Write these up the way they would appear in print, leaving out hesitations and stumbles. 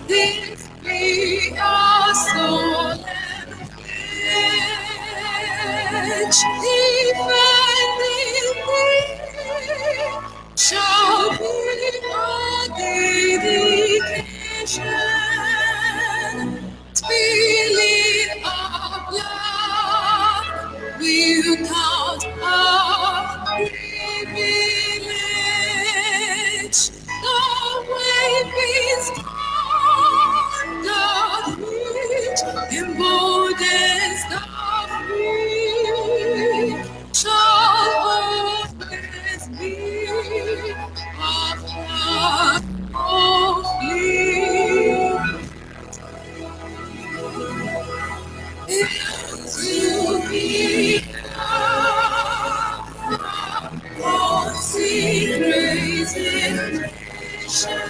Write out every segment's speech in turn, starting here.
This be our solemn pledge, defending thee shall be our dedication. Spilling our blood, we'll count our privilege. The waving standard which emboldens the free shall always be our flag of liberty. It will be all sing praising nation.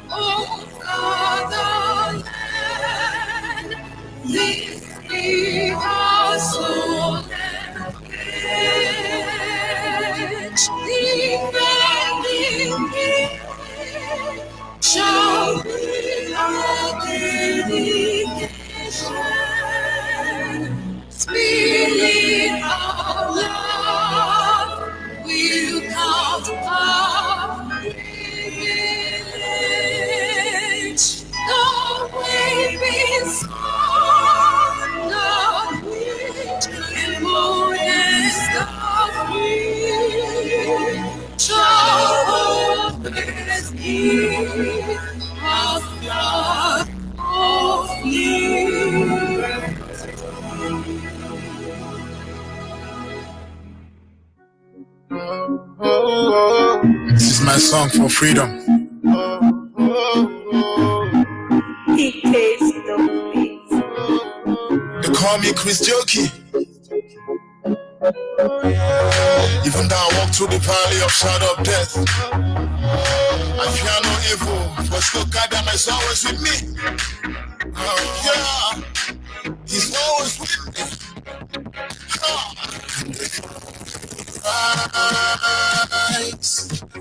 Oh, fatherland, this be our solemn pledge. Defending thee shall be our dedication. Spilling our love, we'll count our privilege. The waving standard which emboldens the free shall always be our flag of liberty. This is my song for freedom. They call me Chris Jokey. Even though I walk through the valley of shadow of death, I fear no evil, for still God that is always with me. Yeah, He's always with me.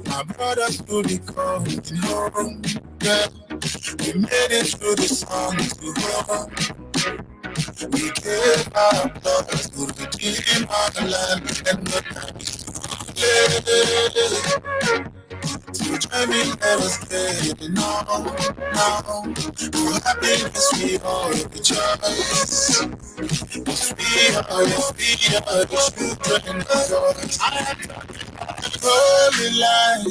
My brothers will be coming home. Yeah, we made it through the sun to home. We gave our blood to redeem our land, and the time is too late. So join me, let us get it now. For happiness we all rejoice. Yes, we are the children of God. Holy land,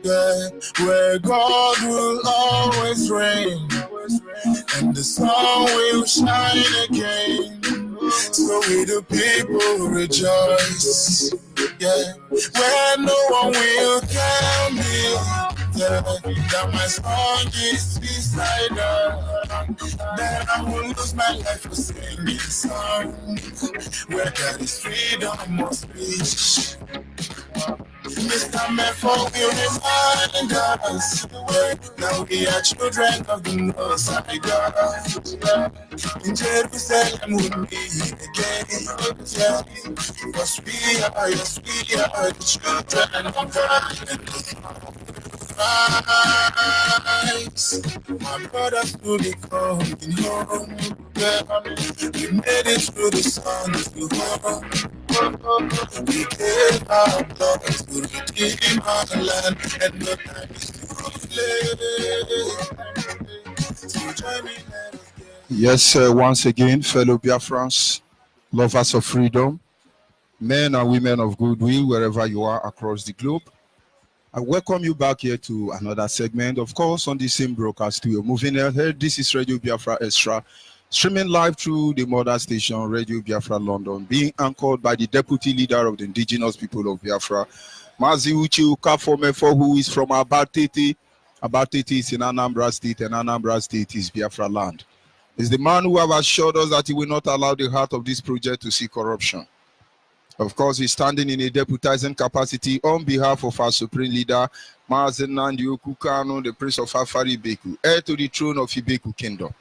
yeah, where God will always reign, and the sun will shine again. So we the people rejoice, yeah, where no one will tell me, yeah, that my song is beside her, that I will lose my life for singing songs, where there is freedom of speech. Mr. Mepho will remind us that we are children of the Most High God. In Jerusalem we meet again, yeah. Because we are the children of God. My brothers will be coming home. Yeah. We made it through the sun to home. We gave our blood to redeem our land, and the time is too late. So join me, let us get. Yes, once again, fellow Biafrans, lovers of freedom, men and women of goodwill, wherever you are across the globe, I welcome you back here to another segment, of course, on the same broadcast we are moving ahead. This is Radio Biafra Extra, streaming live through the mother station, Radio Biafra London, being anchored by the Deputy Leader of the Indigenous People of Biafra, Mazi Uche Ukafomefo, who is from Abatete. Abatete is in Anambra State, and Anambra State is Biafra land. Is the man who have assured us that he will not allow the heart of this project to see corruption. Of course, he's standing in a deputizing capacity on behalf of our Supreme Leader, Mazen Nandi Okukano, the Prince of Afari Ibeku, heir to the throne of Ibeku Kingdom.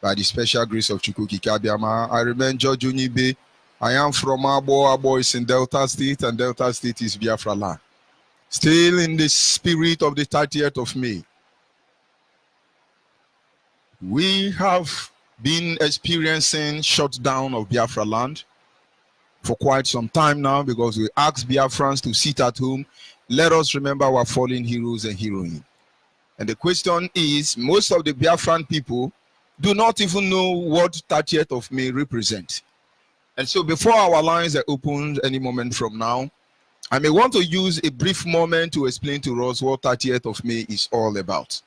By the special grace of Chukwuki Kabiama, I remain George Onyibe. I am from Abo. Abo is in Delta State, and Delta State is Biafra land. Still in the spirit of the 30th of May, We have been experiencing shutdown of Biafra land for quite some time now because we asked Biafrans to sit at home. Let us remember our fallen heroes and heroines. And the question is, most of the Biafran people do not even know what 30th of May represents. And so before our lines are opened any moment from now, I may want to use a brief moment to explain to us what 30th of May is all about.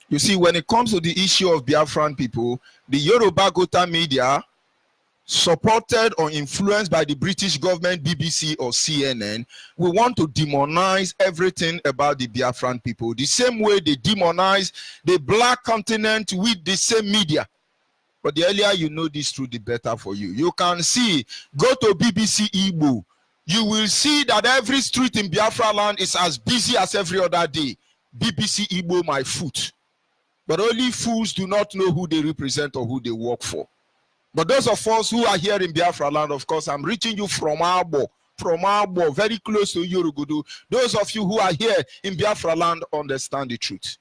You see, when it comes to the issue of Biafran people, the Yoruba Gota media, supported or influenced by the British government, BBC or CNN, we want to demonize everything about the Biafran people, the same way they demonize the black continent with the same media. But the earlier you know this truth, the better for you. You can see, go to BBC Igbo, you will see that every street in Biafra land is as busy as every other day. BBC Igbo, my foot. But only fools do not know who they represent or who they work for. But those of us who are here in Biafra land, of course, I'm reaching you from Abo, very close to Yorugudu. Those of you who are here in Biafra land understand the truth.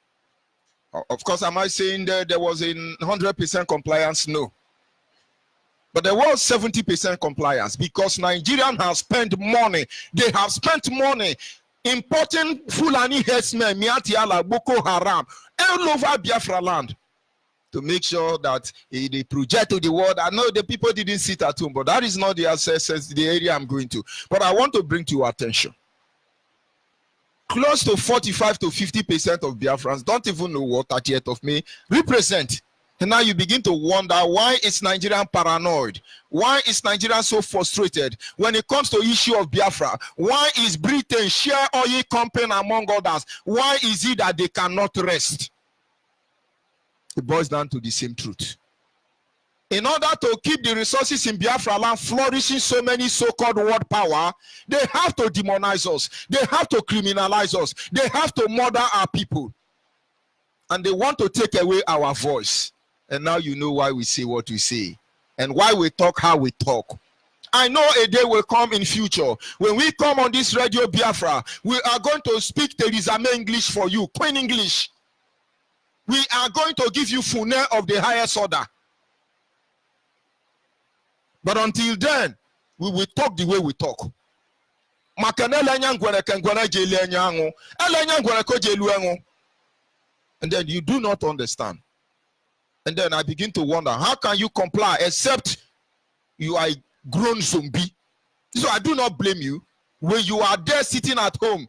Of course, am I saying that there was a 100% compliance? No. But there was 70% compliance because Nigerians have spent money. They have spent money importing Fulani herdsmen, Miatiala, Boko Haram, all over Biafra land, to make sure that they project to the world. I know the people didn't sit at home, but that is not the the area I'm going to. But I want to bring to your attention. Close to 45 to 50% of Biafrans don't even know what 30th of May represent. And now you begin to wonder, why is Nigerian paranoid? Why is Nigeria so frustrated when it comes to issue of Biafra? Why is Britain, share oil company among others? Why is it that they cannot rest? It boils down to the same truth. In order to keep the resources in Biafra land flourishing so many so-called world power, they have to demonize us. They have to criminalize us. They have to murder our people. And they want to take away our voice. And now you know why we say what we say. And why we talk how we talk. I know a day will come in future. When we come on this radio Biafra, we are going to speak Theresa May English for you. Queen English. We are going to give you Fune of the highest order. But until then, we will talk the way we talk. And then you do not understand. And then I begin to wonder, how can you comply except you are a grown zombie? So I do not blame you. When you are there sitting at home,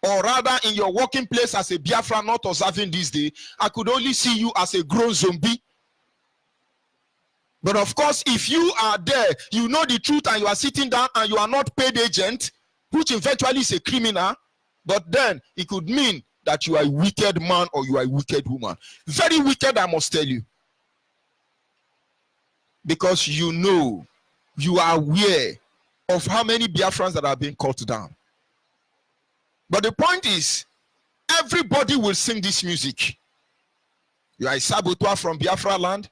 or rather in your working place as a Biafra not observing this day, I could only see you as a grown zombie. But of course, if you are there, you know the truth and you are sitting down and you are not paid agent, which eventually is a criminal, but then it could mean that you are a wicked man or you are a wicked woman. Very wicked, I must tell you. Because you know, you are aware of how many Biafrans that are being cut down. But the point is, everybody will sing this music. You are a saboteur from Biafra land.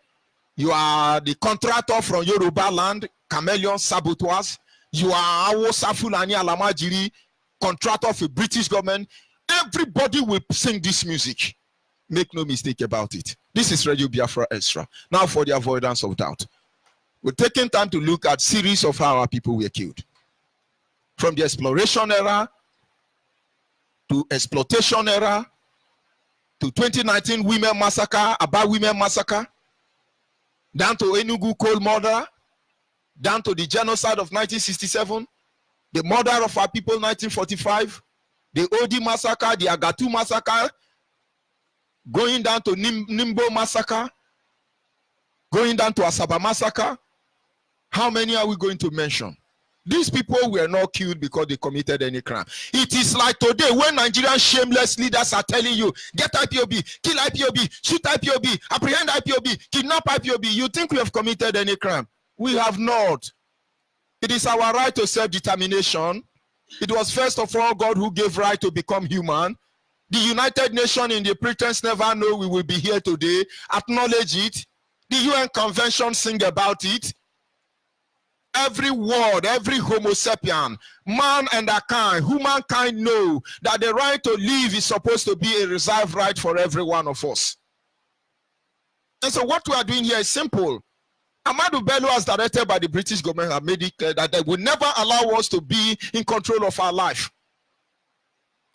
You are the contractor from Yoruba land, chameleon saboteurs. You are Awosa Fulani Alamajiri, contractor of the British government. Everybody will sing this music. Make no mistake about it. This is Radio Biafra Extra. Now for the avoidance of doubt. We're taking time to look at series of how our people were killed. From the exploration era to exploitation era to 2019 women massacre, about women massacre, down to Enugu coal murder, down to the genocide of 1967, the murder of our people 1945, the Odi massacre, the Agatu massacre, going down to Nimbo massacre, going down to Asaba massacre. How many are we going to mention? These people were not killed because they committed any crime. It is like today when Nigerian shameless leaders are telling you, get IPOB, kill IPOB, shoot IPOB, apprehend IPOB, kidnap IPOB. You think we have committed any crime? We have not. It is our right to self-determination. It was first of all God who gave right to become human. The United Nations in the pretense never know we will be here today. Acknowledge it. The UN Convention sing about it. Every word, every homo sapien, man and a kind, humankind know that the right to live is supposed to be a reserved right for every one of us. And so what we are doing here is simple. Ahmadu Bello, as directed by the British government, have made it clear that they will never allow us to be in control of our life.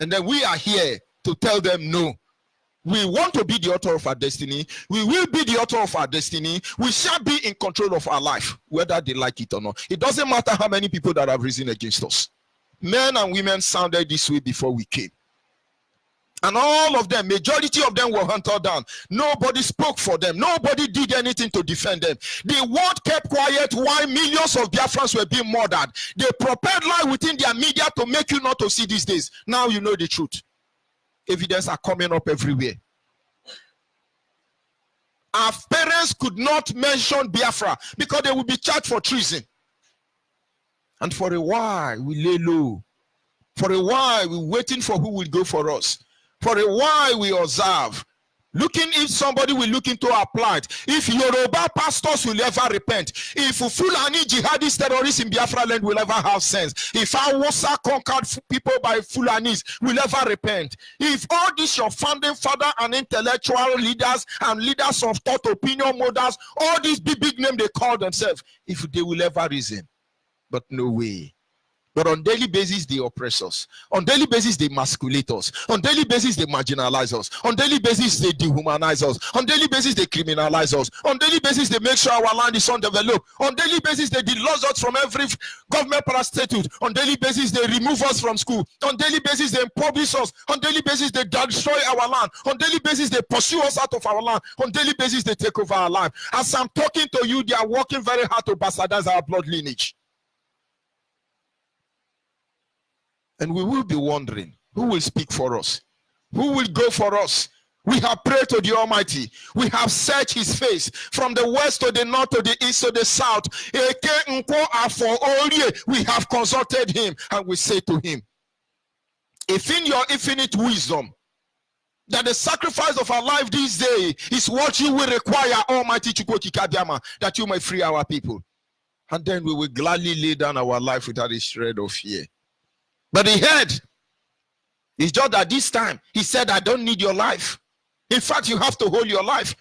And then we are here to tell them no. We want to be the author of our destiny. We will be the author of our destiny. We shall be in control of our life, whether they like it or not. It doesn't matter how many people that have risen against us. Men and women sounded this way before we came. And all of them, majority of them were hunted down. Nobody spoke for them. Nobody did anything to defend them. The world kept quiet while millions of Biafrans were being murdered. They prepared lie within their media to make you not to see these days. Now you know the truth. Evidence are coming up everywhere. Our parents could not mention Biafra because they would be charged for treason. And for a while, we lay low. For a while, we're waiting for who will go for us. For a while, we observe, looking if somebody will look into our plight. If Yoruba pastors will ever repent. If Fulani jihadist terrorists in Biafra land will ever have sense. If Hausa conquered people by Fulanis will ever repent. If all these your founding father and intellectual leaders and leaders of thought, opinion, models, all these big names they call themselves, if they will ever reason. But no way. But on daily basis, they oppress us. On daily basis, they masculate us. On daily basis, they marginalize us. On daily basis, they dehumanize us. On daily basis, they criminalize us. On daily basis, they make sure our land is undeveloped. On daily basis, they dislodge us from every government parastatute. On daily basis, they remove us from school. On daily basis, they impoverish us. On daily basis, they destroy our land. On daily basis, they pursue us out of our land. On daily basis, they take over our life. As I'm talking to you, they are working very hard to bastardize our blood lineage. And we will be wondering, who will speak for us? Who will go for us? We have prayed to the Almighty. We have searched his face from the west to the north to the east to the south. We have consulted him and we say to him, if in your infinite wisdom, that the sacrifice of our life this day is what you will require, Almighty Chukwokikadiama, that you may free our people. And then we will gladly lay down our life without a shred of fear. But he heard. It's just that this time he said, I don't need your life. In fact, you have to hold your life.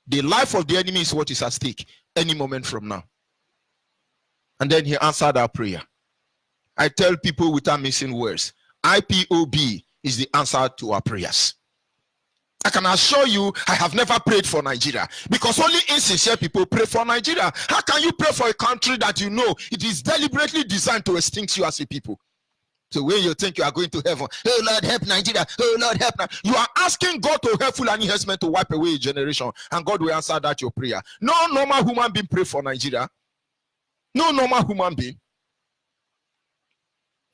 The life of the enemy is what is at stake any moment from now. And then he answered our prayer. I tell people without missing words, IPOB is the answer to our prayers. I can assure you, I have never prayed for Nigeria because only insincere people pray for Nigeria. How can you pray for a country that you know it is deliberately designed to extinct you as a people? So when you think you are going to heaven, oh Lord, help Nigeria, oh Lord, help Nigeria. You are asking God to help Fulani herdsmen to wipe away a generation, and God will answer that your prayer. No normal human being pray for Nigeria. No normal human being.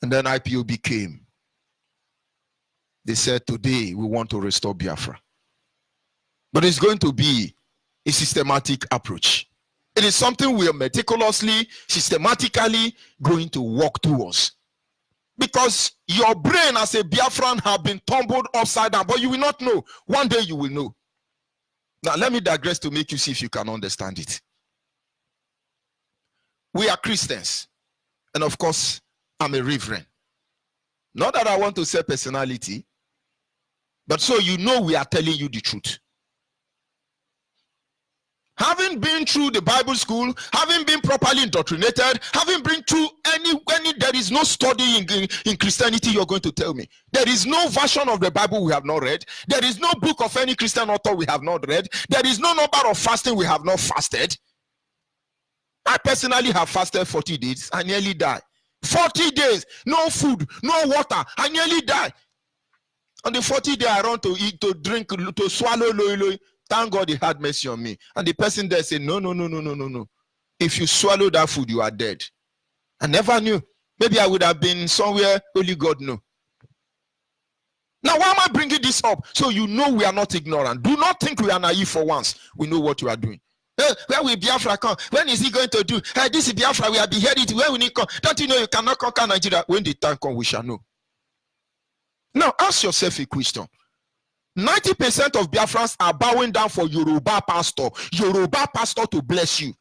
And then IPOB came. They said, today we want to restore Biafra. But it's going to be a systematic approach. It is something we are meticulously, systematically going to work towards. Because your brain as a Biafran have been tumbled upside down, but you will not know. One day you will know. Now let me digress to make you see if you can understand it. We are Christians. And of course, I'm a reverend. Not that I want to say personality, but so you know we are telling you the truth. Having been through the Bible school, having been properly indoctrinated, having been through any there is no study in Christianity you're going to tell me. There is no version of the Bible we have not read. There is no book of any Christian author we have not read. There is no number of fasting we have not fasted. I personally have fasted 40 days. I nearly died. 40 days, no food, no water. I nearly died. On the 40th day, I run to eat, to drink, to swallow loy. Thank God he had mercy on me. And the person there said, no. If you swallow that food, you are dead. I never knew. Maybe I would have been somewhere only God knows. Now, why am I bringing this up? So you know we are not ignorant. Do not think we are naive for once. We know what we are doing. Where will Biafra come? When is he going to do? This is Biafra. We are beheaded. Where will he come? Don't you know you cannot conquer Nigeria? When the time comes, we shall know. Now, ask yourself a question. 90% of Biafrans are bowing down for Yoruba pastor to bless you.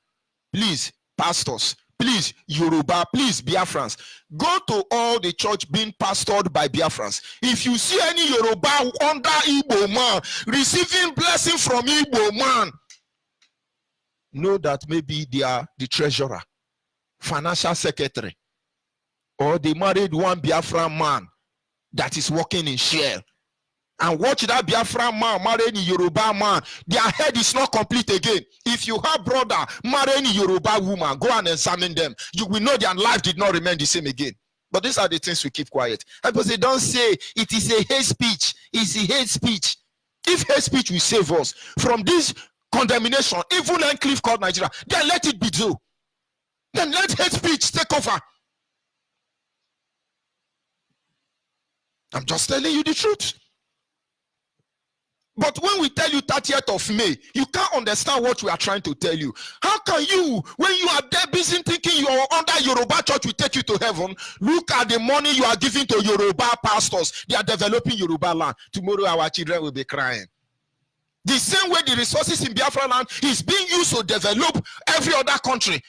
Please, pastors, please, Yoruba, please, Biafrans, go to all the church being pastored by Biafrans. If you see any Yoruba under Igbo man receiving blessing from Igbo man, know that maybe they are the treasurer, financial secretary, or they married one Biafra man that is working in Shell. And watch that Biafra man marrying a Yoruba man. Their head is not complete again. If you have brother marrying a Yoruba woman, go and examine them. You will know their life did not remain the same again. But these are the things we keep quiet. Because they don't say it is a hate speech. It's a hate speech. If hate speech will save us from this condemnation, evil enclave called Nigeria, then let it be so. Then let hate speech take over. I'm just telling you the truth. But when we tell you 30th of May, you can't understand what we are trying to tell you. How can you, when you are there busy thinking you are under Yoruba church will take you to heaven, look at the money you are giving to Yoruba pastors. They are developing Yoruba land. Tomorrow our children will be crying. The same way the resources in Biafra land is being used to develop every other country,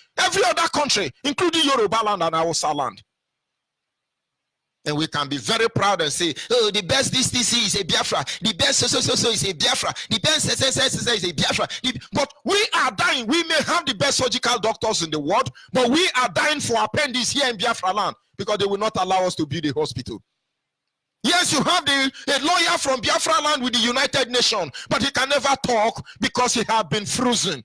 including Yoruba land and Hausa land. And we can be very proud and say, oh, the best this is a Biafra. The best so is a Biafra. The best is a Biafra. But we are dying. We may have the best surgical doctors in the world, but we are dying for appendix here in Biafra land because they will not allow us to build a hospital. Yes, you have a lawyer from Biafra land with the United Nations, but he can never talk because he has been frozen.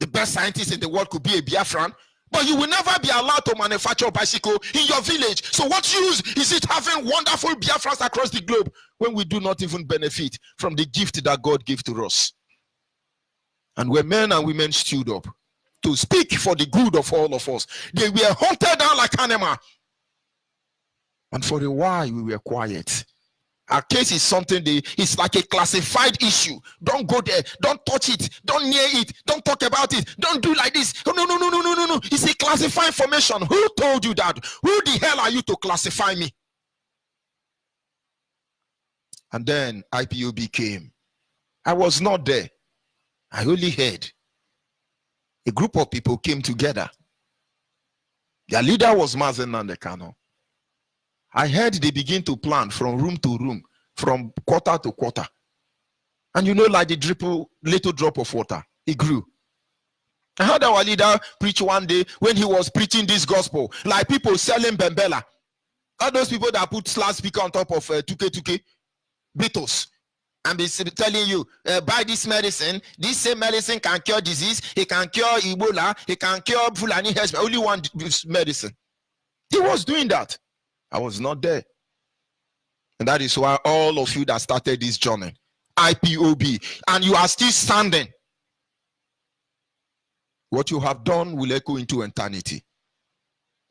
The best scientist in the world could be a Biafran, but you will never be allowed to manufacture a bicycle in your village. So what use is it having wonderful Biafrans across the globe when we do not even benefit from the gift that God gave to us? And when men and women stood up to speak for the good of all of us, they were hunted down like animals. And for a while, we were quiet. Our case is something, it's like a classified issue. Don't go there. Don't touch it. Don't near it. Don't talk about it. Don't do like this. Oh, no. It's a classified information. Who told you that? Who the hell are you to classify me? And then IPOB came. I was not there. I only heard. A group of people came together. Their leader was Mazen Nandekano. I heard they begin to plan from room to room, from quarter to quarter. And you know, like the little drop of water, it grew. I heard our leader preach one day when he was preaching this gospel, like people selling Bembela. All those people that put loudspeaker on top of Tuke Beatles. And be telling you, buy this medicine. This same medicine can cure disease. It can cure Ebola. It can cure Fulani herdsmen. Only one medicine. He was doing that. I was not there. And that is why all of you that started this journey, IPOB, and you are still standing, what you have done will echo into eternity.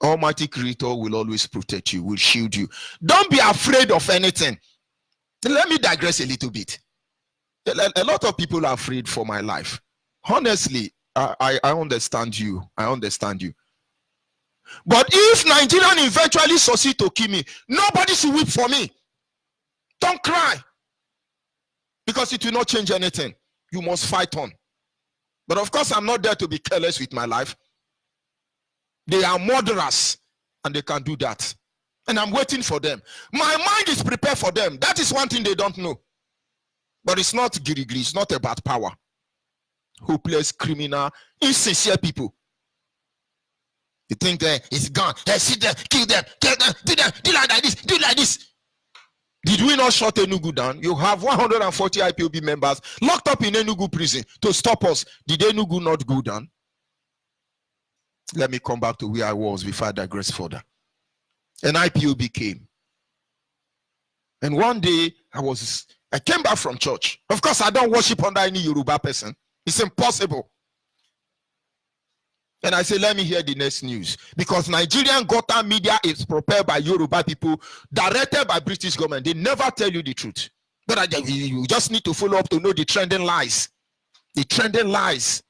Almighty Creator will always protect you, will shield you. Don't be afraid of anything. Let me digress a little bit. A lot of people are afraid for my life. Honestly, I understand you. I understand you. But if Nigerian eventually succeed to kill me, nobody should weep for me. Don't cry. Because it will not change anything. You must fight on. But of course, I'm not there to be careless with my life. They are murderers and they can do that. And I'm waiting for them. My mind is prepared for them. That is one thing they don't know. But it's not girigiri. It's not about power. Hopeless, criminal, insincere people. You think it's gone. Sit there, kill them, do like this, do like this. Did we not shut Enugu down? You have 140 IPOB members locked up in Enugu prison to stop us. Did Enugu not go down? Let me come back to where I was before I digress further. And IPOB came. And one day I came back from church. Of course, I don't worship under any Yoruba person. It's impossible. And I say, let me hear the next news. Because Nigerian Gota media is prepared by Yoruba people, directed by British government. They never tell you the truth. But you just need to follow up to know the trending lies. The trending lies.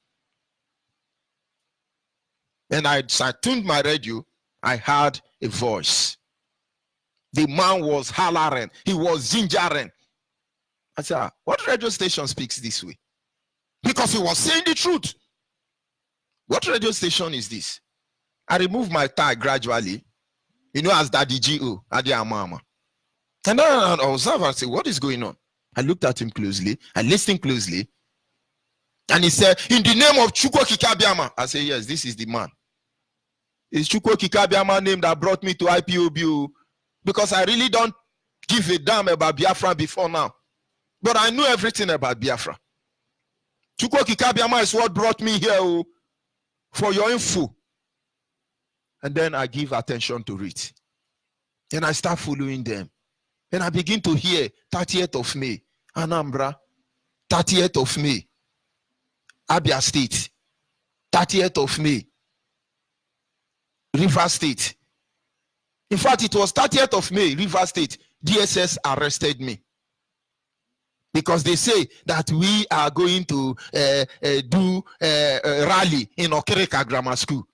And I tuned my radio. I heard a voice. The man was hollering. He was gingering. I said, what radio station speaks this way? Because he was saying the truth. What radio station is this? I removed my tie gradually, as Daddy G.O. Adi Amama. And then I observed and said, what is going on? I looked at him closely. I listened closely. And he said, in the name of Chukwu Kikabiama. I say, yes, this is the man. It's Chukwu Kikabiama name that brought me to IPOB, because I really don't give a damn about Biafra before now. But I knew everything about Biafra. Chukwu Kikabiama is what brought me here, for your info. And then I give attention to it. And I start following them. And I begin to hear 30th of May, Anambra, 30th of May, Abia State, 30th of May, River State. In fact, it was 30th of May, River State, DSS arrested me. Because they say that we are going to do a rally in Okereka Grammar School.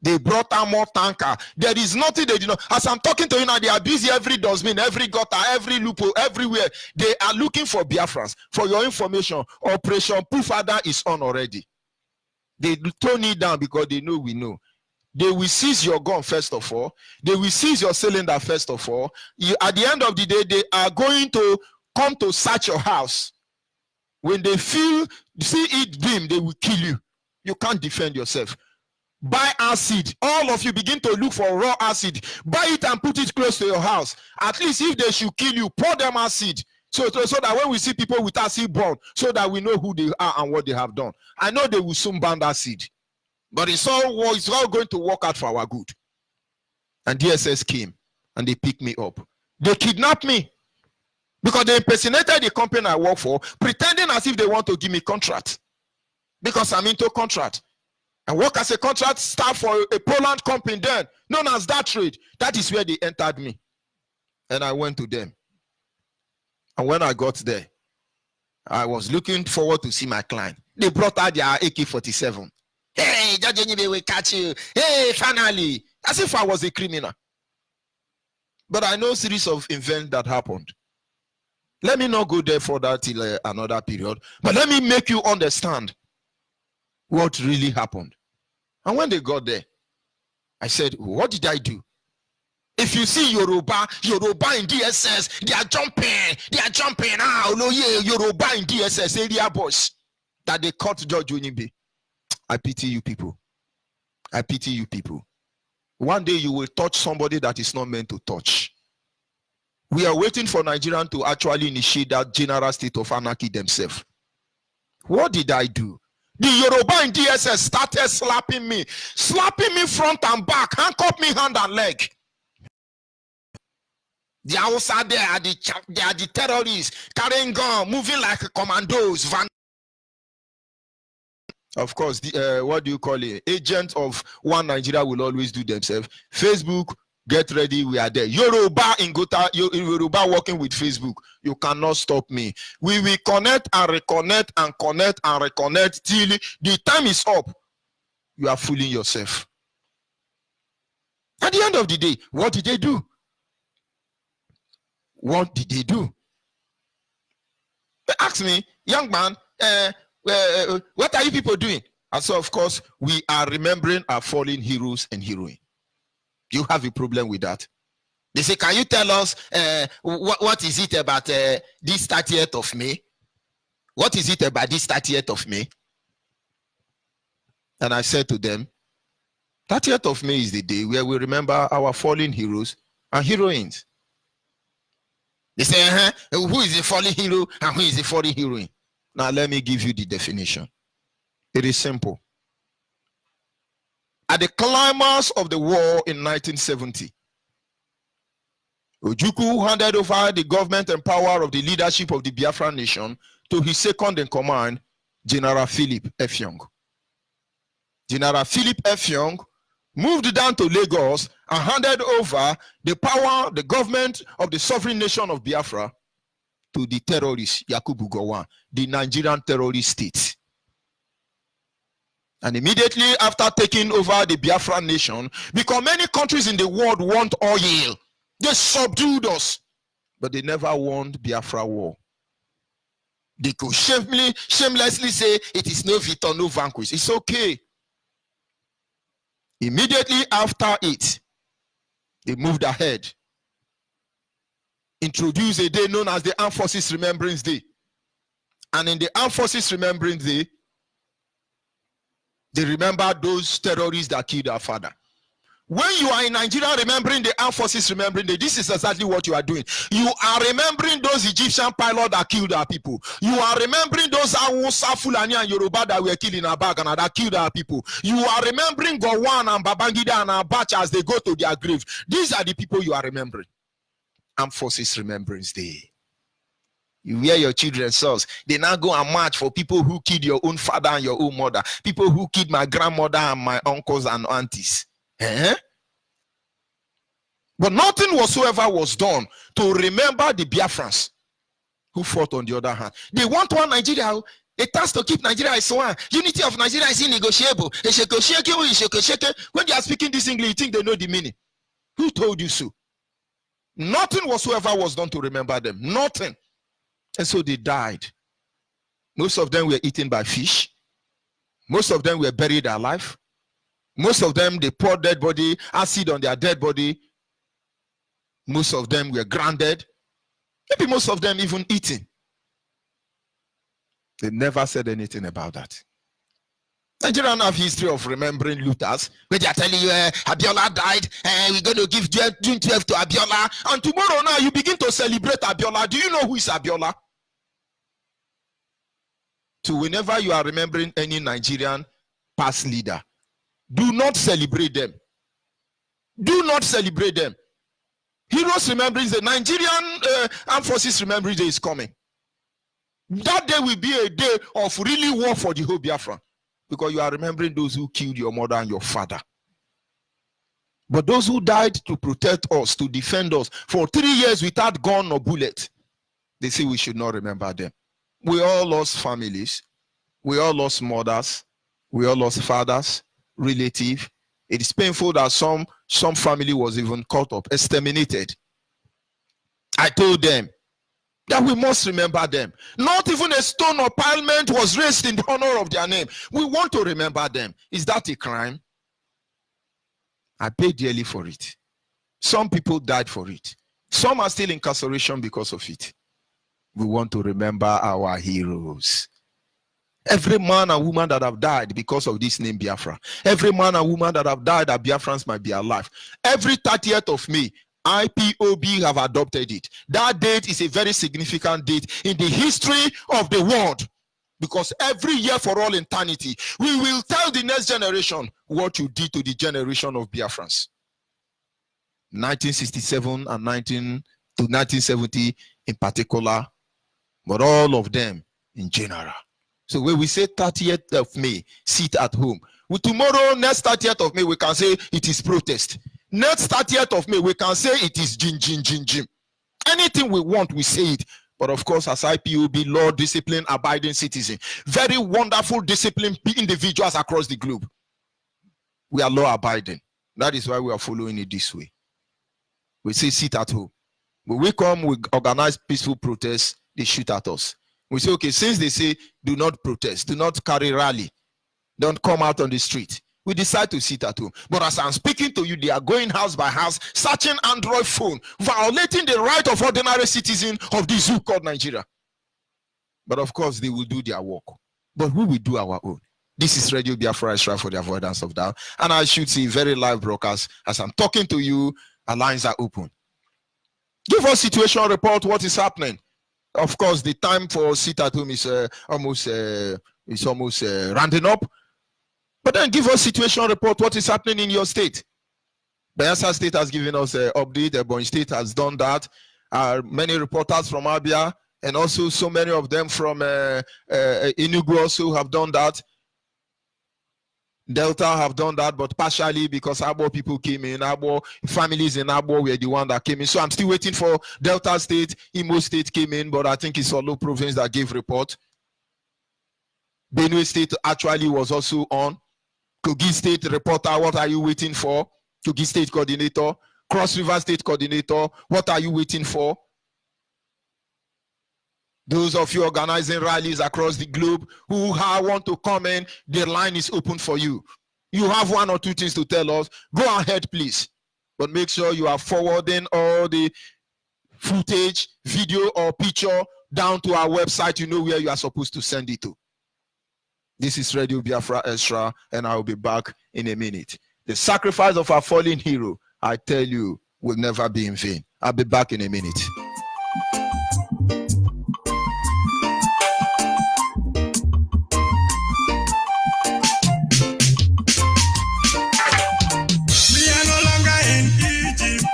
They brought out more tanker. There is nothing they do not. As I'm talking to you now, they are busy every dustbin, every gutter, every loophole, everywhere. They are looking for Biafrans. For your information, Operation Pufada is on already. They tone it down because they know we know. They will seize your gun first of all. They will seize your cylinder first of all. At the end of the day, they are going to come to search your house. When they see it dim, they will kill you. You can't defend yourself. Buy acid. All of you begin to look for raw acid. Buy it and put it close to your house. At least if they should kill you, pour them acid. So that when we see people with acid burn, so that we know who they are and what they have done. I know they will soon ban acid. But it's all going to work out for our good. And DSS came and they picked me up. They kidnapped me because they impersonated the company I work for, pretending as if they want to give me contract. Because I'm into contract. I work as a contract staff for a Poland company then, known as that trade. That is where they entered me. And I went to them. And when I got there, I was looking forward to see my client. They brought out their AK-47. Hey, Judge Onyibe will catch you. Hey, finally. As if I was a criminal. But I know a series of events that happened. Let me not go there for that till another period. But let me make you understand what really happened. And when they got there, I said, what did I do? If you see Yoruba in DSS, they are jumping. No, yeah, Yoruba in DSS, area boss, that they caught Judge Onyibe. I pity you people. I pity you people. One day you will touch somebody that is not meant to touch. We are waiting for Nigerians to actually initiate that general state of anarchy themselves. What did I do? The Yoruba in DSS started slapping me front and back, handcuff me hand and leg. The Hausa there are the terrorists carrying gun, moving like commandos. Of course, what do you call it? Agents of one Nigeria will always do themselves. Facebook, get ready, we are there. Yoruba in Gota, Yoruba working with Facebook. You cannot stop me. We will connect and reconnect and connect and reconnect till the time is up. You are fooling yourself. At the end of the day, what did they do? What did they do? They asked me, young man, what are you people doing? And so, of course, we are remembering our fallen heroes and heroines. You have a problem with that? They say, can you tell us what is it about this 30th of May? What is it about this 30th of May? And I said to them, 30th of May is the day where we remember our fallen heroes and heroines. They say, who is a fallen hero and who is a fallen heroine? Now, let me give you the definition. It is simple. At the climax of the war in 1970, Ojukwu handed over the government and power of the leadership of the Biafra nation to his second in command, General Philip F. Young. General Philip F. Young moved down to Lagos and handed over the power, the government of the sovereign nation of Biafra to the terrorist Yakubu Gowon, the Nigerian terrorist state. And immediately after taking over the Biafra nation, because many countries in the world want oil, they subdued us, but they never won Biafra war. They could shamelessly say it is no victor, no vanquish. It's okay. Immediately after it, they moved ahead, introduced a day known as the Armed Forces Remembrance Day. And in the Armed Forces Remembrance Day, They remember those terrorists that killed our father. When you are in Nigeria remembering the armed forces, remembering this is exactly what you are doing. You are remembering those Egyptian pilots that killed our people. You are remembering those Hausa, Fulani and Yoruba that were killed in Abagana that killed our people. You are remembering Gowon and Babangida and Abacha as they go to their grave. These are the people you are remembering. Armed Forces Remembrance Day. You wear your children's socks. They now go and march for people who killed your own father and your own mother. People who killed my grandmother and my uncles and aunties. But nothing whatsoever was done to remember the Biafrans who fought on the other hand. They want one Nigeria. The task to keep Nigeria is one. Unity of Nigeria is negotiable. When they are speaking this English, you think they know the meaning. Who told you so? Nothing whatsoever was done to remember them. Nothing. And so they died. Most of them were eaten by fish. Most of them were buried alive. Most of them, they poured dead body, acid on their dead body. Most of them were grounded. Maybe most of them even eaten. They never said anything about that. Nigerians have history of remembering looters. When they are telling you, Abiola died, we're going to give June 12 to Abiola. And tomorrow now, you begin to celebrate Abiola. Do you know who is Abiola? So whenever you are remembering any Nigerian past leader, do not celebrate them. Do not celebrate them. Heroes Remembrance Day, Nigerian Armed Forces Remembrance Day is coming. That day will be a day of really war for the whole Biafra. Because you are remembering those who killed your mother and your father. But those who died to protect us, to defend us for 3 years without gun or bullet, they say we should not remember them. We all lost families. We all lost mothers. We all lost fathers, relatives. It is painful that some family was even caught up, exterminated. I told them that we must remember them. Not even a stone or parliament was raised in honor of their name. We want to remember them. Is that a crime? I paid dearly for it. Some people died for it. Some are still in incarceration because of it. We want to remember our heroes. Every man and woman that have died because of this name Biafra. Every man and woman that have died that Biafrans might be alive. Every 30th of May, IPOB have adopted it. That date is a very significant date in the history of the world. Because every year for all eternity, we will tell the next generation what you did to the generation of Biafrans. 1967 and 1970 in particular, but all of them in general. So when we say 30th of May, sit at home. Tomorrow, next 30th of May, we can say it is protest. Next 30th of May, we can say it is jim. Anything we want, we say it. But of course, as IPOB, law, discipline, abiding citizen, very wonderful disciplined individuals across the globe. We are law abiding. That is why we are following it this way. We say sit at home. When we come, we organize peaceful protests, they shoot at us. We say, okay, since they say do not protest, do not carry rally, don't come out on the street, we decide to sit at home. But as I'm speaking to you, they are going house by house, searching Android phone, violating the right of ordinary citizens of this zoo called Nigeria. But of course, they will do their work. But we will do our own. This is Radio Biafra Extra for the avoidance of doubt. And I should see very live broadcast. As I'm talking to you, our lines are open. Give us situation report, what is happening. Of course, the time for sit at home is almost rounding up. But then give us situation report, what is happening in your state. Bayelsa State has given us an update. Ebonyi State has done that. Many reporters from Abia and also so many of them from Enugu also have done that. Delta have done that, but partially because Abo people came in. Abo families in Abo were the one that came in. So I'm still waiting for Delta State. Imo State came in, but I think it's Solo Province that gave report. Benue State actually was also on. Kogi State reporter, what are you waiting for? Kogi State coordinator. Cross River State coordinator, what are you waiting for? Those of you organizing rallies across the globe who want to come in, the line is open for you. You have 1 or 2 things to tell us. Go ahead, please. But make sure you are forwarding all the footage, video, or picture down to our website. You know where you are supposed to send it to. This is Radio Biafra Extra, and I will be back in a minute. The sacrifice of our fallen hero, I tell you, will never be in vain. I'll be back in a minute. We are no longer in Egypt.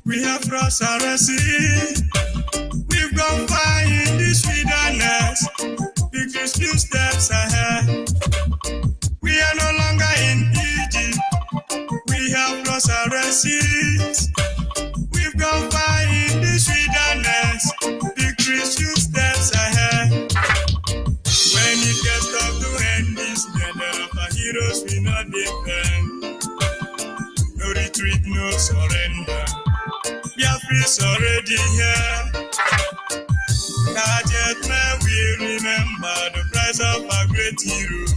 We have crossed our sea. We've gone far in this wilderness. Victory's few steps ahead. We are no longer in Egypt. We have crossed our seas. We've gone far in this wilderness. Victory's few steps ahead. When it gets tough to end this, then our heroes will not defend. No retreat, no surrender. Biafra is already here. Not yet may we remember the price of our great heroes.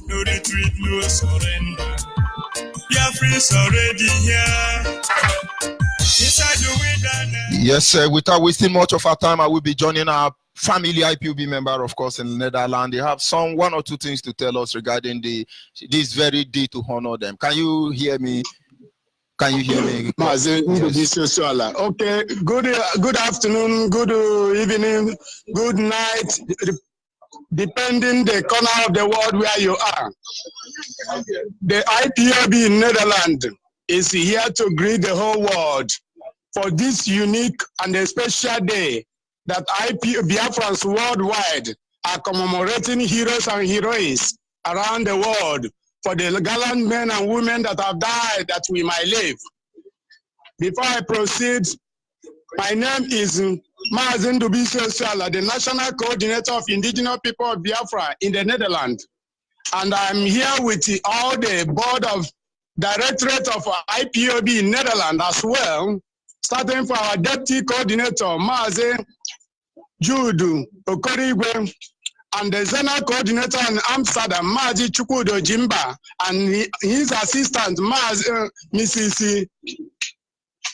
No retreat, no surrender. Biafra is already here. Inside the wilderness. Yes, sir. Without wasting much of our time, I will be joining our family IPOB member, of course, in the Netherlands. They have one or two things to tell us regarding this very day to honor them. Can you hear me? Can you hear me? Yes. Okay. Good afternoon, good evening, good night, depending the corner of the world where you are. The IPOB in Netherlands is here to greet the whole world for this unique and a special day that Biafrans worldwide are commemorating heroes and heroines around the world for the gallant men and women that have died that we might live. Before I proceed, my name is Mazen Dubisio Sala, the National Coordinator of Indigenous People of Biafra in the Netherlands. And I'm here with all the board of directorate of IPOB in Netherlands as well, starting from our deputy coordinator, Mazen Jude Okorigwe, and the zonal coordinator in Amsterdam, Mazi Chukwudo Jimba, and his assistant, Mrs.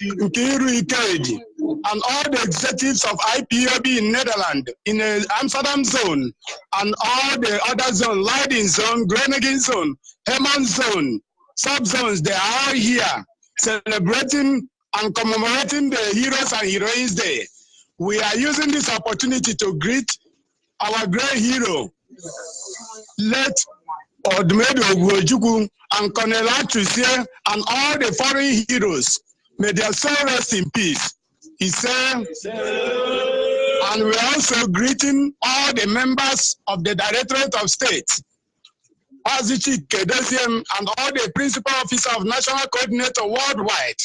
Nkiru Ikeji, and all the executives of IPOB in Netherlands, in the Amsterdam zone, and all the other zones, Leiden zone, Groningen zone, Herman zone, sub-zones, they are all here celebrating and commemorating the Heroes and Heroines Day. We are using this opportunity to greet our great hero, late Odmedo Ogwojukwu and Colonel Atrice and all the foreign heroes. May their soul rest in peace. He said, and we're also greeting all the members of the Directorate of State, Azichi Kedesiem, and all the principal officers of National Coordinator worldwide.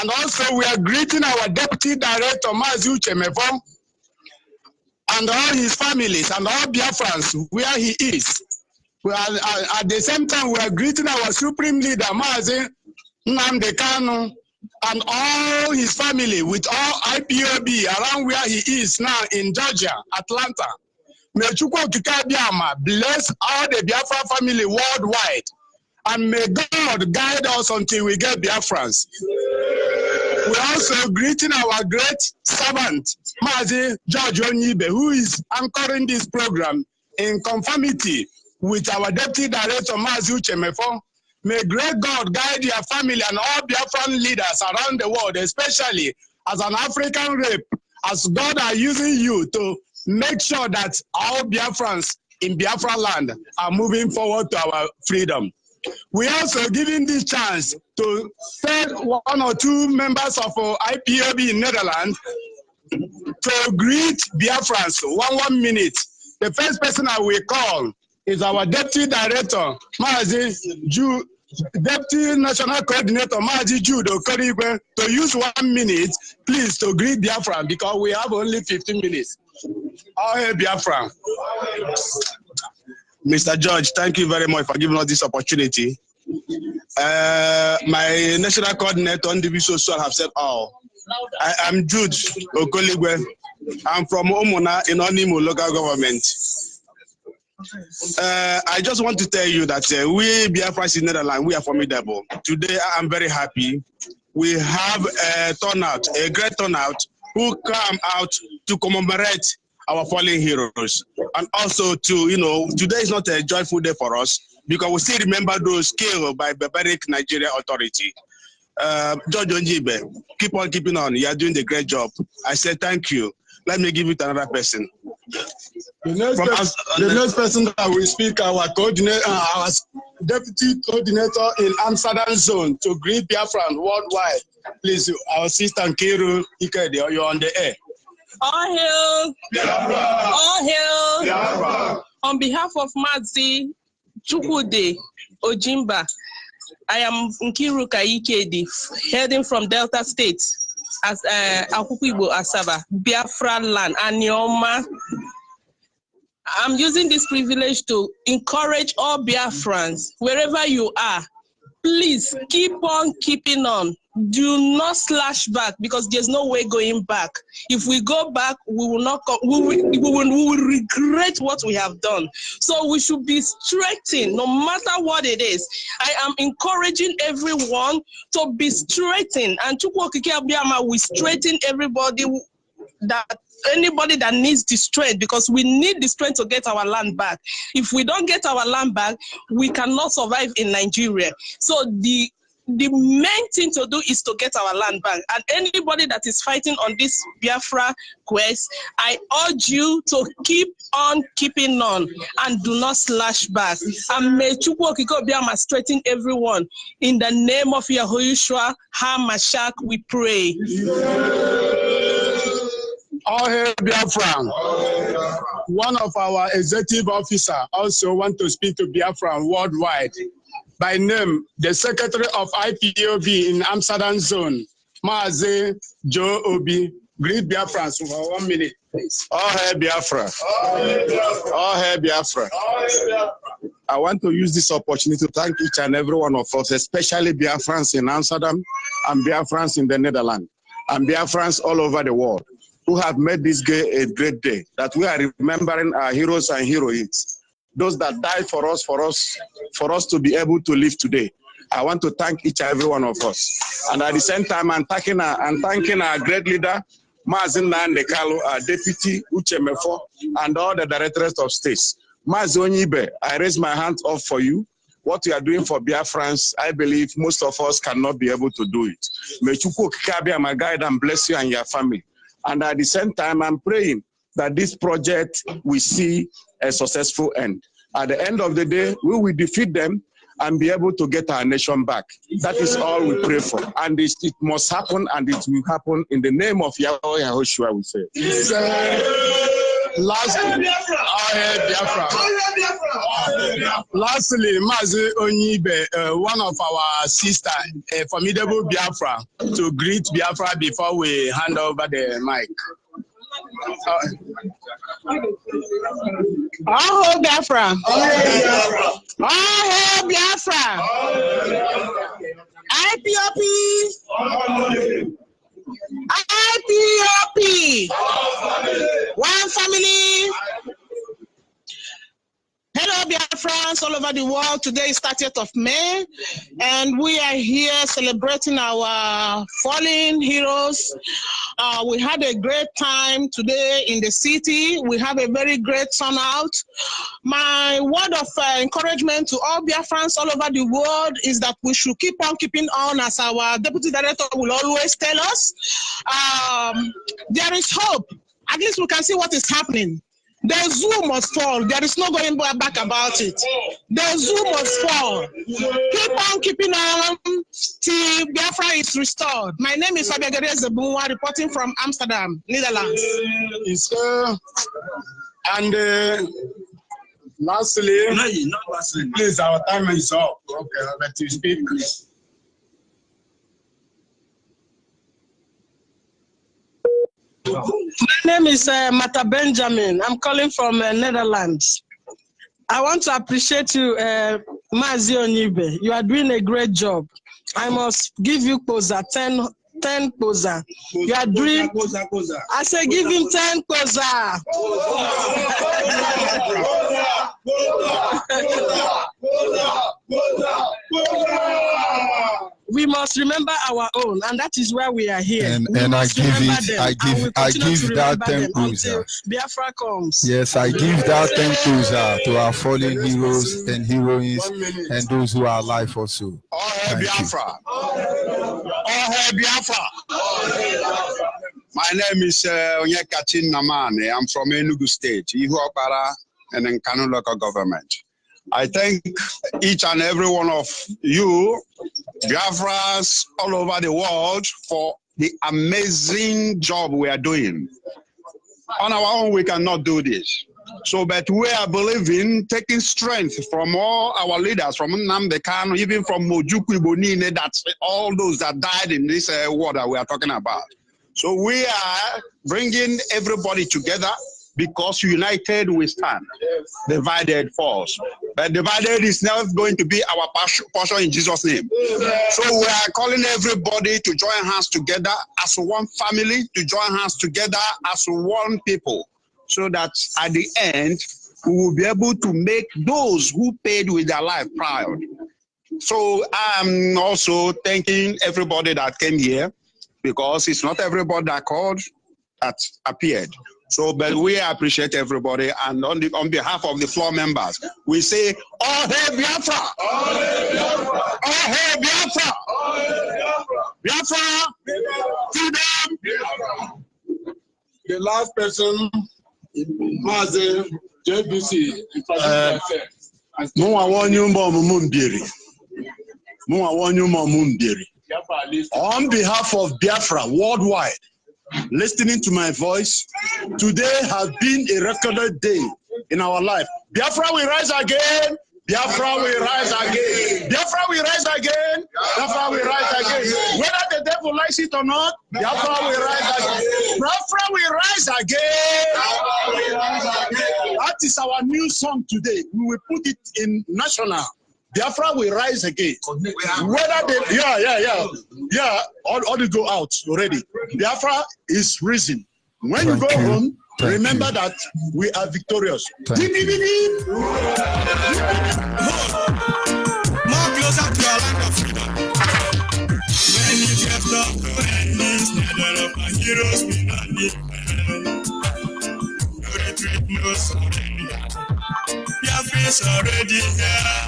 And also we are greeting our Deputy Director, Mazi Uchemefo, and all his families and all Biafrans where he is. We are, at the same time, we are greeting our Supreme Leader, Mazi Nnamdi Kanu, and all his family with all IPOB around where he is now in Georgia, Atlanta. May Chukwu Okike Abiama bless all the Biafra family worldwide, and may God guide us until we get Biafrans. We're also greeting our great servant, Mazi George Onyibe, who is anchoring this program in conformity with our Deputy Director, Mazi Uchemefo. May great God guide your family and all Biafran leaders around the world, especially as an African rep, as God are using you to make sure that all Biafrans in Biafra land are moving forward to our freedom. We also giving this chance to tell one or two members of IPOB in Netherlands to greet Biafrans 1 minute. The first person I will call is our Deputy Director, Mazi Jude, Deputy National Coordinator, Mazi Jude Okorigwe, to use 1 minute, please, to greet Biafra, because we have only 15 minutes. All hail Biafra. Mr. George, thank you very much for giving us this opportunity. My national coordinator on the social have said all. I'm Jude Okoligwe. I'm from Omona in Onimo local government. I just want to tell you that we Biafra in Netherlands, we are formidable. Today I'm very happy. We have a turnout, a great turnout, who come out to commemorate our fallen heroes. And also to, today is not a joyful day for us because we still remember those killed by barbaric Nigeria authority. George Onyibe, keep on keeping on. You are doing a great job. I say thank you. Let me give it to another person. The next person that will speak, our coordinator, our deputy coordinator in Amsterdam zone to greet Biafra worldwide. Please, our sister Nkiru Ikede, you're on the air. All hail! Biafra! All hail! Biafra! On behalf of Mazi Chukwude Ojimba, I am Nkiru Ikede, heading from Delta State as Akwukwo Igbo Asaba, Biafra land, Anioma. I'm using this privilege to encourage all Biafrans, wherever you are, please keep on keeping on. Do not slash back because there's no way going back. If we go back, we will not come, we will regret what we have done. So we should be straightened no matter what it is. I am encouraging everyone to be straightened, and Chukwu Okike Abiyama will straighten everybody anybody that needs the strength, because we need the strength to get our land back. If we don't get our land back, we cannot survive in Nigeria. So the main thing to do is to get our land back. And anybody that is fighting on this Biafra quest, I urge you to keep on keeping on and do not slash back. And may Chukwu Okike Abiyama straighten everyone. In the name of Yahushua HaMashiach, we pray. All hail Biafra. One of our executive officers also want to speak to Biafra worldwide. By name, the Secretary of IPOB in Amsterdam Zone, Mazi Joe Obi. Greet Biafrans for 1 minute, please. All hail Biafra. All hail Biafra. I want to use this opportunity to thank each and every one of us, especially Biafrans in Amsterdam and Biafrans in the Netherlands and Biafrans all over the world, who have made this day a great day, that we are remembering our heroes and heroines, those that died for us to be able to live today. I want to thank each and every one of us. And at the same time, I'm thanking our great leader, Mazi Ndekalu, our deputy, Uche Mefo, and all the directors of states. Mazi Onyibe, I raise my hands up for you. What you are doing for Biafrans, I believe most of us cannot be able to do it. May Chukwu Okike Abiyama guide and bless you and your family. And at the same time, I'm praying that this project will see a successful end. At the end of the day, we will defeat them and be able to get our nation back. That is all we pray for. And it must happen, and it will happen in the name of Yahweh Yahushua, we say. Lastly, Mazi Onyibe, one of our sisters, a formidable Biafra, to greet Biafra before we hand over the mic. All hail Biafra! All hail Biafra! IPOP! IPOP! One family! Hello, Biafrans all over the world. Today is 30th of May, and we are here celebrating our fallen heroes. We had a great time today in the city. We have a very great turnout. My word of encouragement to all Biafrans all over the world is that we should keep on keeping on, as our deputy director will always tell us. There is hope. At least we can see what is happening. The zoo must fall. There is no going back about it. The zoo must fall. Keep on keeping on till Biafra is restored. My name is Abegere Zebunwa, reporting from Amsterdam, Netherlands. And lastly, please, our time is up. Okay, let you speak, please. My name is Mata Benjamin. I'm calling from Netherlands. I want to appreciate you, Mazi Onyibe. You are doing a great job. I must give you posa, 10 posa. You are doing. I say give him 10 posa. we must remember our own, and that is why we are here. And I give that 10 cruiser. Biafra comes. Yes, I give that 10 cruiser to our fallen heroes and heroines and those who are alive also. All hail Biafra. All hail Biafra. My name is Onyekachi Namane. I'm from Enugu State, Ihuopara, and in Kano local government. I thank each and every one of you, Biafras all over the world, for the amazing job we are doing. On our own, we cannot do this. So, but we are believing, taking strength from all our leaders, from Nnamdi Kanu, even from Ojukwu Ibonine, that's all those that died in this war that we are talking about. So we are bringing everybody together, because united we stand, divided falls. But divided is never going to be our portion in Jesus' name. So we are calling everybody to join hands together as one family, to join hands together as one people, so that at the end, we will be able to make those who paid with their life proud. So I'm also thanking everybody that came here, because it's not everybody that called that appeared. So, but we appreciate everybody, and on behalf of the floor members, we say, all hail Biafra! All hail Biafra! All hail Biafra! All hail Biafra! Biafra! Freedom! Biafra! The last person, Mazi JBC, on behalf of Biafra worldwide, listening to my voice, today has been a recorded day in our life. Biafra will rise again. Biafra will rise again. Biafra will rise again. Biafra will rise again. Whether the devil likes it or not, Biafra will rise again. Biafra will rise again. That is our new song today. We will put it in national. Biafra will rise again. Whether they, all go out already. Biafra is risen. When you go home, remember that we are victorious. More closer to our land of freedom. When you get up to enemies, neither of my heroes will not live. No retreat, no surrender. Biafra is already here.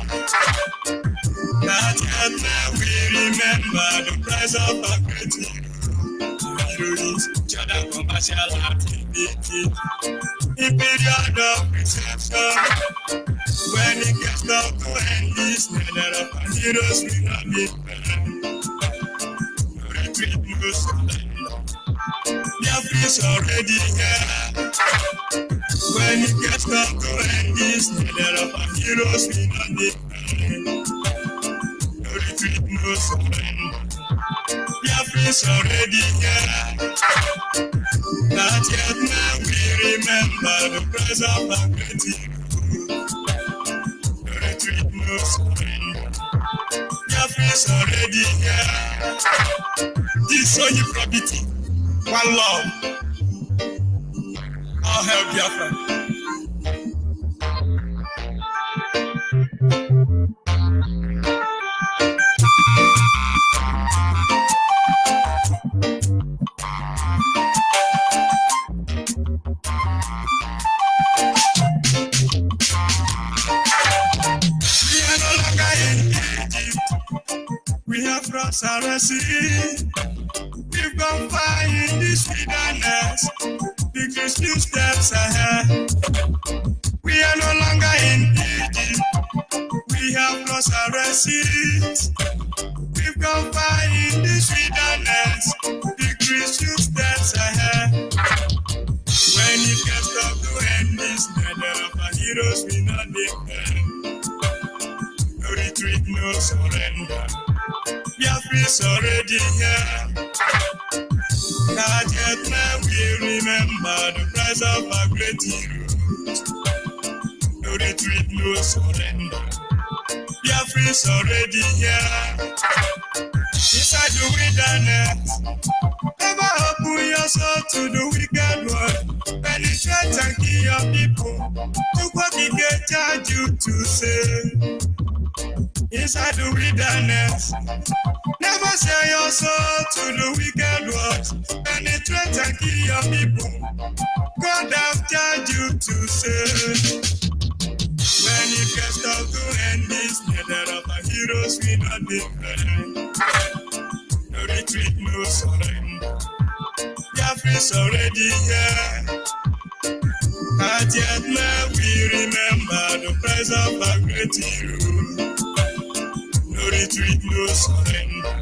Not yet now we remember the price of our great hero. Heroes, Jordan commercial activity. In period of reception, when it gets down to endless, neither of our heroes will not be burned. No retreat, no surrender. Biafra is already here. When it gets down to endless, neither of our heroes will not be burned. No retreat, no surrender. Biafra is already here. Not yet now we remember the price of our great hero. No retreat, no surrender. Biafra is already here. This Onyibe property, one love. All hail Biafra. We have crossed our sea. We've gone far in this wilderness. Because new steps ahead. We are no longer in Egypt. We have crossed our seas. We've gone far in this wilderness. Because new steps ahead. When it gets tough to end this, neither of our heroes will not be there. No retreat, no surrender. Biafra is already here. Not yet now we remember the price of our great heroes. No retreat, no surrender. Biafra is already here. Inside the wilderness, never open your soul to the wicked one. Penetrate and kill your people. Look what we get charged you to say. Inside the wilderness, Never sell your soul to the wicked ones. Penetrate and kill your people. God has charged you to say. When it gets tough to end this, nether of our heroes we not defend. No retreat, no surrender. Biafra is already here. Not yet may we remember the price of our great hero. No retreat, no surrender.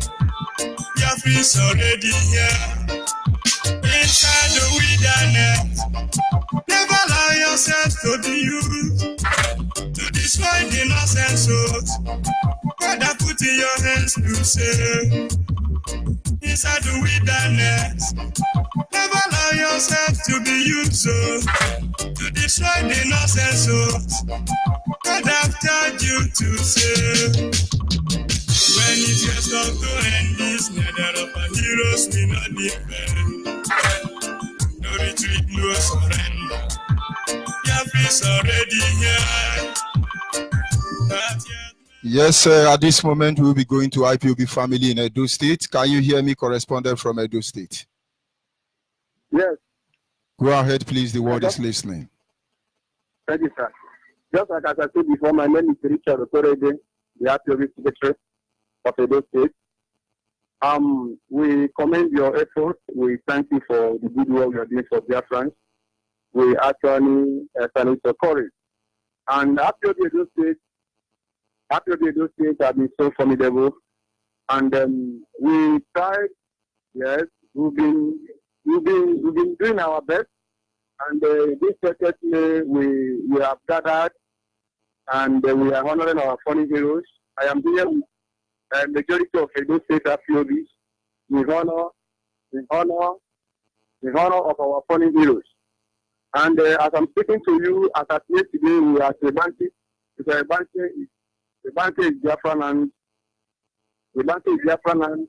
Biafra is already here. Inside the wilderness, never allow yourself to be used to destroy the innocent souls. Father, put in your hands to save. Inside the wilderness, never allow yourself to be used to destroy the innocent souls. God have charged you to save. When it gets tough to end this, nether of our heroes we not defend. No retreat, no surrender. Biafra is already here. Not yet. Yes, sir. At this moment, we'll be going to IPOB family in Edo State. Can you hear me, correspondent from Edo State? Yes. Go ahead, please. The word is listening. Thank you, sir. Just like as I said before, my name is Richard Okorede, the IPOB secretary of Edo State. We commend your efforts. We thank you for the good work you are doing for Biafrans. We actually salute your courage. And IPOB Edo State have been so formidable, and we tried. Yes, we've been doing our best, and this secretly we have gathered, and we are honoring our funny heroes. I am here with majority of Edo State IPOBs. We honor of our funny heroes, and as I'm speaking to you, as at yesterday, we are Sebanti. The bank is Biafra land. The bank is Biafra land.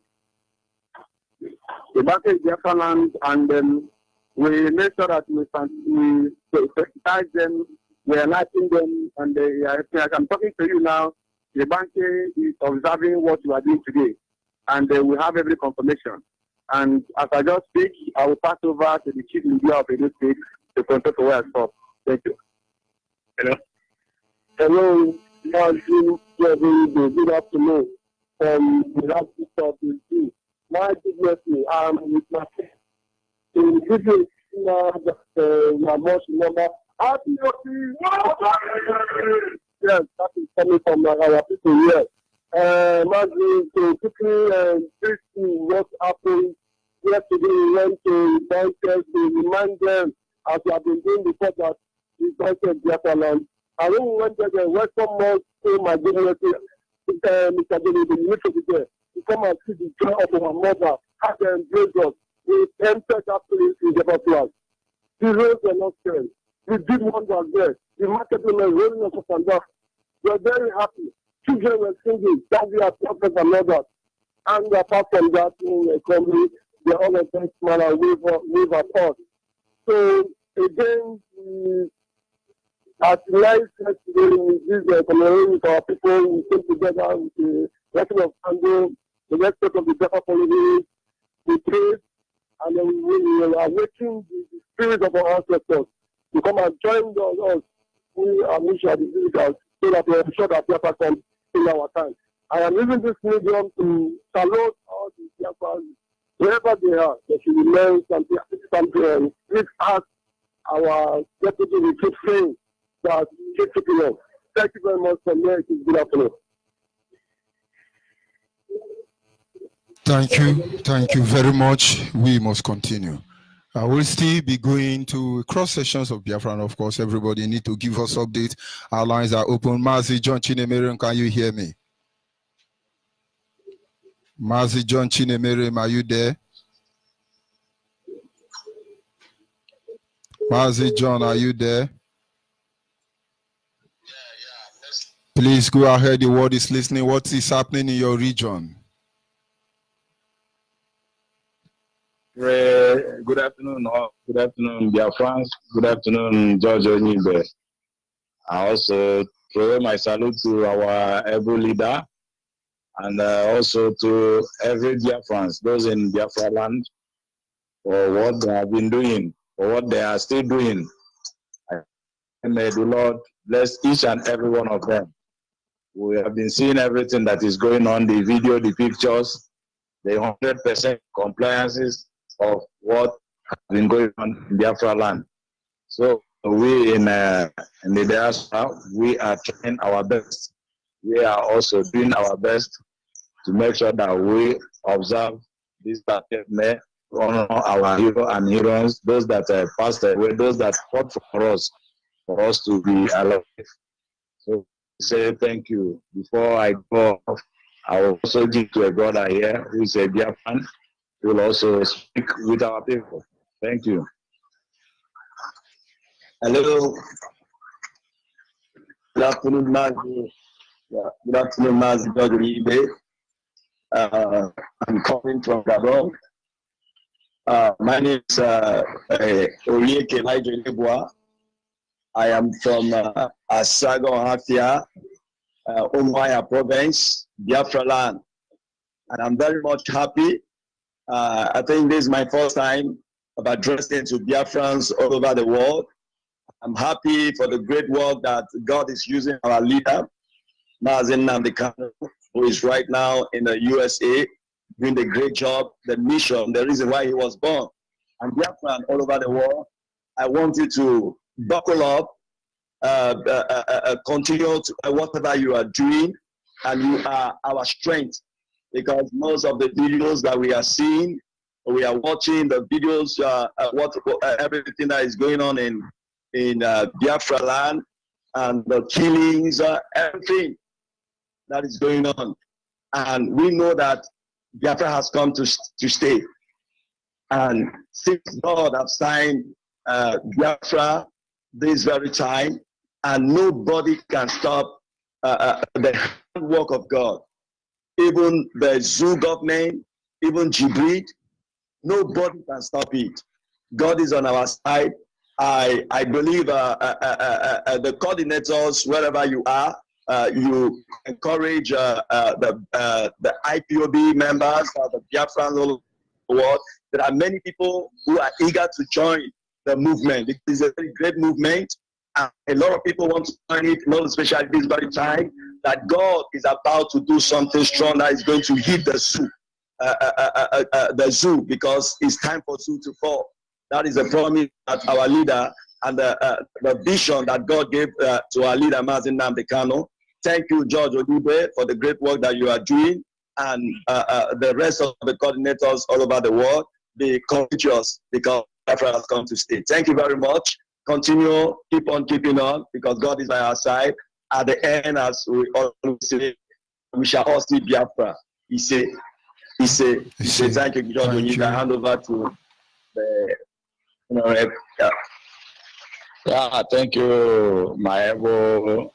The bank is Biafra land, and we make sure that we sensitize them, we are enlightening them, and as I'm talking to you now, the bank is observing what you are doing today, and we have every confirmation. And as I just speak, I will pass over to the chief media of Edo State to contact where I stop. Thank you. Hello. Hello. Good afternoon. We have to start with you. My goodness, with my in this is my most number. Yes, that is coming from our people here. To quickly brief what happened yesterday, we went to bankers to remind them, as we have been doing before, that we bankers Biafra land. And when we went there, they welcome us to my goodness, Mr. Jenny, the youth of the day, to come and see the joy of our mother, how they embraced us. We entered that place in the class. The roads were not scared. The big ones were there. The market were rolling us up and down. We were very happy. Children were singing, that we are prophets and others. And apart from that, they all a thanks man and wave at us. So again, at night yesterday, this commemoration with our people, we came together with the blessing of candle, the respect of the Biafra community, we prayed, and then we are waking the spirit of our ancestors to come and join us. We are mission the visitors so that we ensure that Biafra comes in our time. I am using this medium to salute all the Biafras, wherever they are. They should remain something. Please ask our deputy to keep saying that keep keeping up. Thank you very much for me. Good afternoon. Thank you very much. We must continue. I will still be going to cross sessions of Biafra, and of course, everybody need to give us updates. Our lines are open. Mazi John Chinemere, can you hear me? Mazi John Chinemere, are you there? Mazi John, are you there? Please go ahead. The world is listening. What is happening in your region? Good afternoon, Biafrans. Good afternoon, George Onyibe. I also throw my salute to our able leader, and also to every Biafrans, those in Biafra land, for what they have been doing, for what they are still doing. And may the Lord bless each and every one of them. We have been seeing everything that is going on, the video, the pictures, the 100% compliances of what has been going on in Biafra land. So we in the diaspora, we are trying our best. We are also doing our best to make sure that we observe this may honor our hero and heroines, those that passed away, those that fought for us to be alive. So say thank you. Before I go off, I will also give to a brother here who is a Biafran, who will also speak with our people. Thank you. Hello. Good afternoon, Mazi. Good afternoon, Mazi Onyibe. I'm calling from Gabon. My name is Olieke Laijoleboa. I am from Asagon Hafia, Umuahia province, Biafra land. And I'm very much happy. I think this is my first time of addressing to Biafrans all over the world. I'm happy for the great work that God is using our leader, Mazi Nnamdi Kanu, who is right now in the USA, doing the great job, the mission, the reason why he was born. And Biafran all over the world, I want you to buckle up, continue to, whatever you are doing, and you are our strength, because most of the videos that we are seeing, we are watching the videos, everything that is going on in Biafra land, and the killings, everything that is going on. And we know that Biafra has come to stay. And since God has signed Biafra this very time, and nobody can stop the work of God. Even the Zoo government, even Jibril, nobody can stop it. God is on our side. I believe the coordinators, wherever you are, you encourage the IPOB members, the Biafrans all over the world. There are many people who are eager to join the movement. It is a very great movement, and a lot of people want to join it, not especially this very time, that God is about to do something strong that is going to hit the zoo, because it's time for zoo to fall. That is a promise that our leader and the vision that God gave to our leader, Mazi Nnamdi Kanu. Thank you, George Onyibe, for the great work that you are doing, and the rest of the coordinators all over the world. Be courageous, because Biafra has come to stay. Thank you very much. Continue, keep on keeping on, because God is by our side. At the end, as we always say, we shall all see Biafra. He said, thank you, George Onyibe. I hand over to the thank you, my able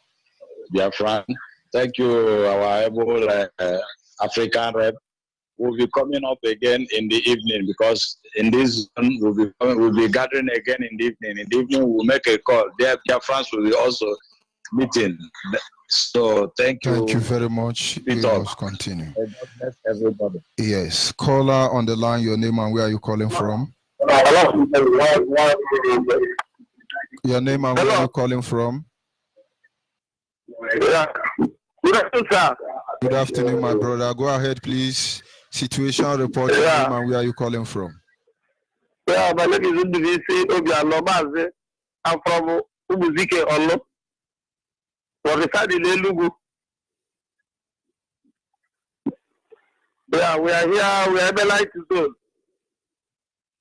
Biafran. Thank you, our able African rep. We'll be coming up again in the evening, because in this zone we'll be gathering again in the evening. In the evening we'll make a call. There, Biafrans will be also meeting. So thank you. Thank you very much. We must continue. God bless everybody. Yes. Caller on the line, your name and where are you calling from? Your name and where are you calling from? Good afternoon, sir. Good afternoon, my brother. Go ahead, please. Situation report, your name and where are you calling from? Yeah, my name is Ndivisi Obianomaze. I'm from Umuzike Olo. We reside in Elugu. Yeah, we are here. We are Emelite Zone.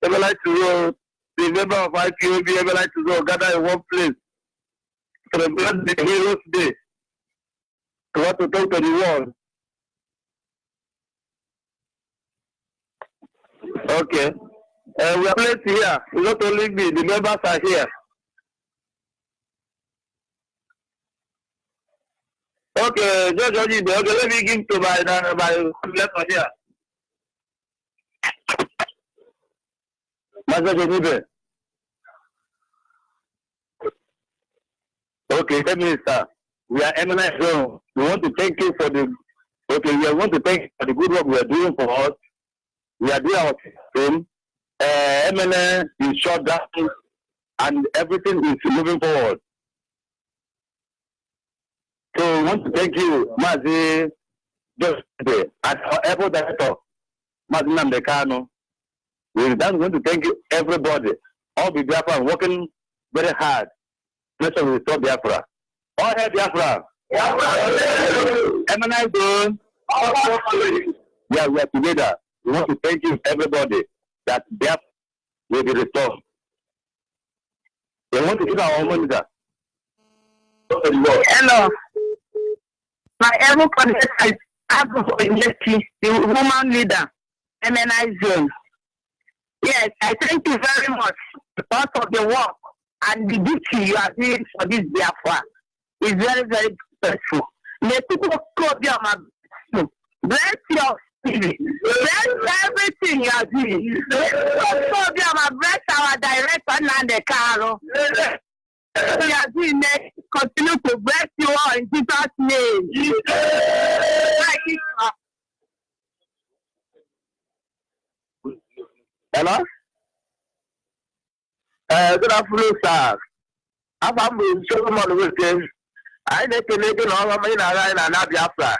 Emelite Zone. The member of IPOB Emelite Zone gather in one place to celebrate the Heroes Day. We want to talk to the world. Okay. We are placed here. Not only me, the members are here. Okay, George Onyibe. Okay, let me give to my letter here. Master Onyibe. Okay, Minister. We are eminent zone. We want to thank you for the Okay, we want to thank you for the good work we are doing for us. We are doing our thing. MNN is shut down and everything is moving forward. So we want to thank you, Mazi, just today, and our airport director, Mazi Namdekano. We are going to thank you, everybody. All the Biafra working very hard. Let's restore Biafra. All hail Biafra. MNN zone. Yeah, we are together. We want to thank you, everybody, that Biafra will be restored. We want to give our own monitor. Hello. My ever contest is Onyibe, the woman leader, MNI zone. Yes, I thank you very much because of the work and the duty you are doing for this Biafra. It's very, very successful. May people call you my bless your spirit. Bless everything you are doing. Call you my bless our director Nandekano. We are doing it. Continue to bless you all in Jesus' name. Hello? Good afternoon, sir. I'm showing my weekend. I need to make it all of my line and not Biafra.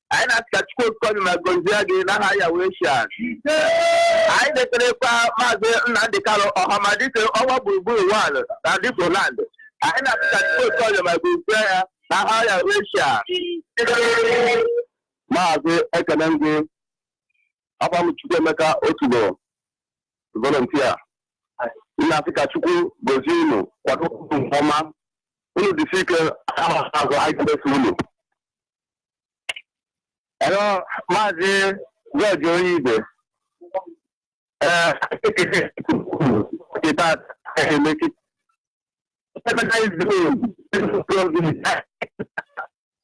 I not catch code calling my Gonzaga in a higher way. I need to make my Nandekano or Hamadika or Bubu one and different land. I not catch code calling my Gonzaga in a higher way. Mazi, I can go. I'm to make a Otubo. Volunteer. In Africa, Chuku, Bozino, Watu Homa, Ulu Difika, I can do. Hello, Mazi, George Onyibe. That I make it.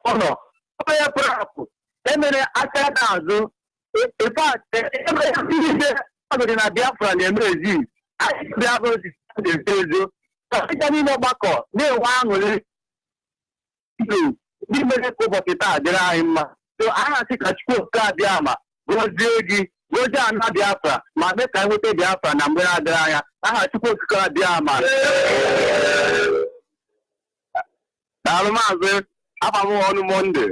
Oh no, I am proud. In fact, in a Biafra and Emrezi, I Biafra is the I can know back on. They want to do. They make a cup of it. So I have to school card Yama. Go Jogi, go down Biafra. My make I will take Biafra and I'm going to die. I have to put card Yama. Almaze, I'm on Monday.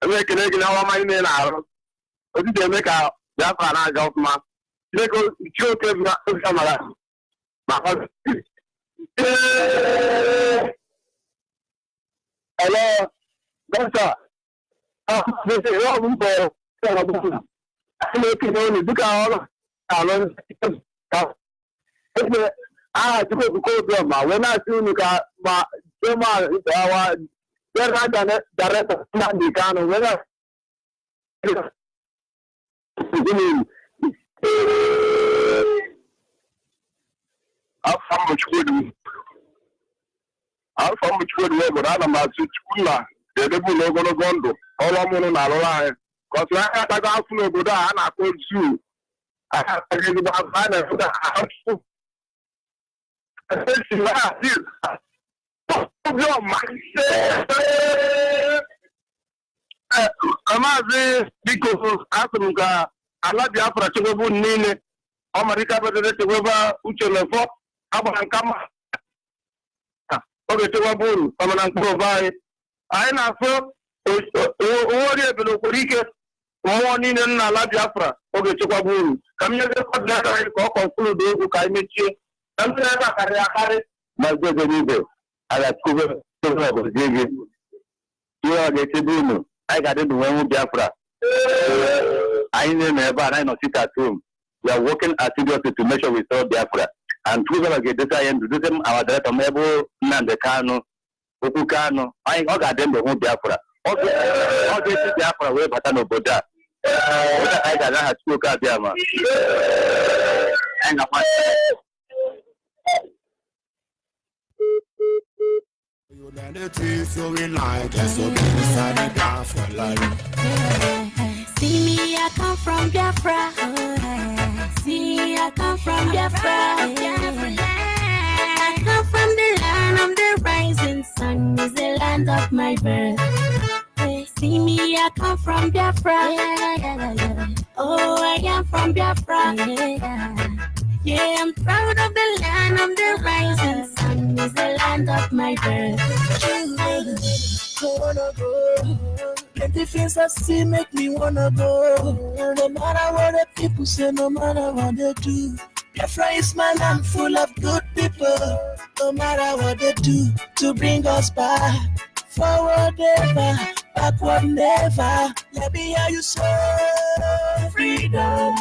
I make a regular my name out. What did they make out? Biafra and Government. They go joke camera. Hello, doctor. This is all for I make it only because I to go to Burma. When I see my Burma is our director, Mandikano. When how much would but I'm at school. The devil logo gondo. All I'm on our line. Because I had a full of good and I could sue. I have to give about finance. I said, you are Amazi, because Africa, I love Biafra to go Nene, America, but the Weber, Uchelefo, Abraham Kama. Okay, to Wabun, Amaran provide. I know, what below Kurike, morning and I love Biafra. Okay, to Wabun. Come here, I conclude who can meet you. And then I carry my brother. I like to go. You are the tribune. I got it when Biafra. I never I not sit at home. We are working assiduously to make sure we solve Biafra. And through the get this I am to do them our director Mebo Nandekano, Okukano. I got them the whole Biafra. Okay, Biafra way but no Boda. I got a school card Biama. And Humanity so united, so inside the Biafra life. See me, I come from Biafra. See, I come from Biafra. I come from the land of the rising sun, is the land of my birth. See me, I come from Biafra. Oh, I am from Biafra. Yeah, I'm proud of the land of the rising sun. Is the land of my birth. Wanna go. Plenty things I see make me wanna go. No matter what the people say, no matter what they do. Biafra is my land full of good people. No matter what they do to bring us back. Forward never, backward never. Let me hear you say freedom.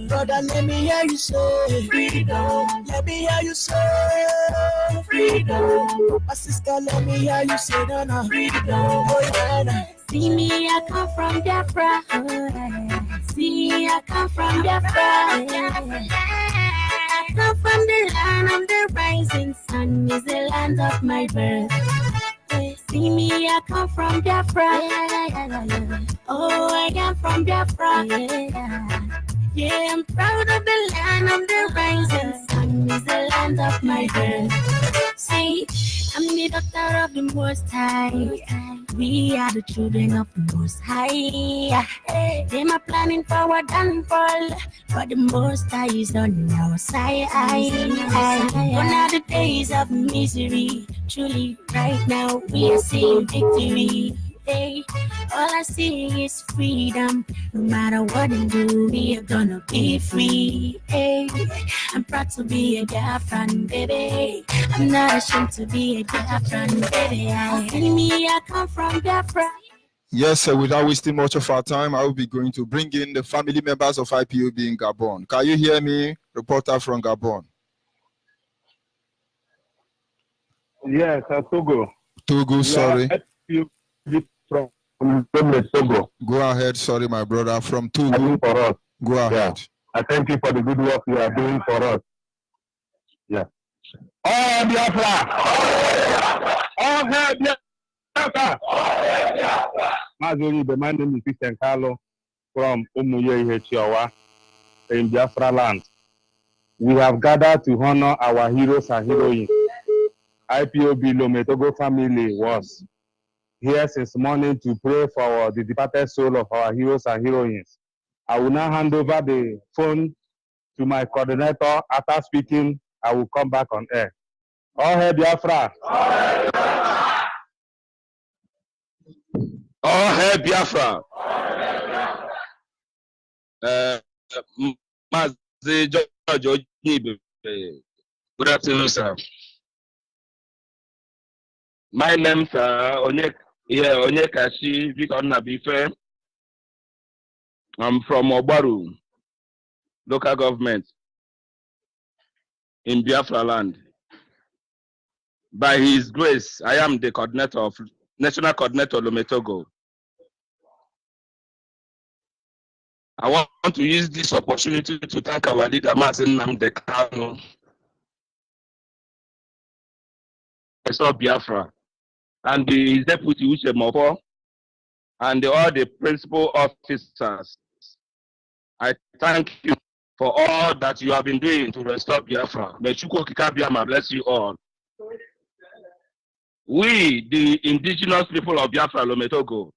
Brother, let me hear you say freedom. Let me hear you say freedom. My sister, let me hear you say no, freedom. Oh, yeah. See me, I come from Biafra. See, I come from Biafra. I come from the land of the rising sun. Is the land of my birth. See me, I come from Biafra. Oh, I am from Biafra. Yeah, I'm proud of the land of the rising sun. Is the land of my birth. Say, I'm the daughter of the Most High. We are the children of the Most High. They are planning for our downfall, but the Most High is on our side. Gone are the days of misery. Truly, right now we are seeing victory. Hey, all I see is freedom. No matter what I do, we are gonna be free. Hey, I'm proud to be a Biafran, baby. I'm not ashamed to be a Biafran, baby. See me, I come from Biafra. Yes, sir, without wasting much of our time, I will be going to bring in the family members of IPOB in Gabon. Can you hear me, reporter from Gabon? Yes, Togo. Togo, sorry. From Togo. Go ahead, sorry, my brother, from Togo. For us. Go ahead. I thank you for the good work you are doing for us. Yeah. Oh, Biafra! Oh, hey, Biafra! Onyibe, my name is Christian Carlo from Onyibe in Biafra land. We have gathered to honor our heroes and heroines. IPOB Lometogo family was here since morning to pray for the departed soul of our heroes and heroines. I will now hand over the phone to my coordinator. After speaking, I will come back on air. All hail Biafra! All hail Biafra! Mazi George Onyibe. Good afternoon, sir. My name is Onyekashi Victor Nabife. I'm from Obaru, local government in Biafra land. By His grace, I am the coordinator of National Coordinator Lometogo. I want to use this opportunity to thank our leader, Martin Namdekano. I saw Biafra and the deputy Uchemofo and all the principal officers. I thank you for all that you have been doing to restore Biafra. May Chukwu Kikabiama bless you all. We, the indigenous people of Biafra Lometogo,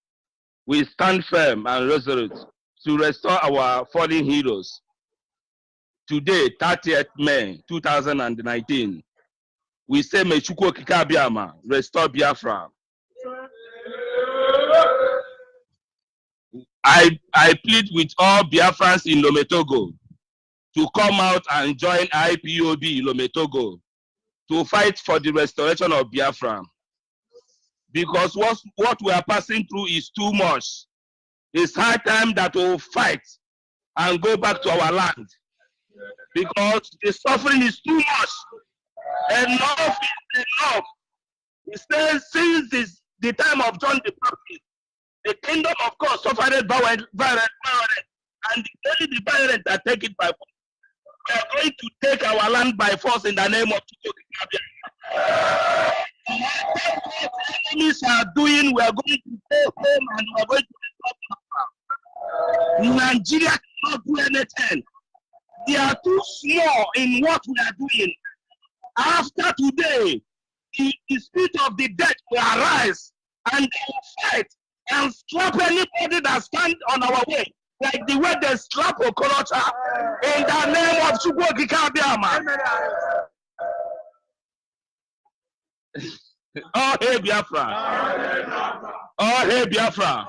we stand firm and resolute to restore our fallen heroes. Today, 30th May 2019, we say may Chukwu Kikabiama restore Biafra. I plead with all Biafrans in Lometogo to come out and join IPOB Lometogo to fight for the restoration of Biafra. Because what we are passing through is too much. It's high time that we'll fight and go back to our land. Because the suffering is too much. Enough is enough. It says since the time of John the Baptist, the kingdom of God suffered violence, and only the violent that take it by force. We are going to take our land by force in the name of Jesus. What enemies are doing, we are going to go home and we are going to stop. Nigeria cannot do anything. They are too small in what we are doing. After today, the spirit of the dead will arise and they will fight and slap anybody that stand on our way, like the way they slap Okorocha in the name of Chukwuokike Abiama. Oh, hey, Biafra. Oh, hey, Biafra.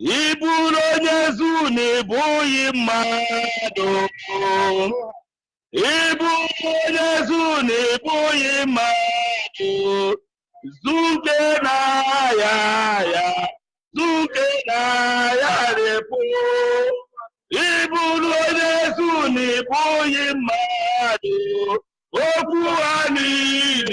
Iburo Yesu ne boyi mado. Iburo Yesu ne boyi mado. Zuke na ya. Zuke na ya repo. Iburo Yesu ne boyi mado. Oku ani.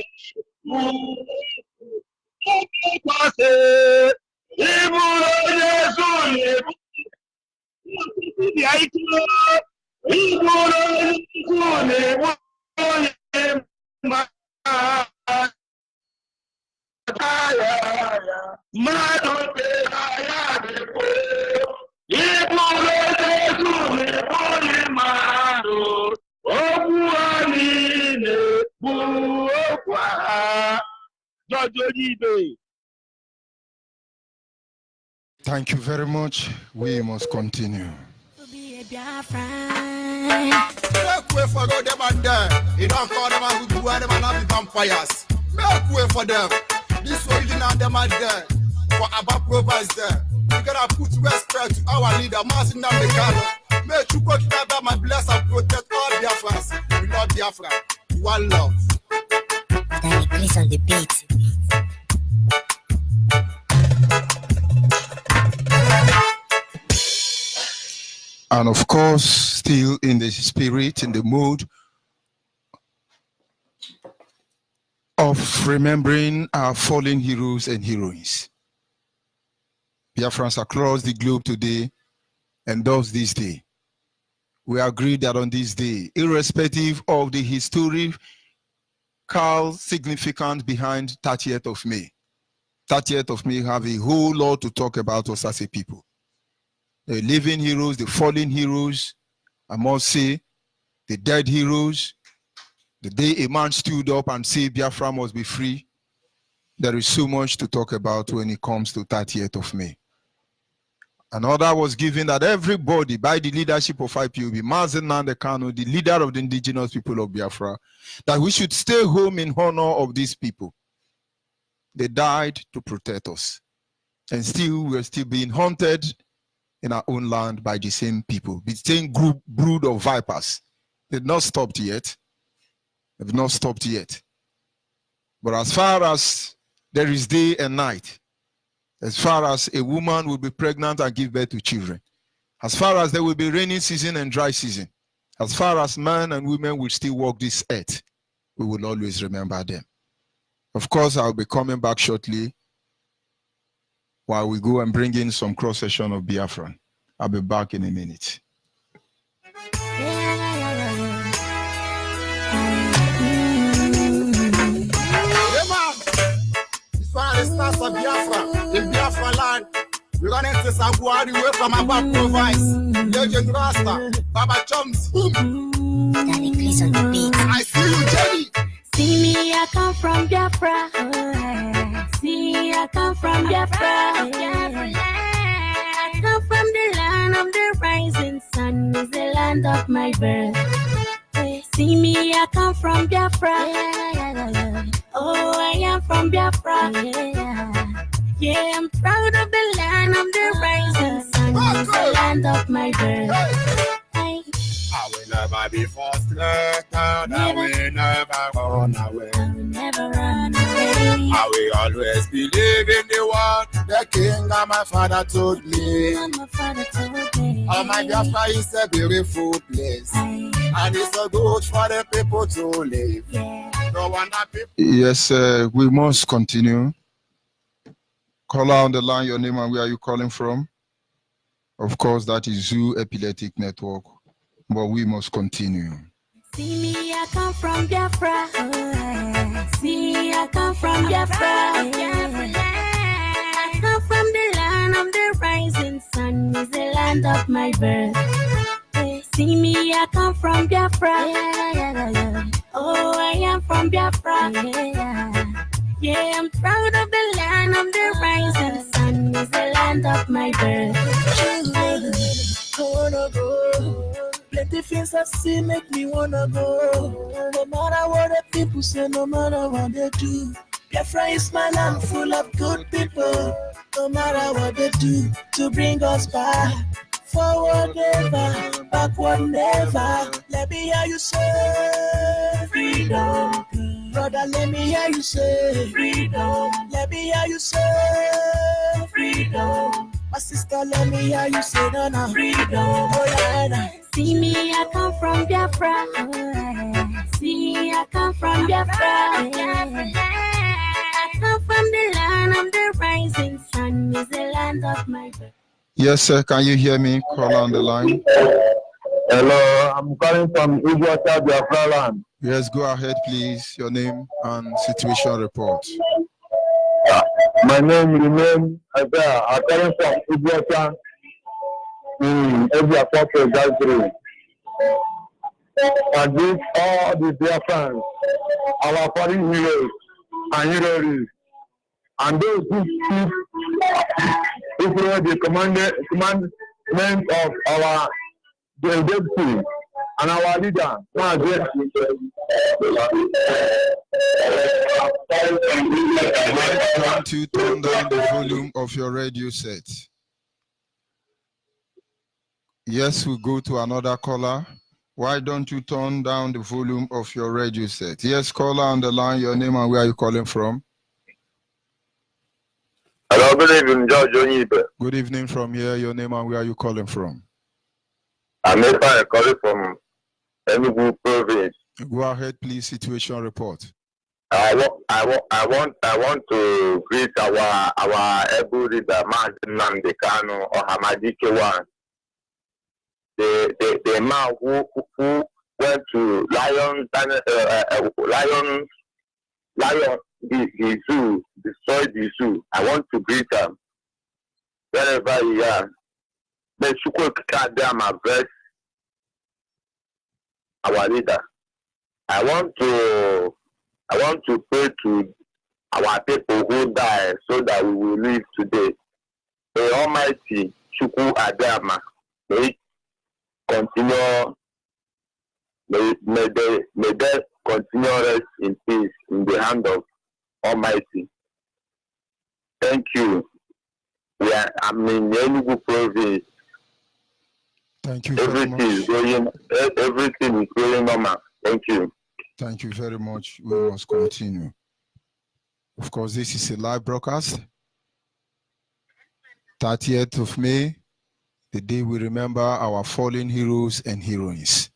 Thank you very much. We must continue. Make way for them and there. You don't call them and do them and not be vampires. Make way for them. This way you know them are there. For Abba Provides there. We gotta put respect to our leader, Martin Namekano. Make you go together, my bless and protect all Biafrans. We love Biafra. One love. Danny, please on the beat. And of course, still in the spirit, in the mood of remembering our fallen heroes and heroines. Biafrans across the globe today endorse this day. We agree that on this day, irrespective of the historical significance behind 30th of May, 30th of May have a whole lot to talk about us as a people. The living heroes, the fallen heroes, I must say, the dead heroes, the day a man stood up and said Biafra must be free. There is so much to talk about when it comes to 30th of May. An order was given that everybody, by the leadership of IPOB, Mazen Nandekano, the leader of the indigenous people of Biafra, that we should stay home in honor of these people. They died to protect us. And still, we're still being haunted in our own land by the same people. The same brood of vipers. They've not stopped yet. They've not stopped yet. But as far as there is day and night, as far as a woman will be pregnant and give birth to children, as far as there will be rainy season and dry season, as far as men and women will still walk this earth, we will always remember them. Of course, I'll be coming back shortly while we go and bring in some cross-section of Biafran. I'll be back in a minute. This one is of Biafra, in Biafra land. We're gonna take Saguari away from Abba Province. Legend Rasta, Baba Chums. Danny, please on the beat. I see you, Jenny. See me, I come from Biafra. See, I come from Biafra. I come from the land of the rising sun. Is the land of my birth. See me, I come from Biafra. Oh, I am from Biafra. Yeah, I'm proud of the land of the rising sun. Is the land of my birth. I will never be frustrated. I will never run away. I will never run away. I will always believe in the word the king and my father told me. Oh, my Biafra is a beautiful place. And it's so good for the people to live. No wonder people. Yes, we must continue. Call out on the line your name and where are you calling from? Of course, that is Zoo Epileptic Network. But we must continue. See me, I come from Biafra. See, I come from Biafra. I come from the land of the rising sun. Is the land of my birth. See me, I come from Biafra. Oh, I am from Biafra. Yeah, I'm proud of the land of the rising sun. Is the land of my birth. I wanna go. Plenty things I see make me wanna go. No matter what the people say, no matter what they do. Biafra is my land full of good people. No matter what they do to bring us back. Forward never, backward never. Let me hear you say freedom. Brother, let me hear you say freedom. Let me hear you say freedom. My sister, let me hear you say no, freedom. Oh, yeah. See me, I come from Biafra. See me, I come from Biafra. I come from the land of the rising sun. Is the land of my birth. Yes, sir. Can you hear me? Call on the line. Hello, I'm calling from Iguata, Biafra land. Yes, go ahead, please. Your name and situation report. My name remains Isaiah. I'm calling from Iguata in every apostle gathering. I greet all the Biafrans, our foreign heroes and heroes, and those who keep the commandment of our deputy and our leader. Why don't you turn down the volume of your radio set? Yes, we'll go to another caller. Why don't you turn down the volume of your radio set? Yes, caller on the line, your name and where are you calling from? Hello, good evening, George Onyibe. Good evening from here, your name and where are you calling from? I'm calling from Enugu province. Go ahead, please. Situation report. I want to greet our able leader, Martin Namdekano or Hamadike one. The man who went to Lion the zoo, destroyed the zoo. I want to greet him wherever he is. But you could them address our leader. I want to pray to our people who die so that we will live today. The Almighty Chukwu Adama may continue. May they continue rest in peace in the hand of Almighty. Thank you. I'm in Enugu province. Thank you very much. Everything is going normal. Thank you. Thank you very much. We must continue. Of course, this is a live broadcast. 30th of May, the day we remember our fallen heroes and heroines.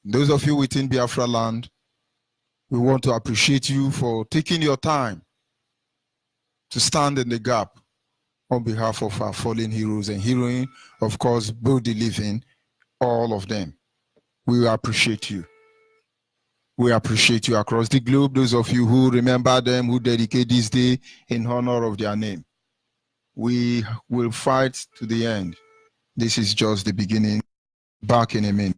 Those of you within Biafra land, we want to appreciate you for taking your time to stand in the gap on behalf of our fallen heroes and heroines, of course, both the living, all of them. We appreciate you. We appreciate you across the globe, those of you who remember them, who dedicate this day in honor of their name. We will fight to the end. This is just the beginning. Back in a minute.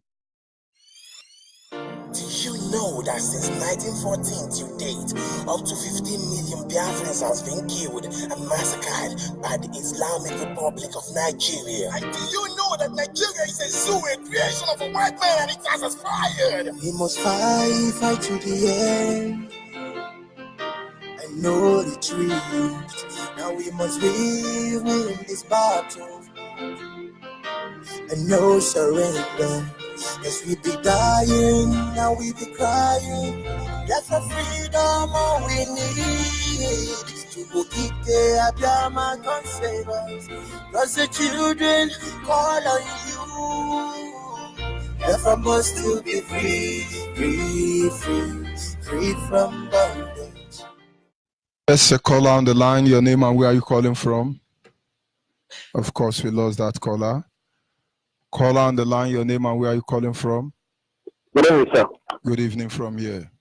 Do you know that since 1914 to date, up to 15 million Biafrans has been killed and massacred by the Islamic Republic of Nigeria? And do you know that Nigeria is a zoo, a creation of a white man, and it has expired? We must fight to the end. I know the truth. Now we must win this battle. And no surrender. Yes, we be dying, now we be crying. That's the freedom all we need. To go keep the Abiyama can save us. Cause the children call on you. Therefore must to be free from bondage. Yes, a caller on the line, your name and where are you calling from? Of course, we lost that caller. Caller on the line, your name and where are you calling from? Good evening, sir. Good evening from here.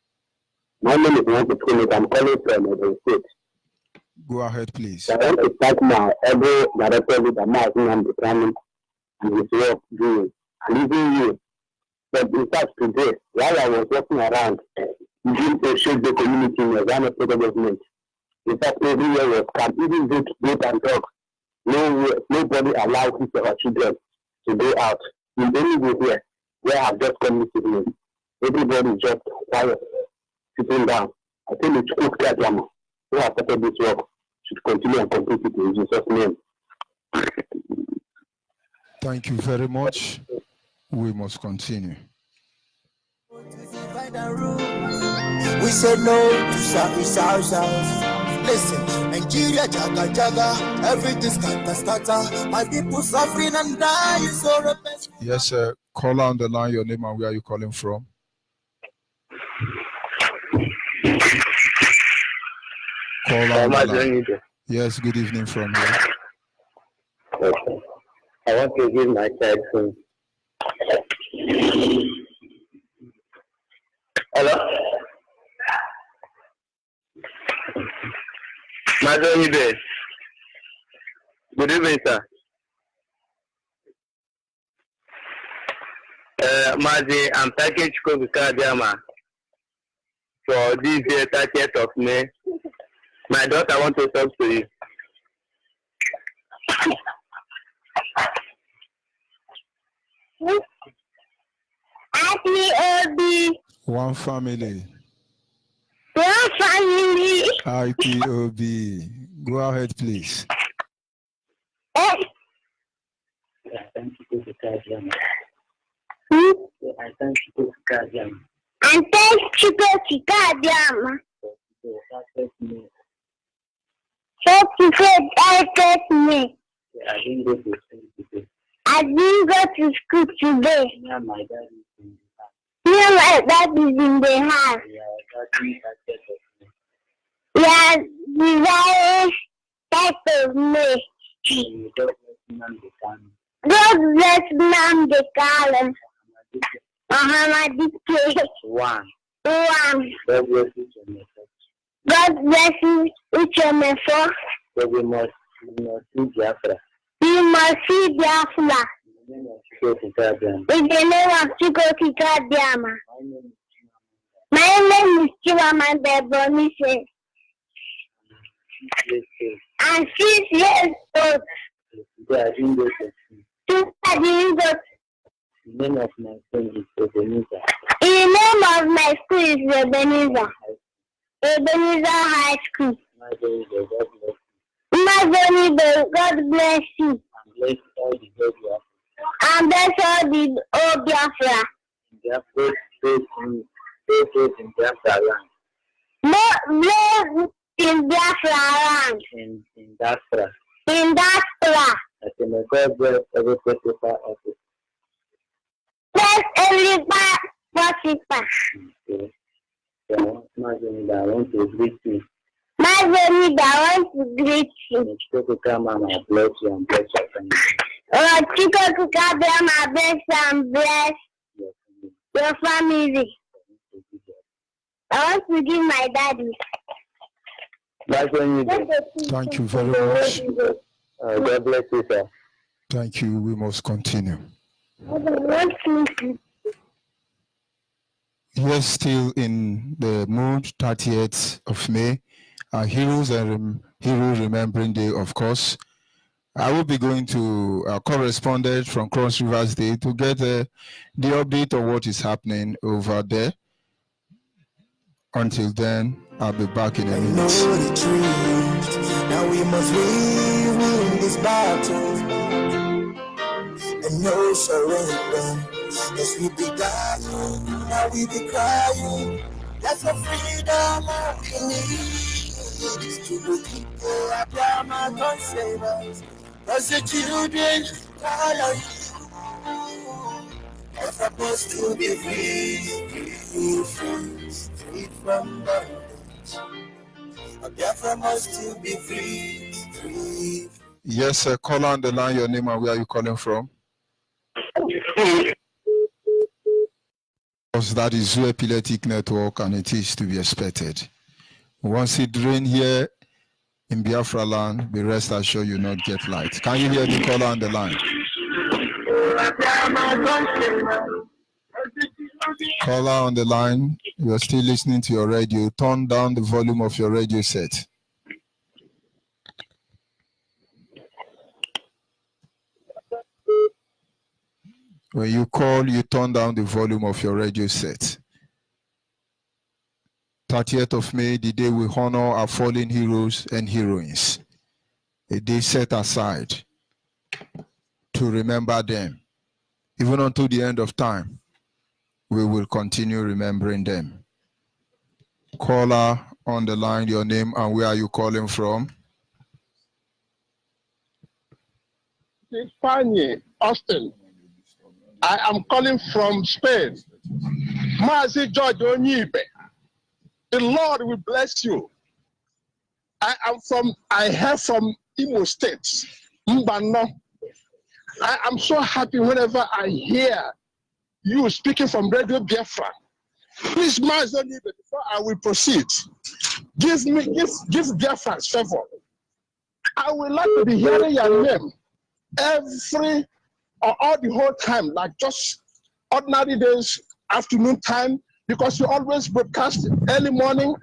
My name is Onyibe. I'm calling from the state. Go ahead, please. I want to thank my every director with the Martin and the planning and his work doing and even you. But in fact, today, while I was walking around, begin to shake the community in one of the government. In fact, everywhere was camp, even goat and dogs. Nobody allowed his or children to go out. In any way here, where I have just communicated, everybody is just quiet, sitting down. I think it's good that who have started this work should continue and complete it in Jesus' name. Thank you very much. We must continue. We said no to South. Listen, Nigeria, jaga, everything scatter. My people suffering and dying, so repent. Yes, sir. Call on the line, your name and where are you calling from? Call on the line. Yes, good evening from here. Okay. I want to give my child some. Hello? Onyibe. Good evening, sir. Mazi, I'm taking Chukwu for this year, 30th of May. My daughter wants to talk to you. IPOB. One family. One family. IPOB. Go ahead, please. I didn't go to school today. Yeah, my dad is in the house. Yeah, desires type of me. God bless Namde Kalam. One. God bless you, Uchemefo. We must see Biafra. You must see Biafra. In the name of Chukwu Kadiama. My name is Chimamanda Bonise. I'm 6 years old. I didn't go to school. I didn't go. The name of my school is Ebenezer. The name of my school is Ebenezer. Ebenezer High School. Onyibe, God bless you. And bless all the old Biafra. In Biafra land. Bless in Biafra land. In Biafra. In Biafra. I say, may God bless every participator of it. Bless every participator. Okay. So, I want to greet you. My baby, I want to greet you. Chukwu come and bless you and bless your family. Oh, Chukwu come and bless and bless your family. I want to give my daddy. Thank you very much. God bless you, sir. Thank you. We must continue. We're still in the mood, 30th of May. Our Heroes and Hero Remembering Day, of course. I will be going to a correspondent from Cross River State to get the update of what is happening over there. Until then, I'll be back in a minute. Now we must win this battle. And no surrender. Yes, we be dying, now we be crying. That's the freedom we need. To the people, Abraham, don't save us. Cause the children call on you. We're supposed to be free from bondage. Biafra must to be free. Yes, sir. Call on the line, your name and where are you calling from? Because that is Zoo Epileptic Network and it is to be expected. Once it rain here in Biafra land, be rest assured you not get light. Can you hear the caller on the line? Caller on the line, You are still listening to your radio. Turn down the volume of your radio set. When you call, you turn down the volume of your radio set. 30th of May, the day we honor our fallen heroes and heroines. A day set aside to remember them. Even until the end of time, we will continue remembering them. Caller on the line, your name and where are you calling from? Fanny Austin. I am calling from Spain. Mazi George Onyibe. The Lord will bless you. I hail from Imo State, Mbano. I am so happy whenever I hear you speaking from Radio Biafra. Please, Mazi Onyibe, before I will proceed, give Biafra favor. I would like to be hearing your name every or all the whole time, like just ordinary days, afternoon time, because you always broadcast early morning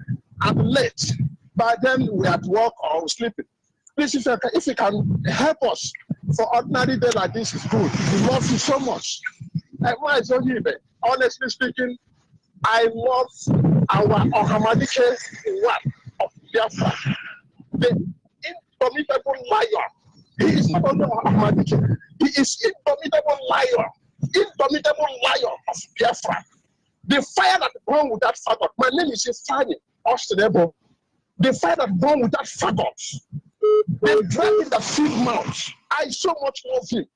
and late. By then we're at work or sleeping. Please, if you can help us for ordinary day like this, is good. We love you so much. Honestly speaking, I love our Ohamadike one of Biafra, the indomitable lion. He is not only Ahmadike, he is indomitable lion of Biafra. The fire that burned with that faggot. My name is Fanny Austin. The fire that burned with that faggot. The dragon that feed mouths. I so much love him.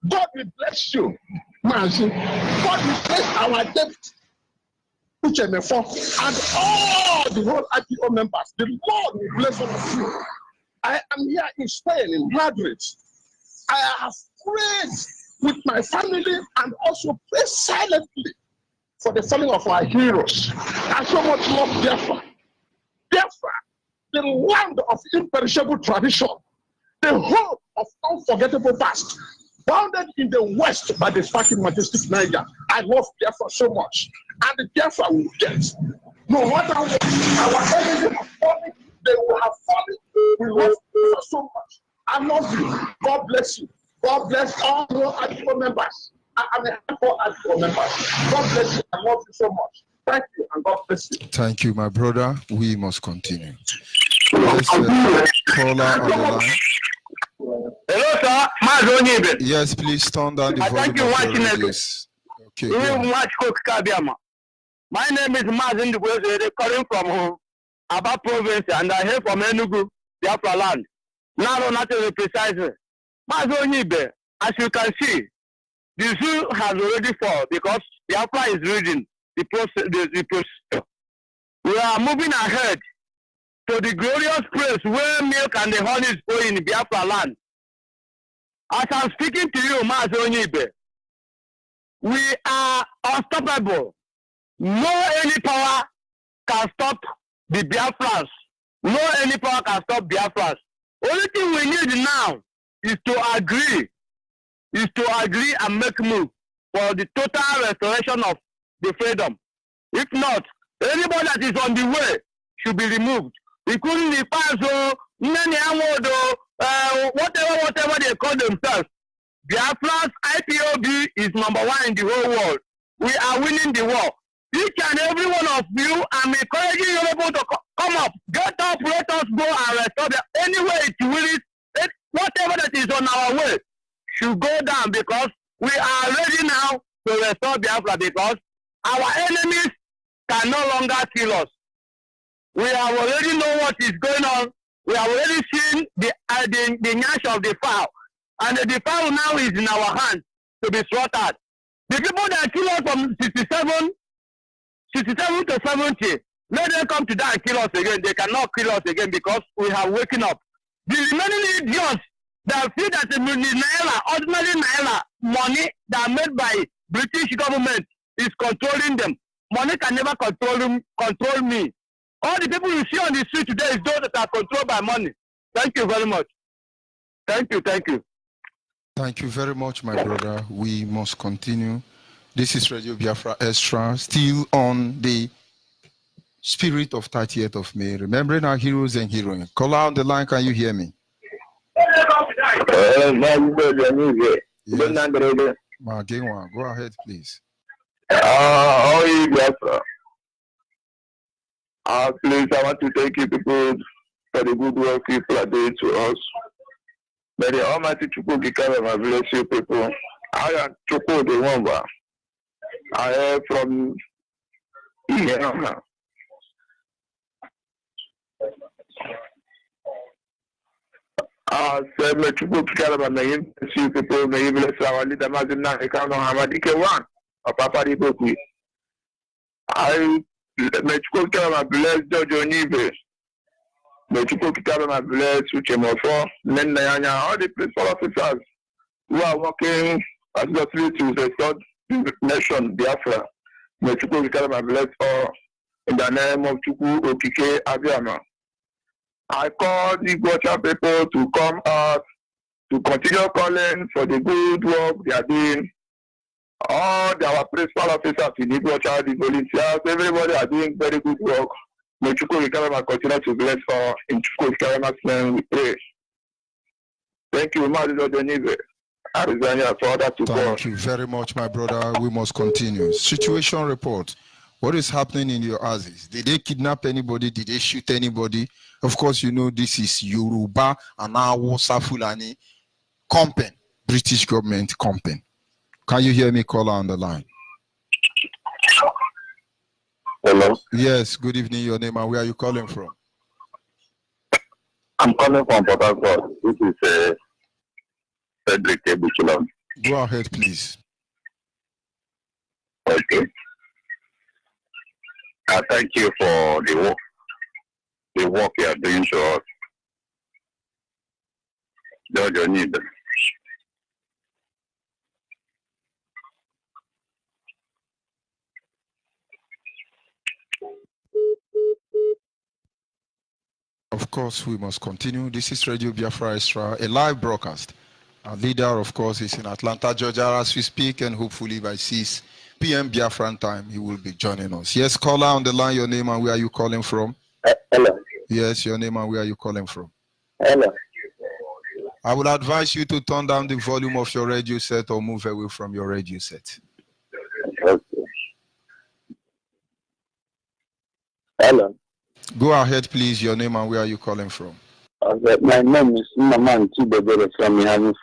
God will bless you, Manzi. God will bless our debt. And all the whole IPO members. The Lord will bless all of you. I am here in Spain, in Madrid. I have prayed with my family and also prayed silently for the falling of our heroes. I so much love Biafra. Biafra, the land of imperishable tradition, the hope of unforgettable past, bounded in the west by the sparkling majestic Niger. I love Biafra so much. And the Biafra will get. No matter what our enemies have fallen, they will have fallen. We love you so much. I love you. God bless you. God bless all your ADICO members. I'm a handful ADICO members. God bless you. I love you so much. Thank you and God bless you. Thank you, my brother. We must continue. Yes, caller on the line. Hello, sir. Mazi Onyibe. Yes, please turn down the volume of your radios. Okay. My name is Mazi Onyibe, calling from Aba province, and I hail from Enugu, Biafra land. Now, not to be precise. Mazi Onyibe, as you can see, the zoo has already fallen because Biafra is reading the process. We are moving ahead to the glorious place where milk and the honey is flowing in Biafra land. As I'm speaking to you, Mazi Onyibe, we are unstoppable. No any power can stop the Biafrans. No any power can stop Biafrans. Only thing we need now is to agree and make move for the total restoration of the freedom. If not, anybody that is on the way should be removed. Including the Paso, whatever they call themselves. Biafra's IPOB is #1 in the whole world. We are winning the war. Each and every one of you, I'm encouraging you people to come up, get up, let us go and restore them. Anyway, it will, whatever that is on our way should go down because we are ready now to restore Biafra because our enemies can no longer kill us. We have already know what is going on. We have already seen the nyash of the fowl. And the fowl now is in our hands to be slaughtered. The people that kill us from 67 to 70, let them come to that and kill us again. They cannot kill us again because we have waken up. The remaining idiots that feel that the Naira, ordinary Naira, money that made by British government is controlling them. Money can never control me. All the people you see on the street today is those that are controlled by money. Thank you very much. Thank you. Thank you very much, my brother. We must continue. This is Radio Biafra Extra, still on the Spirit of 30th of May, remembering our heroes and heroines. Call out the line, can you hear me? Yes. Go ahead, please. How are you, Biafra? Please, I want to thank you people for the good work people are doing to us. May the Almighty Chukwu Gikara bless you people. I am Chukwu the Wamba. I am from here. Say, may Chukwu Gikara may you bless you people. May you bless our leader, Mazina Ekano Hamadike one. Papa Riboku. May Chukwu Gikara bless George Onyibe. May Chukwu Gikara bless Uchemofo. Nendayanya, all the principal officers who are working assiduously to restore the nation, Biafra. May Chukwu Gikara bless all in the name of Chukwu Okike Abiyama. I call the Igbocha people to come out to continue calling for the good work they are doing. All our principal officers in Igbocha, the volunteers, everybody are doing very good work. May Chukwu Gikara continue to bless all. In Chukwu Gikara's name we pray. Thank you, Mario Onyibe. Thank you very much, my brother. We must continue. Situation report. What is happening in your houses? Did they kidnap anybody? Did they shoot anybody? Of course, you know this is Yoruba and Hausa Fulani Company, British government company. Can you hear me, caller on the line? Hello? Yes, good evening. Your name and where are you calling from? I'm calling from Port Harcourt. This is Frederick Ebuchilon. Go ahead, please. Okay. I thank you for the work you are doing to us. George Onyibe. Of course, we must continue. This is Radio Biafra Extra, a live broadcast. Our leader, of course, is in Atlanta, Georgia, as we speak, and hopefully by 6 p.m. Biafran time, he will be joining us. Yes, caller on the line, your name and where are you calling from? Hello. Yes, your name and where are you calling from? Hello. I would advise you to turn down the volume of your radio set or move away from your radio set. Okay. Hello. Go ahead, please. Your name and where are you calling from? Okay. My name is Maman Chibegere from Miami.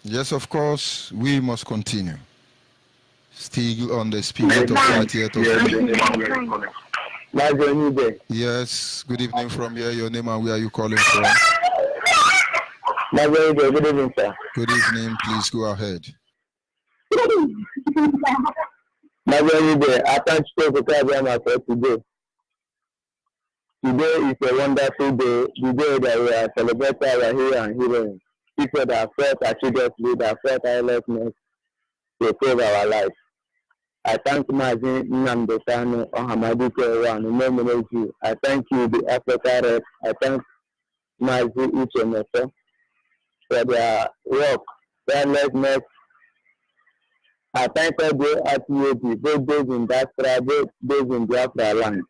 Yes, of course, we must continue. Still on the spirit of 30th of May. Yes, good evening from here. Your name and where are you calling from? Good evening, sir. Good evening. Please go ahead. I thank you for coming today. Today is a wonderful day. The day that we are celebrating our hero and heroines. People that fought assiduously, that fought tirelessness to save our lives. I thank Mazin Nnamdi Ohamadike One, I thank you, the Africa Red. I thank Mazin Uchemeso for their work, tirelessness. I thank all the RTOB, both those in diaspora, both those in Biafra land,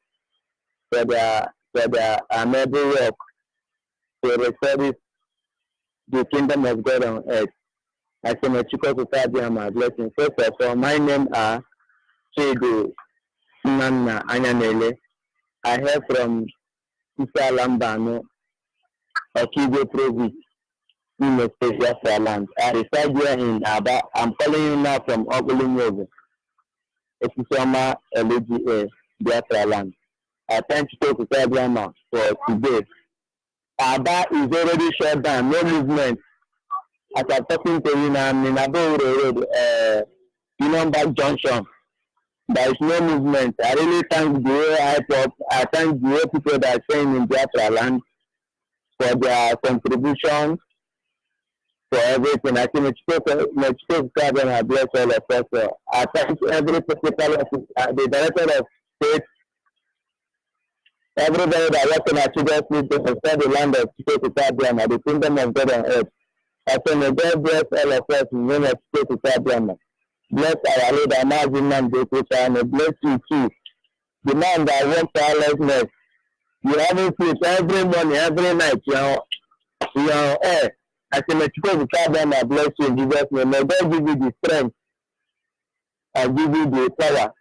for their amazing work to restore the kingdom of God on earth. I say, my Chukwu Gikara my blessing. First of all, my name are Chego Nana Anyanele. I hail from Isa Lambano, Okibo Province, in the Biafra land. I reside here in Aba. I'm calling you now from Ogulunyogo, Esisoma LGA, Biafra land. I thank Chukwu Gikara for today. Aba is already shut down, no movement. As I'm talking to you now, I'm in Abo Road, Back Junction. There is no movement. I really thank the whole IPOP. I thank the whole people that are staying in Biafra land for their contribution, for everything. I think Chukwu Gikara bless all of us. I thank every particular the director of state, everybody that working assiduously to sustain the land of Chukwu Gikara, the kingdom of God on earth. I say, may God bless all of us in the name of State Fabiama. Bless our leader, Mazin Namdekucha, and bless you too. The man that wants powerlessness. You haven't sleep every morning, every night. You are on air. I say, may God bless you in Jesus' name. May God give you the strength and give you the power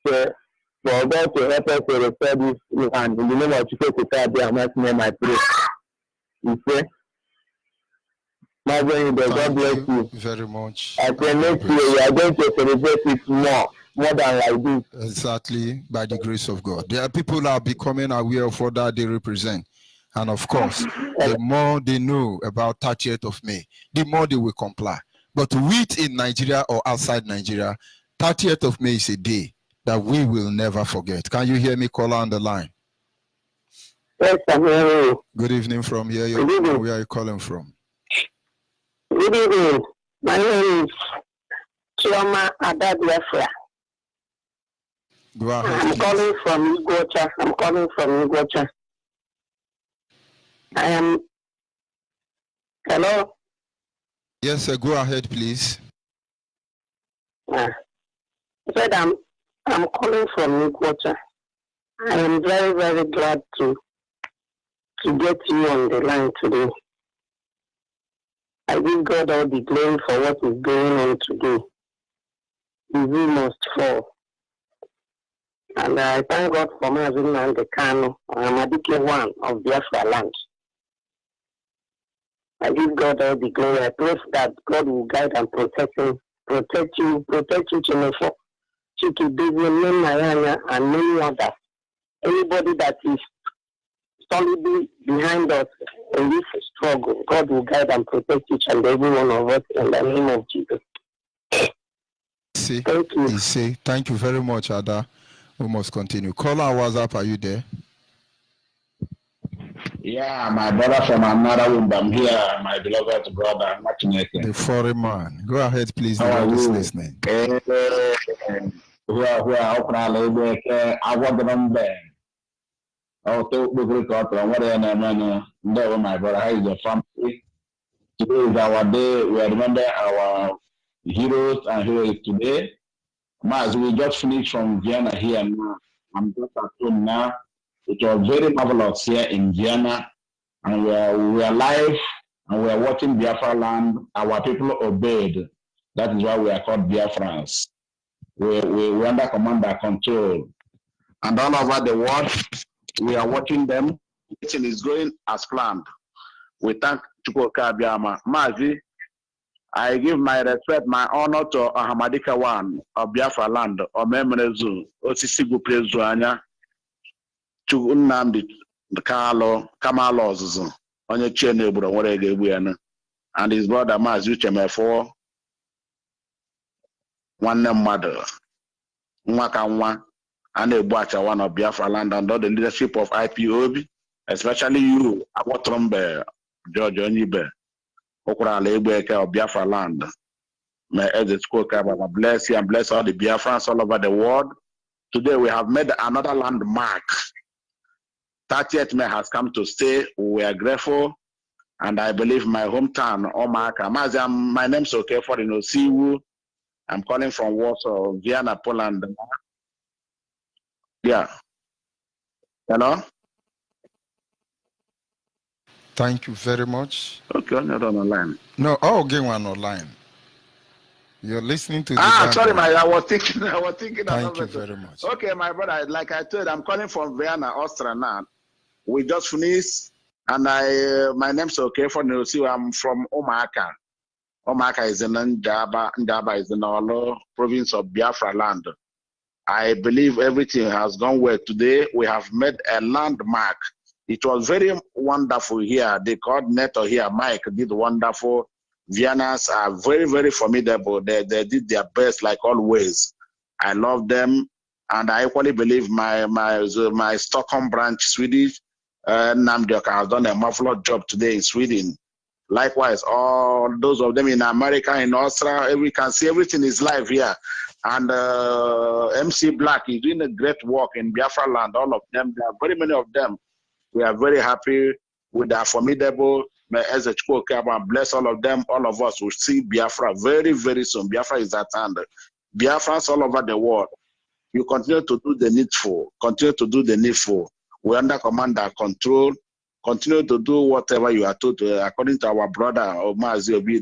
for God to help us to restore this land. In the name of Jesus, Fabiama's name I pray. You say, God bless you very much. I say next year we are going to celebrate it more than like this. Exactly, by the grace of God. There are people that are becoming aware of what that they represent. And of course, the more they know about 30th of May, the more they will comply. But with in Nigeria or outside Nigeria, 30th of May is a day that we will never forget. Can you hear me, caller on the line? Yes, I'm hearing you. Good evening from here. Where are you calling from? Good evening. My name is Chioma Ada Biafra. Go ahead, I'm calling from Iguacha. I am. Hello. Yes, sir. Go ahead, please. I said I'm calling from Iguacha. I am very, very glad to get you on the line today. I give God all the glory for what is going on today. We must fall. And I thank God for Mazin and the Kano, Amadike one of Biafra land. I give God all the glory. I pray that God will guide and protect you, Chinefo, Chiki David, Mayanya, and many others. Anybody that is solidly behind us in this struggle, God will guide and protect each and every one of us in the name of Jesus. Thank you. Thank you very much, Ada. We must continue. Caller, WhatsApp, are you there? Yeah, my brother from another womb. I'm here, my beloved brother, the foreign man. Go ahead, please. How are you? Listening. Who are open a little bit? I want them there. Oh, to look at what I know. No, my brother, how is your family? Today is our day. We remember our heroes and heroes today. As we just finished from Vienna here now, I'm just at home now. It was very marvelous here in Vienna, and we are live, and we are watching Biafra land. Our people obeyed. That is why we are called Biafrans. We're under commander control, and all over the world, we are watching them. Everything is going as planned. We thank Chukwuka Abiyama. Mazi, I give my respect, my honor to Ahamadika one of Biafra land, Omemrezu, Osisigu Prezu Anya, Chukwunamdi Kamalo Ozuzu, Onye Chene Buro Nwere Gebuyana, and his brother Mazi Uchemefo, Nwanne Mmadụ, Nwaka Nwa, and Ebuacha one of Biafra land under the leadership of IPOB, especially you, Abotrombe, George Onyibe, Okurala Ebueke of Biafra land. May Edith Koka bless you and bless all the Biafrans all over the world. Today we have made another landmark. 30th May has come to stay. We are grateful, and I believe my hometown, Omaka. My name's okay for Inosiwu. I'm calling from Warsaw, Vienna, Poland. Yeah. Hello? Thank you very much. Okay, not on the line. No, again one online. You're listening to the sorry, I was thinking. Thank you very much. Okay, my brother, like I told, I'm calling from Vienna, Austria now. We just finished, and my name's okay for Nilsi. I'm from Omaka. Omaka is in Ndaba. Ndaba is in Olo province of Biafra land. I believe everything has gone well today. We have made a landmark. It was very wonderful here. The coordinator here, Mike, did wonderful. Viennas are very, very formidable. They did their best like always. I love them, and I equally believe my Stockholm branch, Swedish, Namdioka has done a marvelous job today in Sweden. Likewise, all those of them in America, in Austria, we can see everything is live here. And MC Black is doing a great work in Biafra land. All of them, there are very many of them. We are very happy with their formidable May Ezechukwu bless all of them. All of us will see Biafra very, very soon. Biafra is at hand. Biafrans all over the world. You continue to do the needful. Continue to do the needful. We're under commander control. Continue to do whatever you are told to, according to our brother Omazi Obi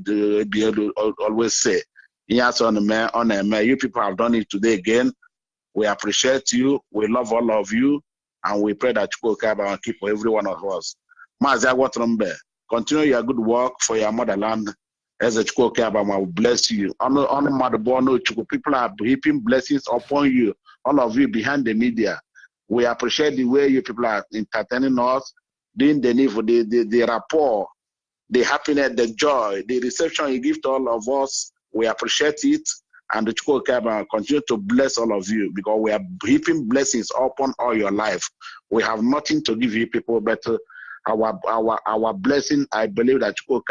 always say. Yes, on man, you people have done it today again. We appreciate you. We love all of you. And we pray that you will keep every one of us. Continue your good work for your motherland. As a will bless you. People are heaping blessings upon you. All of you behind the media. We appreciate the way you people are entertaining us, doing the need for the rapport, the happiness, the joy, the reception you give to all of us. We appreciate it. And the Chukwu continue to bless all of you because we are heaping blessings upon all your life. We have nothing to give you people, but our blessing, I believe that Chukwu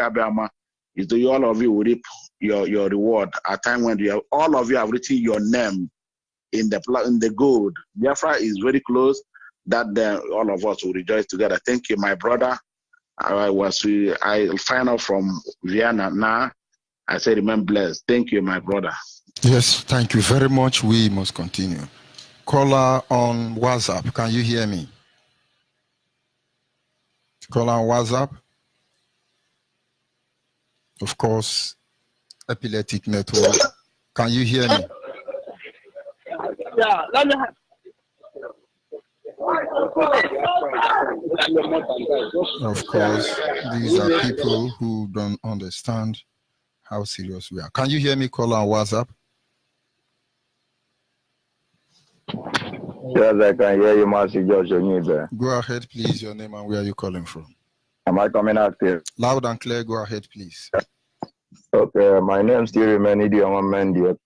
is the all of you will reap your reward at time when all of you have written your name in the gold. Biafra is very close. That then all of us will rejoice together. Thank you, my brother. I find out from Vienna now. I say remain blessed. Thank you, my brother. Yes, thank you very much. We must continue. Caller on WhatsApp, can you hear me? Caller on WhatsApp. Of course, Epileptic Network. Can you hear me? Yeah, let me have. Of course, these are people who don't understand how serious we are. Can you hear me, caller on WhatsApp? Yes, I can hear you, Master George Onyibe. Go ahead, please. Your name and where are you calling from? Am I coming out here? Loud and clear. Go ahead, please. Okay, my name still remains Idi Onwamendia.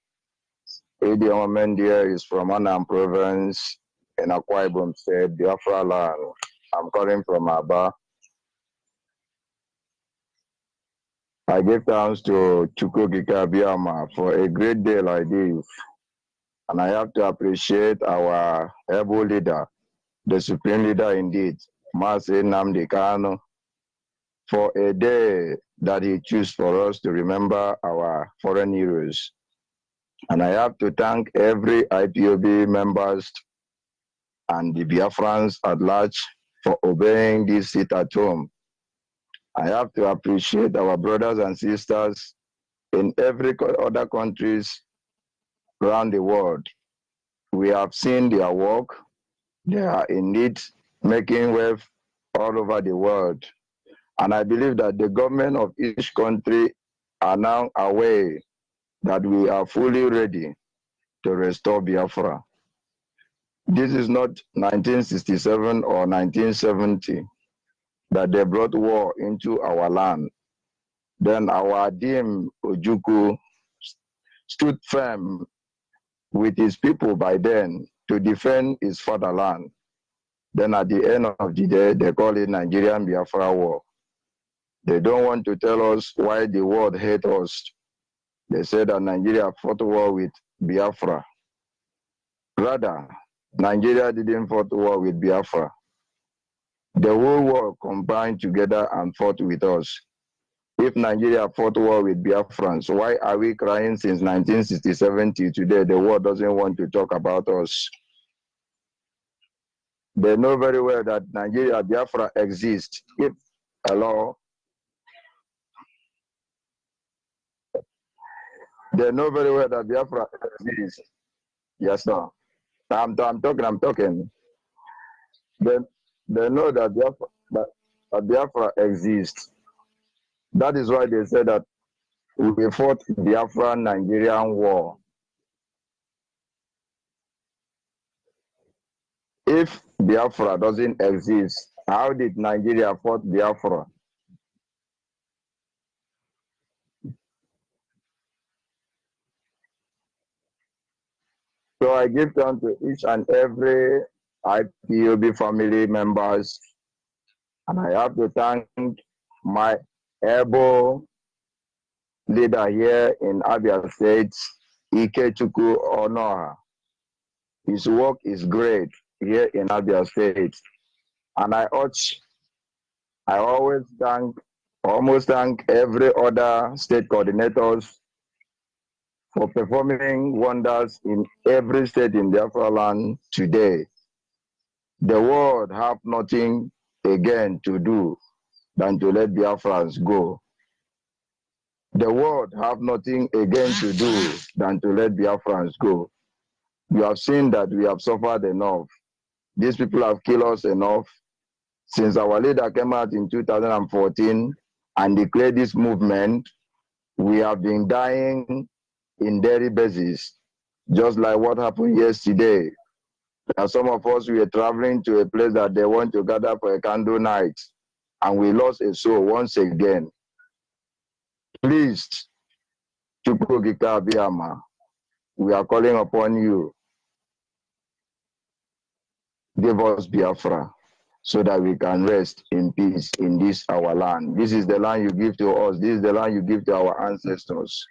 Idi Onwamendia is from Anam Province in Akwa Ibom State, Biafra land. I'm calling from Aba. I give thanks to Chukwu Abiyama for a great day like this. And I have to appreciate our able leader, the supreme leader indeed, Mazi Nnamdi Kanu, for a day that he chose for us to remember our foreign heroes. And I have to thank every IPOB members and the Biafrans at large for obeying this sit at home. I have to appreciate our brothers and sisters in every other countries around the world. We have seen their work. They are indeed making wealth all over the world. And I believe that the government of each country are now aware that we are fully ready to restore Biafra. This is not 1967 or 1970 that they brought war into our land. Then our Dim Ojukwu stood firm with his people by then to defend his fatherland. Then at the end of the day, they call it Nigerian Biafra War. They don't want to tell us why the world hates us. They said that Nigeria fought war with Biafra. Rather, Nigeria didn't fight war with Biafra. The whole world combined together and fought with us. If Nigeria fought war with Biafrans, why are we crying since 1967 till today? The world doesn't want to talk about us. They know very well that Nigeria, Biafra exists. If hello, they know very well that Biafra exists. Yes, sir. I'm talking. They know that Biafra exists. That is why they said that we fought Biafra-Nigerian war. If Biafra doesn't exist, how did Nigeria fight Biafra? So I give thanks to each and every IPOB family members, and I have to thank my able leader here in Abia State, Ikechukwu Onoha. His work is great here in Abia State, and I always thank almost thank every other state coordinators for performing wonders in every state in Biafra land today. The world have nothing again to do than to let Biafrans go. The world have nothing again to do than to let Biafrans go. You have seen that we have suffered enough. These people have killed us enough. Since our leader came out in 2014 and declared this movement, we have been dying in daily basis, just like what happened yesterday. Now, some of us were traveling to a place that they want to gather for a candle night, and we lost a soul once again. Please, Chukwukika Abiyama, we are calling upon you. Give us Biafra so that we can rest in peace in this our land. This is the land you give to us. This is the land you give to our ancestors.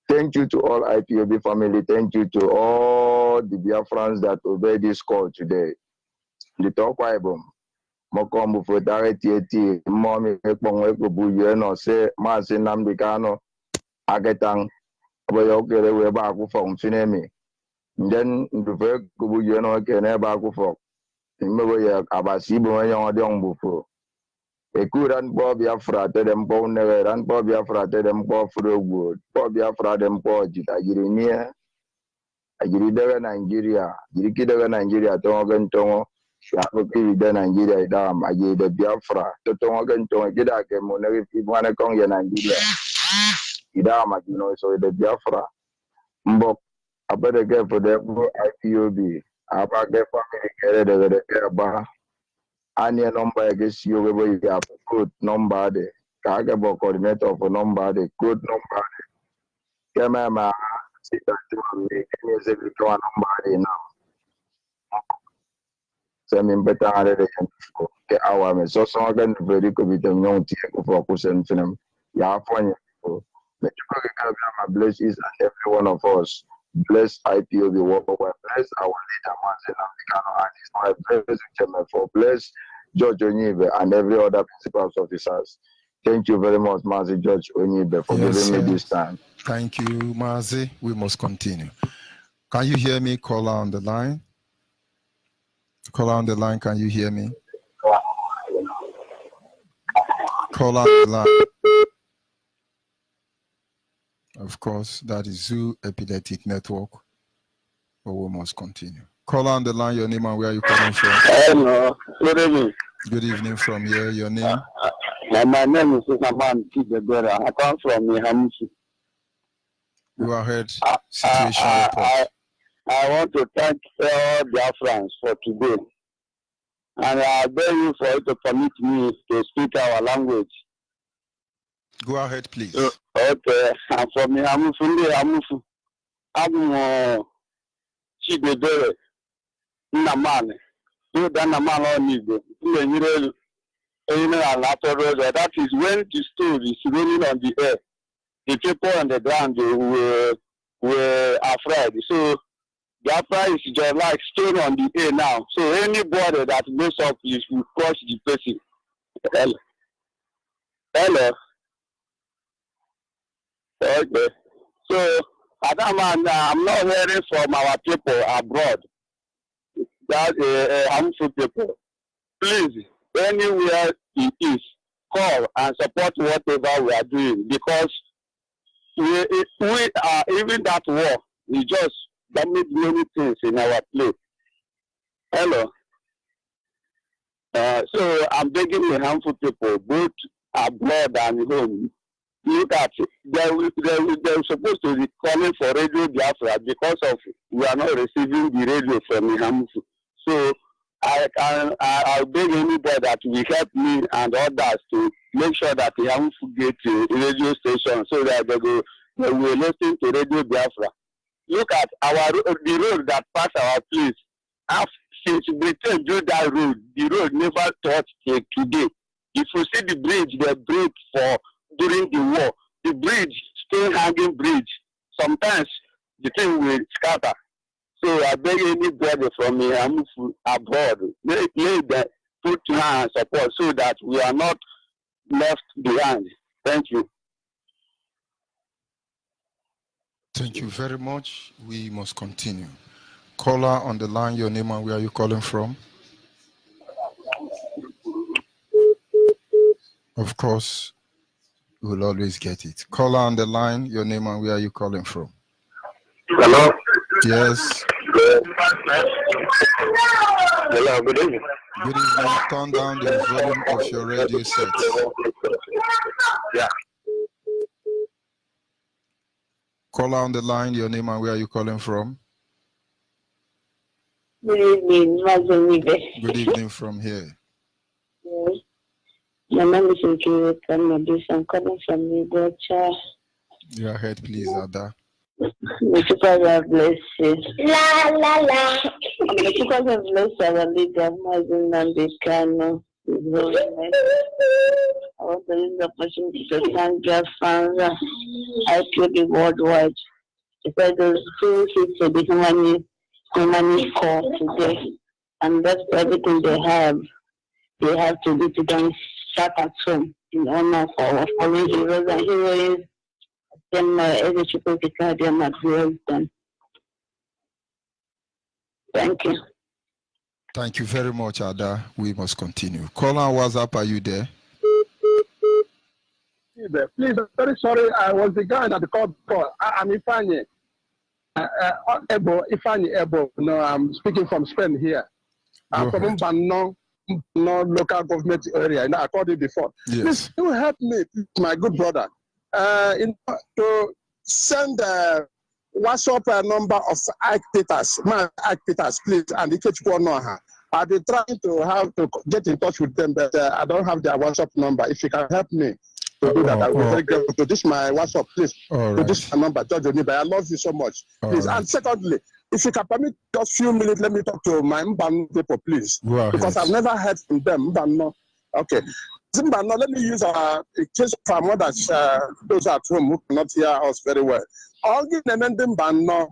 Thank you to all IPOB family. Thank you to all the Biafrans that obey this call today. The talk Bible. Mokombu fotare tieti mommy ekpongwe kubuye no se masi namdikano agetang aboyo kere we ba ku fo finemi. Then ndufe kubuye no kene ba ku fo. Imebo ye abasi bo yon de onbufo. Ekuran bo Biafra te dem bo nere ran bo Biafra te dem bo frogo. Bo Biafra dem bo jita jirinia. Ajiri dere Nigeria. Jiri kidere Nigeria to ogen tongo. Shabuki de Nigeria idam aje de Biafra. To tongo ogen tongo jida ke monere fi mwana kong ye Nigeria. Idam ajino so de Biafra. Mbok abede ke for the IPOB. Aba ke family kere de ke ba. Anya number against you where you have good number de. Kage bo coordinator for number de good number de. Kema ma sita tu me kenye kwa number de now. Semi better are the ke awa me so again very ko bitem nyong tie ko focus en film. Ya fonye ko. Me chuko ke bless each and every one of us. Bless IPOB worldwide. Bless our leader, Martin Africano, and his wife. Bless Chairman for. Bless George Onyibe and every other principal officers. Thank you very much, Mazi George Onyibe, for giving me this time. Thank you, Mazi. We must continue. Can you hear me? Caller on the line. Caller on the line. Can you hear me? Caller on the line. Of course, that is Zoo Epileptic Network, but we must continue. Call on the line, your name and where are you calling from? Hello, good evening. Good evening from here, your name? My name is Susaman Kidebera. I come from Hamusu. You are heard situation report. I want to thank all Biafrans for today. And I beg you for you to permit me to speak our language. Go ahead, please. Okay, I'm from Hamusu. I'm Chidebere. Namane. You done Namane Onyibe. That is when the stone is rolling on the air. The people on the ground were afraid. So Biafra is just like stone on the air now. So anybody that goes up is will crush the person. Hello. Okay. So I'm not hearing from our people abroad. That harmful people. Please, anywhere it is, call and support whatever we are doing, because we are even that war. We just damage many things in our place. Hello. So I'm begging the harmful people, both abroad and home. Look at it. They're supposed to be calling for Radio Biafra because of we are not receiving the radio from the harmful. So I'll beg anybody that will help me and others to make sure that they haven't forget the radio station so that they will listen to Radio Biafra. Look at the road that pass our place. Since Britain do that road, the road never touched till today. If you see the bridge, they break for during the war. The bridge, still hanging bridge. Sometimes the thing will scatter. So I beg anybody from me, I'm abroad, let them put hand support so that we are not left behind. Thank you. Thank you very much. We must continue. Caller on the line, your name and where are you calling from? Of course, we'll always get it. Caller on the line, your name and where are you calling from? Hello? Yes. Hello, good evening. Good evening. Turn down the volume of your radio set. Yeah. Caller on the line, your name and where are you calling from? Good evening, Onyibe. Good evening from here. Yes. My name is Onyibe. I'm calling from Nigeria. Go ahead, please, Ada. May God bless you. La la la. May God bless our leader, Mazin Nambikano. I want to use the opportunity to thank Biafra, IPOB worldwide. Because those two kids to the humanity call today, and that's everything they have. They have to do to them start at home in honor of our fallen heroes and heroines. Then every people declare them at them. Thank you. Thank you very much, Ada. We must continue. Caller on WhatsApp, are you there? Please, I'm very sorry. I was the guy that called before. I'm Ifani. Ifani. No, I'm speaking from Spain here. I'm from Mbano local government area. I called you before. Yes. Please, you help me, my good brother, to send a WhatsApp number of Ike Peters, please, and the Kechukwu. I've been trying to get in touch with them, but I don't have their WhatsApp number. If you can help me to do that, I will be very grateful. To this my WhatsApp, please. To this my number, George Onyibe. I love you so much. Please. And secondly, if you can permit just a few minutes, let me talk to my Mbano people, please. Because I've never heard from them. Mbano. Okay. Mbano, let me use a case of our mothers, those at home who cannot hear us very well. All give them Mbano.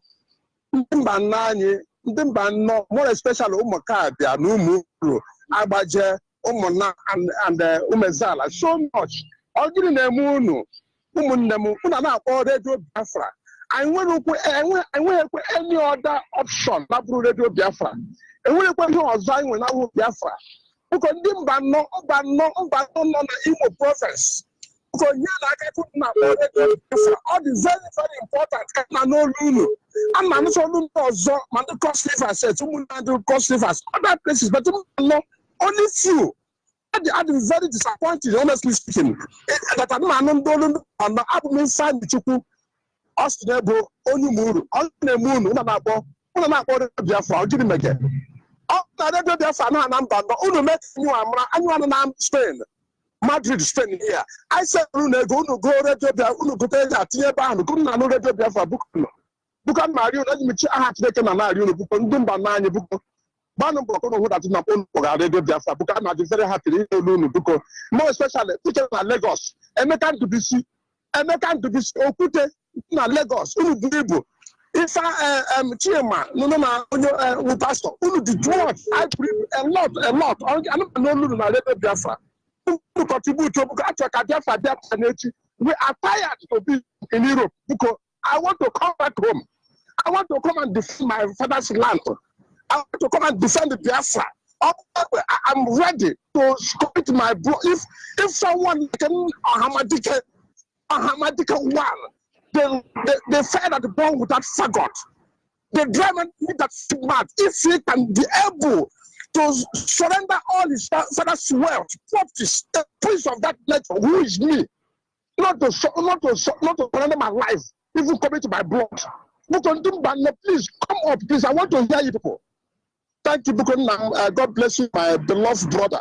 Mbano, more especially Umakabia, Numuru, Abaje, Umona, and Umezala, so much. All give them Munu, Umunemu, Unana, or Radio Biafra. I went with any other option, not Radio Biafra. And we went to Zion when I was Biafra. Because Mbano, Imo prophets. Because all the very, very important no Lulu. I'm not so man the cost livers said to cost livers other places, but only few. I'm very disappointed, honestly speaking. That I'm not on the abdomen side Chuku, Ostinebo, Onimuru, Onemun, Unabo, Biafra, I'll give him again. All the Biafra, but only make you I'm Spain. Madrid, Spain here. I said, go Radio Biafra, go to Atieba, go to Radio Biafra, Bukan Mario, let me check. I have taken an area of Bukundumba Nani Buko. Banum Bokono, who that is not on for Radio Biafra, Bukan, I'm very happy in Buko. More especially, teachers at Lagos, and they can't do this, Okute, Lagos, Ulubu. If I Chima, no, Pastor, Ulu did what? I bring a lot. I don't know Radio Biafra. To contribute to Biafra, we are tired to be in Europe because I want to come back home. I want to come and defend my father's land. I want to come and defend the Biafra. I'm ready to commit my blood. If someone can Hamadika one, they fire at the bomb with that faggot. They drive me that mad. If he can be able to surrender all his father's wealth, properties, the prince of that nature, who is me, not to surrender my life, even commit my blood. Please come up, please. I want to hear you people. Thank you, God bless you, my beloved brother.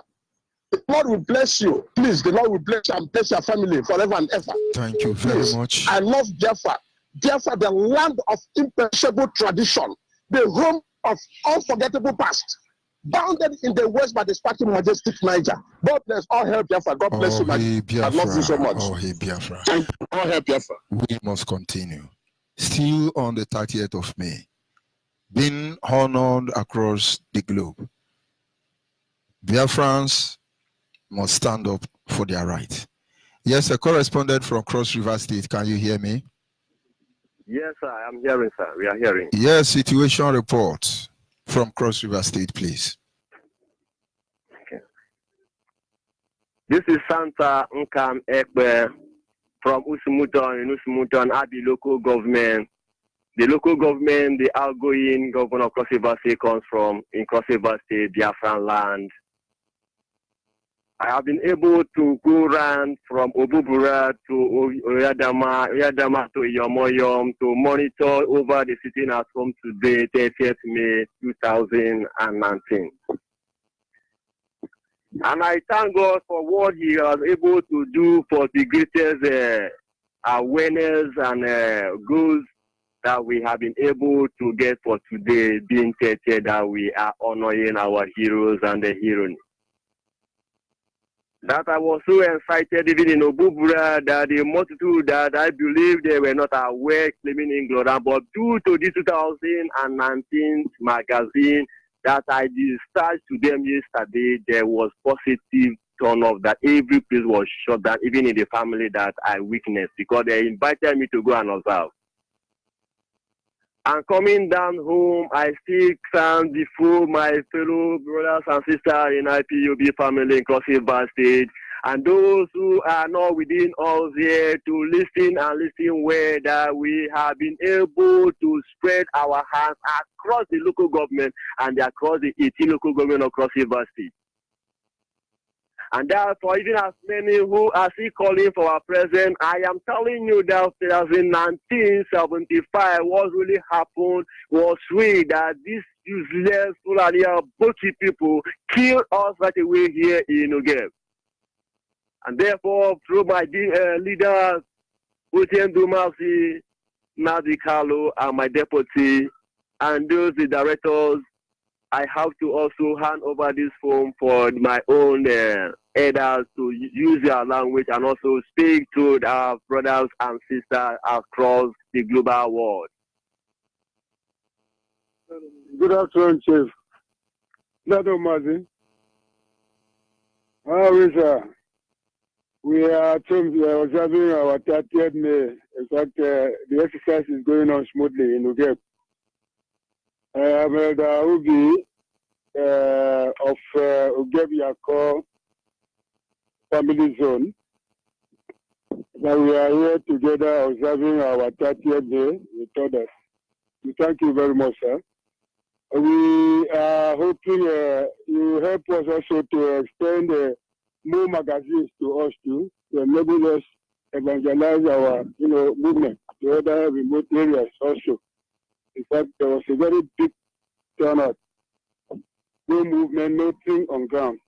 The Lord will bless you. Please, the Lord will bless you and bless your family forever and ever. Thank you very much. I love Biafra. Biafra, the land of imperishable tradition, the home of unforgettable past, bounded in the west by the sparkling majestic Niger. God bless all hail Biafra. God bless you, man. I love you so much. Oh, hey, Biafra. Thank you. All hail Biafra. We must continue. Still on the 30th of May, being honored across the globe. Biafrans must stand up for their right. Yes, a correspondent from Cross River State. Can you hear me? Yes, sir. I'm hearing, sir. We are hearing. Yes, situation report from Cross River State, please. Okay. This is Santa Nkam Ekbe from Usumuton in Usumuton at the local government. The local government, the outgoing governor of Cross River State comes from in Cross River State, Biafran land. I have been able to go around from Obubura to Oyadama to Yomoyom to monitor over the sitting at home today, 30th May 2019. And I thank God for what He was able to do for the greatest awareness and goals that we have been able to get for today, being 30th, that we are honoring our heroes and the heroine. That I was so excited even in Obubura that the multitude that I believe they were not aware claiming England, but due to this 2019 magazine that I discharged to them yesterday, there was positive turn off that every place was shut down, even in the family that I witnessed, because they invited me to go and observe. And coming down home, I still stand before my fellow brothers and sisters in IPOB family in Cross River State, and those who are not within us here to listen where that we have been able to spread our hands across the local government and across the 18 local government of Cross River State. And therefore, even as many who are still calling for our president, I am telling you that in 1975, what really happened was really that these useless Fulani Boki people killed us right away here in Ugeb. And therefore, through my leaders, Utien Dumasi, Nadi Carlo, and my deputy, and those the directors, I have to also hand over this phone for my own elders to use their language and also speak to our brothers and sisters across the global world. Good afternoon, Chief. Nado Mazi. How is we are observing our 30th May. In fact, the exercise is going on smoothly in Ugeb. I am the Ubi of Ugeb Yako family zone. Now we are here together observing our 30th day with others. We thank you very much, sir. We are hoping you help us also to extend more magazines to us too, to enable us evangelize our movement to other remote areas also. In fact, there was a very big turnout. No movement, nothing on ground.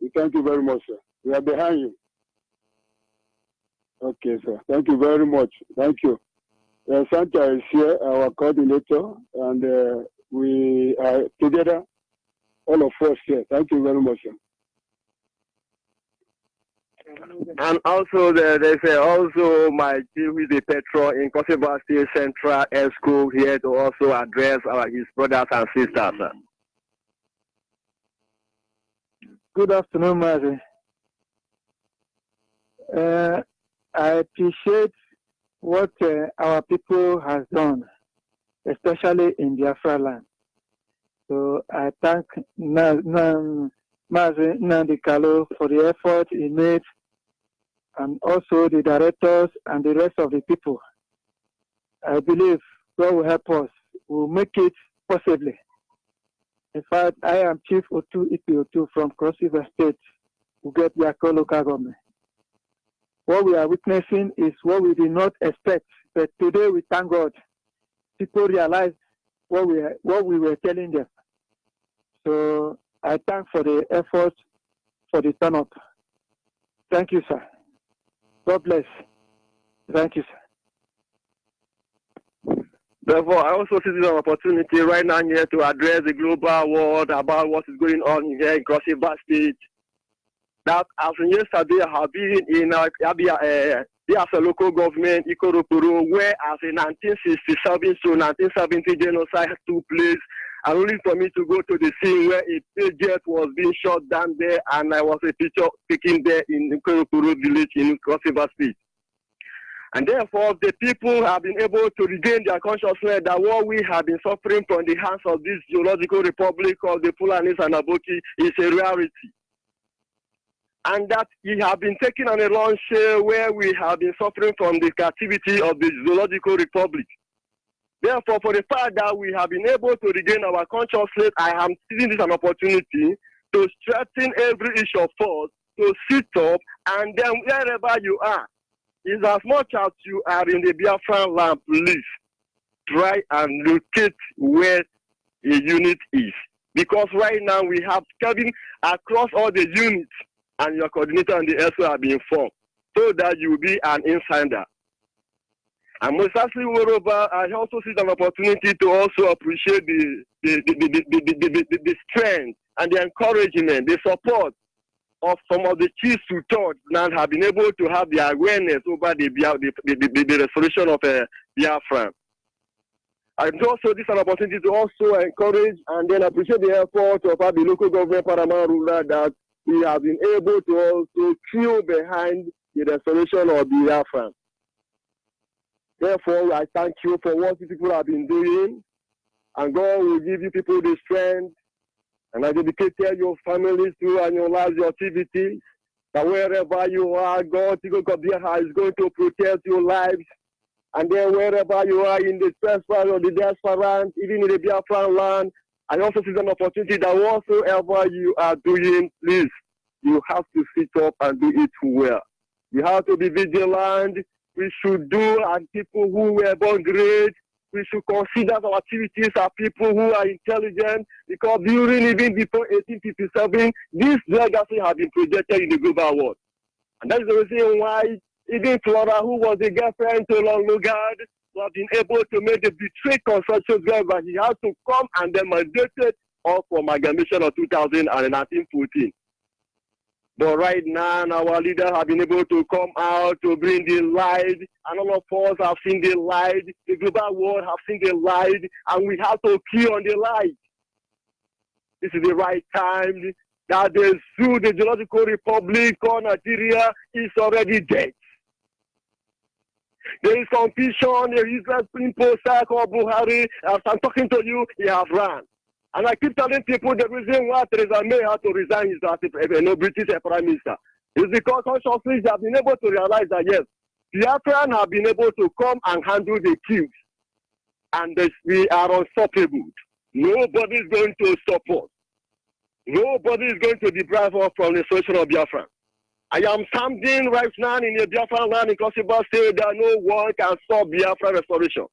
We thank you very much, sir. We are behind you. Okay, sir. Thank you very much. Thank you. Santa is here, our coordinator, and we are together, all of us here. Thank you very much, sir. And also, there's also my chief with the Petro in Cross River State Central School here to also address his brothers and sisters, sir. Good afternoon, Mazi. I appreciate what our people has done, especially in Biafra land. So I thank Mazi Nandikalo for the effort he made, and also the directors and the rest of the people. I believe God will help us. We'll make it possibly. In fact, I am Chief Otu Ipi from Cross River State, Ugeb Yako local government. What we are witnessing is what we did not expect, but today we thank God. People realize what we were telling them. So I thank for the effort, for the turn up. Thank you, sir. God bless. Thank you, sir. Therefore, I also see this opportunity right now here to address the global world about what is going on here in Cross River State. That as yesterday I have been in Abia, as a local government, Ikoropuru, where as in 1967 to 1970 genocide took place, and only for me to go to the scene where a jet was being shot down there, and I was a teacher speaking there in Nkorokoro village in Cross River State. And therefore, the people have been able to regain their consciousness that what we have been suffering from the hands of this geological republic of the Fulanis and Aboki is a reality. And that we have been taken on a long share where we have been suffering from the captivity of the geological republic. Therefore, for the fact that we have been able to regain our consciousness, I am seeing this an opportunity to strengthen every issue of us, to sit up, and then wherever you are, is as much as you are in the Biafra land, please try and locate where a unit is. Because right now we have cabin across all the units, and your coordinator and the SO are being formed, so that you will be an insider. And most actually, moreover, I also see an opportunity to also appreciate the strength and the encouragement, the support of some of the chiefs who thought and have been able to have the awareness over the restoration of Biafra. And also this is an opportunity to also encourage and then appreciate the effort of the local government paramount ruler that we have been able to also queue behind the restoration of Biafra. Therefore, I thank you for what you people have been doing, and God will give you people the strength. And I dedicate your families to annualize your activities, that wherever you are, God is going to protect your lives. And then wherever you are in the trespass or the diaspora, even in the Biafra land, I also see an opportunity that whatsoever you are doing, please, you have to sit up and do it well. You have to be vigilant. We should do as people who were born great. We should consider our activities as people who are intelligent, because during even before 1857, this legacy has been projected in the global world. And that is the reason why even Flora, who was the girlfriend to Lord Lugard, was been able to make the betrayed consortium where he had to come and then mandated off for amalgamation of 2014. But right now, our leaders have been able to come out to bring the light, and all of us have seen the light. The global world have seen the light, and we have to key on the light. This is the right time that the zoo, the Geological Republic of Nigeria, is already dead. There is confusion, there is a Supreme Post called Buhari. As I'm talking to you, he has run. And I keep telling people the reason why Theresa May had to resign is as a British Prime Minister. It's because consciously they have been able to realize that yes, Biafran have been able to come and handle the queues. And we are unstoppable. Nobody is going to stop us. Nobody is going to deprive us from the solution of Biafra. I am standing right now in the Biafra land in Kosiba State that no one can stop Biafra restoration.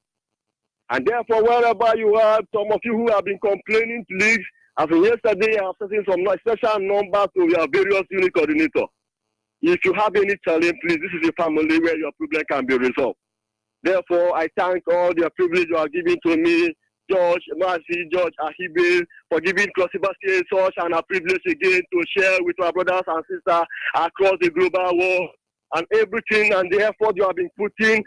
And therefore, wherever you are, some of you who have been complaining, please, as of yesterday, I have sent some special numbers to your various unit coordinators. If you have any challenge, please, this is a family where your problem can be resolved. Therefore, I thank all the privilege you are giving to me, George Ahibe, for giving Kosiba State such and a privilege again to share with our brothers and sisters across the global world. And everything and the effort you have been putting,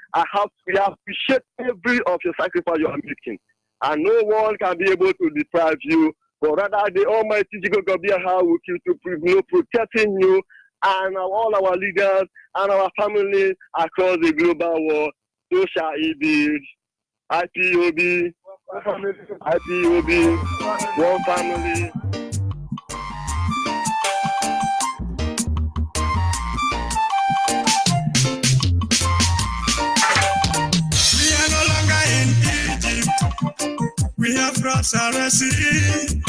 we appreciate every of your sacrifice you are making. And no one can be able to deprive you, but rather the Almighty God will keep protecting you and all our leaders and our families across the global world. So shall it be. IPOB, one family. We have crossed our sea.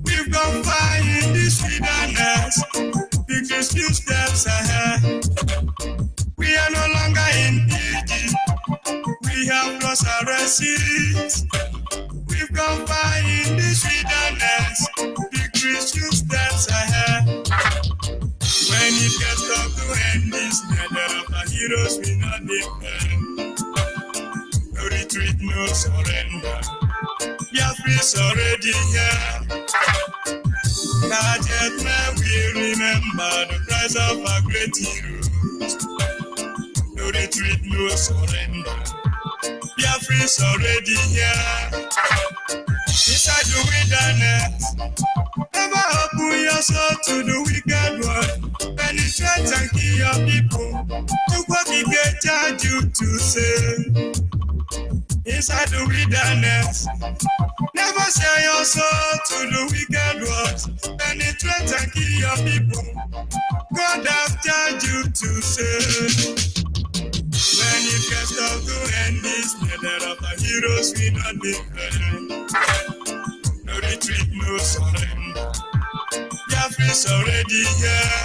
We've gone far in this wilderness. Big few steps ahead. We are no longer in Egypt. We have crossed our seas. We've gone far in this wilderness. Big few steps ahead. When it gets tough to end this nether of our heroes, we not defend. No retreat, no surrender. Biafra is already here. Not yet may we remember the price of our great heroes. No retreat, no surrender. Biafra is already here. Inside the wilderness, never open your soul to the wicked one. Penetrate and kill your people. To what he get charge you to say. Inside the wilderness, never sell your soul to the wicked ones. Penetrate and kill your people. God have charged you to say. When you get up to end this, nether of our heroes we not defend. No retreat, no surrender. Biafra is already here.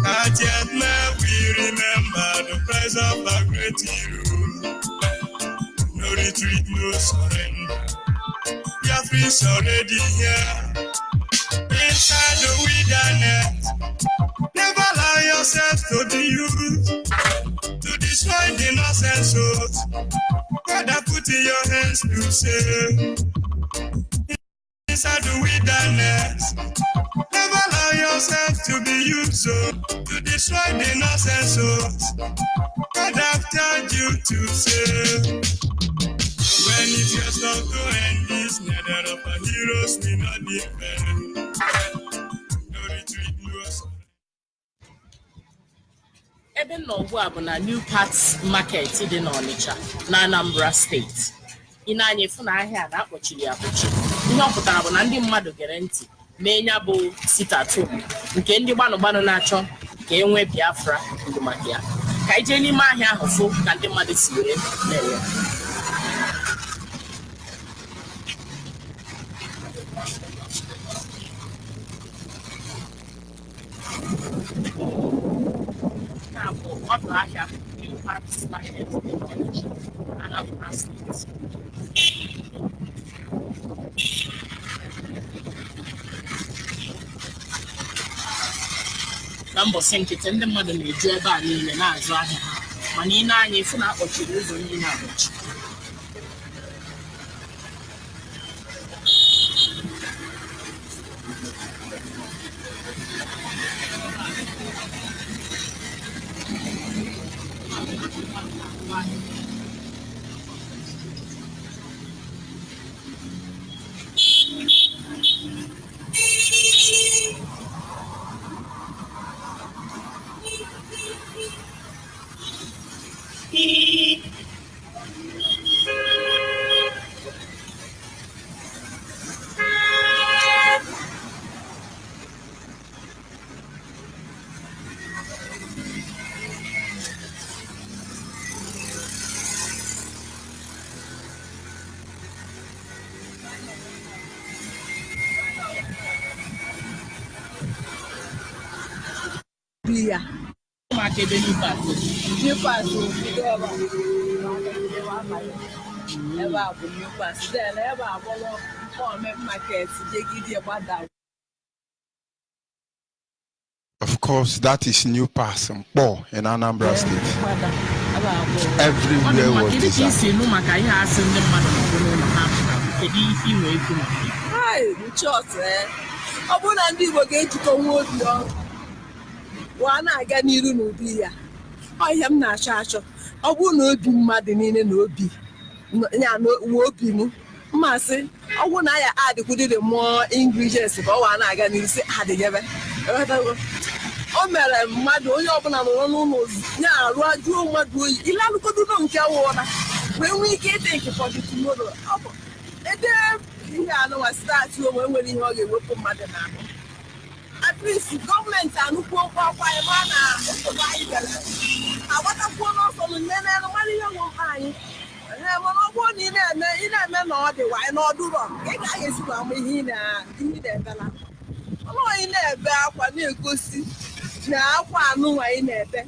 Not yet may we remember the price of a great hero. No retreat, no surrender. Biafra is already here. Inside the wilderness, never allow yourself to be used to destroy the innocent souls. God have put in your hands to save. Inside the wilderness, never allow yourself to be used to destroy the innocent souls. God have charged you to save. When it gets up to end this, neither of our heroes will not defend. No retreat, no surrender. Ebe nọ ugbu a bụ na New Parts Market dị n'Ọnịcha na Anambra State. Ị na-anya efu na ahịa a na-akpọchiri akpọchi. Ihe ọ pụtara bụ na ndị mmadụ gere ntị mee nya bụ sit-at-home nke ndị gbanụ na-achọ ka e nwee Biafra ndụ maka ya. Ka anyị jee n'ime ahịa ahụ fụ ka ndị mmadụ si were mee ya. Ọdụ ahịa New Parts Market dị n'Ọnịcha na Anambra State. Na mbọsị nkịtị ndị mmadụ na-eju ebe a niile na-azụ ahịa ha mana ị na-anya efu na akpọchiri ụzọ niile akpọchi. Yeah. Market New Parts. New Parts. New Parts. Then ever market. Of course, that is New Parts in Anambra State. Everywhere was designed. Wa na-aga n'iru n'obi ya ọhịa m na-achọ achọ ọ bụrụ na obi mmadụ niile na obi ya na obi m mmasị ọ bụrụ na ya adịkwudịrị more ingredients ka ọ wa na-aga n'iru si adịghebe o mere mmadụ onye ọbụla nọrọ n'ụlọ ya arụ ajụọ mmadụ oyi ile alụkoduno nke wụọna wee nwee ike ịdị nke for the tomorrow ọ bụ ede ihe anụwa stati onwe nwere ihe ọ ga-ewepụ mmadụ n'ahụ. At least gọọmenti anụkwuo ọkwa ebe a na-ụtụba anyị gara agbatakwuo n'ọsọ nne mmadụ ihe nwụkpa anyị mana ọ bụrụ na ị na-eme na ọ dị wanyị n'ọdụrọ ị gaghị esikwa ama ihe ị na-ebela ọnụ anyị na-ebe akwa na-egosi na akwa anụnwa anyị na-ebe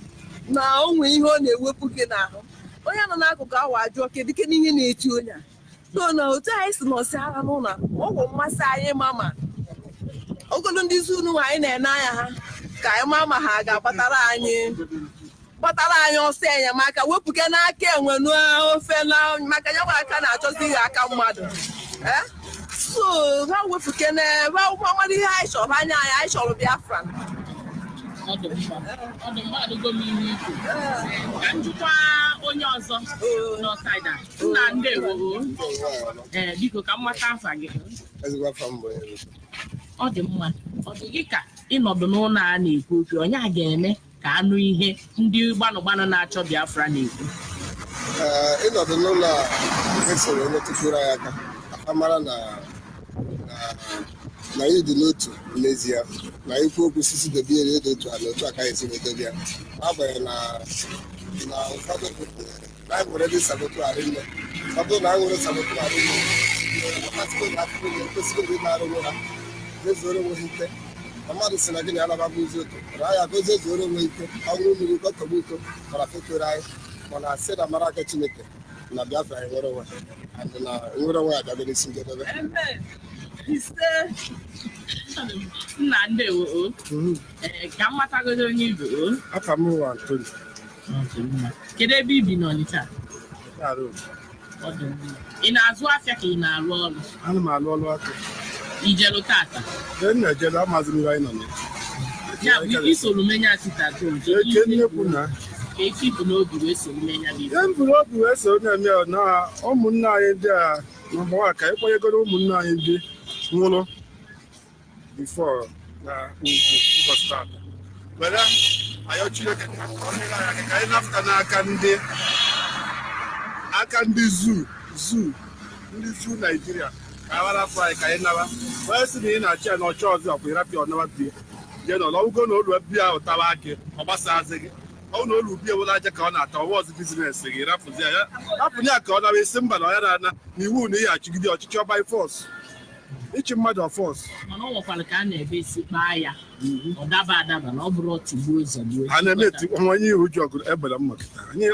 na onwe ihe ọ na-ewepụ gị n'ahụ onye nọ n'akụkụ ahụ ajụọ kedu ihe na-eti onye a so na otu anyị si nọsi agha n'ụlọ ọgwụ mmasị anyị mama ogolo ndị izu unu anyị na-ene anya ha ka anyị ma ha ga-agbatara anyị ọsọ enyemaka wepụke n'aka enwe n'ofe maka ya aka na-achọzi ihe aka mmadụ so ha wepụke n'ebe ụgbọmmadụ ihe anyị chọrọ anya anyị chọrọ Biafra adịgo m ihe ikwu ka njikwa onye ọzọ n'ọsaida nna ndewo biko ka mmata afa gị ọ dị mma ọ dị gị ka ịnọdụ n'ụlọ a na-ekwu okwu onye a ga-eme ka anụ ihe ndị gbanụ na-achọ Biafra na-ekwu ịnọdụ n'ụlọ a esoro onye tụpụrụ anyị aka aka mara na anyị dị n'otu n'ezie na ikwu okwu sisi dobie na edo otu a na otu aka esi edobe ya agbanyeghị na ụfọdụ na anyị nwere ndị sabotu arị nne ọ bụrụ na anyị nwere sabotu arị nne ekwesịghị ndị na-arụ ụra ezuoro onwe ha ike na mmadụ si na gị na alaba bụ ụzọ otu ra ya gozie ezuoro onwe ike ọnwụrụ mmiri kọtọgbu iko mara fekere anyị mana sị na mara aka Chineke na Biafra anyị nwere onwe na nwere onwe ya bịabere isi njedebe nna ndewo ka m matagodo onye ibu aka m ụwa Antoni kedu ebe ibi n'Ọnịcha ị na-azụ afịa ka ị na-arụ ọrụ ana m alụ ọrụ aka ijelu tata na-ejelu amazị mmiri anyị nọ ya bụ isoro menya tita nnekwu na ka eke ibu n'obi wee soro menya bụ ihe mburu obi wee so na-eme na ụmụnne anyị ndị a nọmba nwa ka ịkwanyegoro ụmụnne anyị ndị nwụrụ bifo na ụbọchị tata were ayọ Chineke ka anyị napụta n'aka ndị zuu Naijiria ka a wara afọ anyị ka anyị naba onye si na ị na-achị ya na ọchọ ọzọ ọkwa ịrapịa ọnaba bie jee nọ n'ọgwụgo na olu bia ahụ tawa akị ọ gbasazị gị ọ na olu bie were aja ka ọ na-ata ọwa ọzọ bizinesi gị rapụzi ya rapụnye ya ka ọ naba isi mba na onye na-ana na iwu na ihe achịgide ọchịchị ọba fọs ịchị mmadụ ọfọs mana ọ nwekwara ka a na-ebe isi kpaa ya ọ daba adaba na ọ bụrụ tigbuo zọgbuo a na-eme onye ihu ji ọgụ egbere mma kịta anyị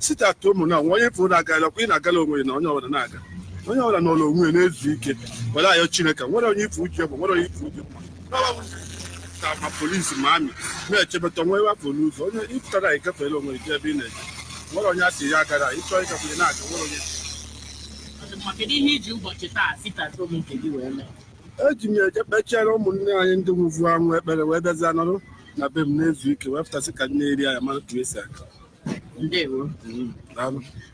site atụ ụmụ na onye fụrụ na-aga ọkwa ị na-agala onwe na onye ọbụla na-aga onye ọbụla n'ụlọ onwe na-ezu ike were ayọ Chineke nwere onye ife uche bụ nwere onye ife uche ka ma polisi ma amị na-echebeta onwe wapụ n'ụzọ onye ịpụtara anyị gafere onwe ike ebe ị na-eje nwere onye asị ya agara ịchọ ịgafere na-aga nwere onye kedu ihe iji ụbọchị taa sitata ome nke gị wee mee eji m eje kpechiere ụmụnne anyị ndị nwụvu anwụ ekpere wee bịazi anọrụ na be m na-ezu ike wee pụtasị ka nne eri anya mara ka esi aka ndewo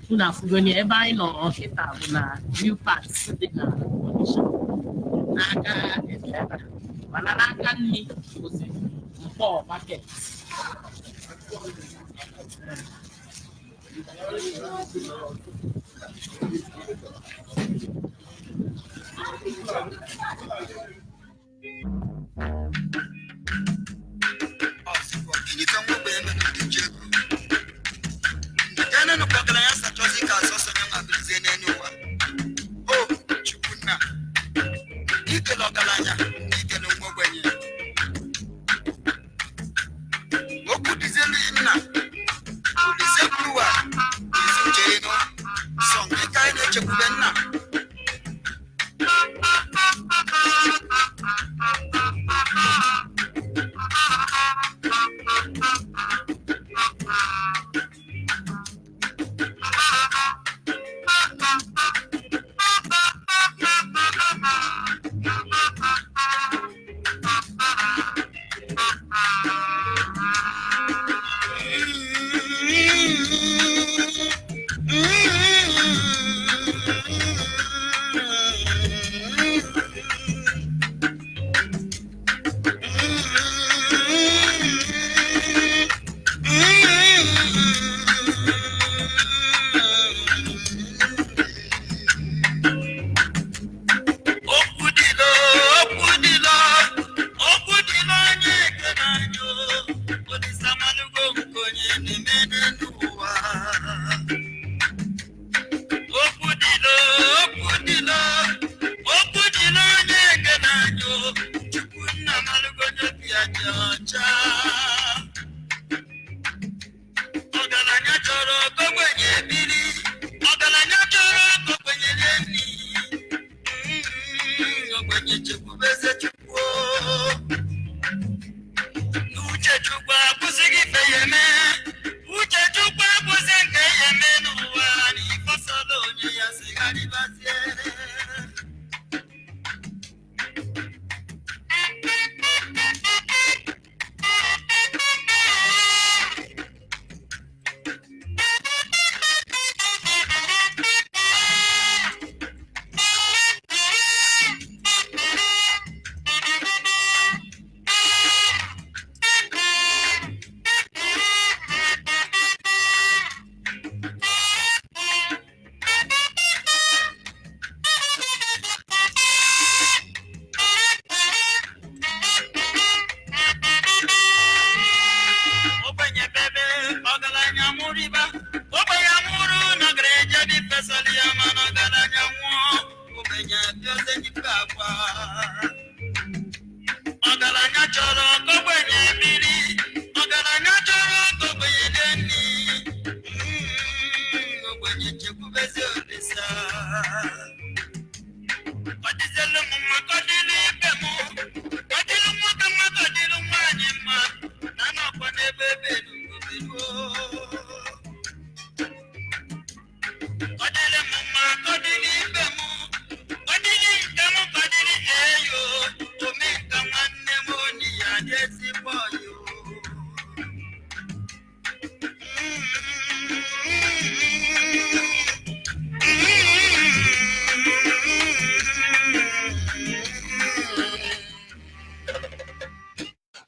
unu afụgoni ebe anyị nọ ọkịta bụ na new parts dị na Onitsha n'aka Biafra mana n'aka nri bụzi Mkpọ market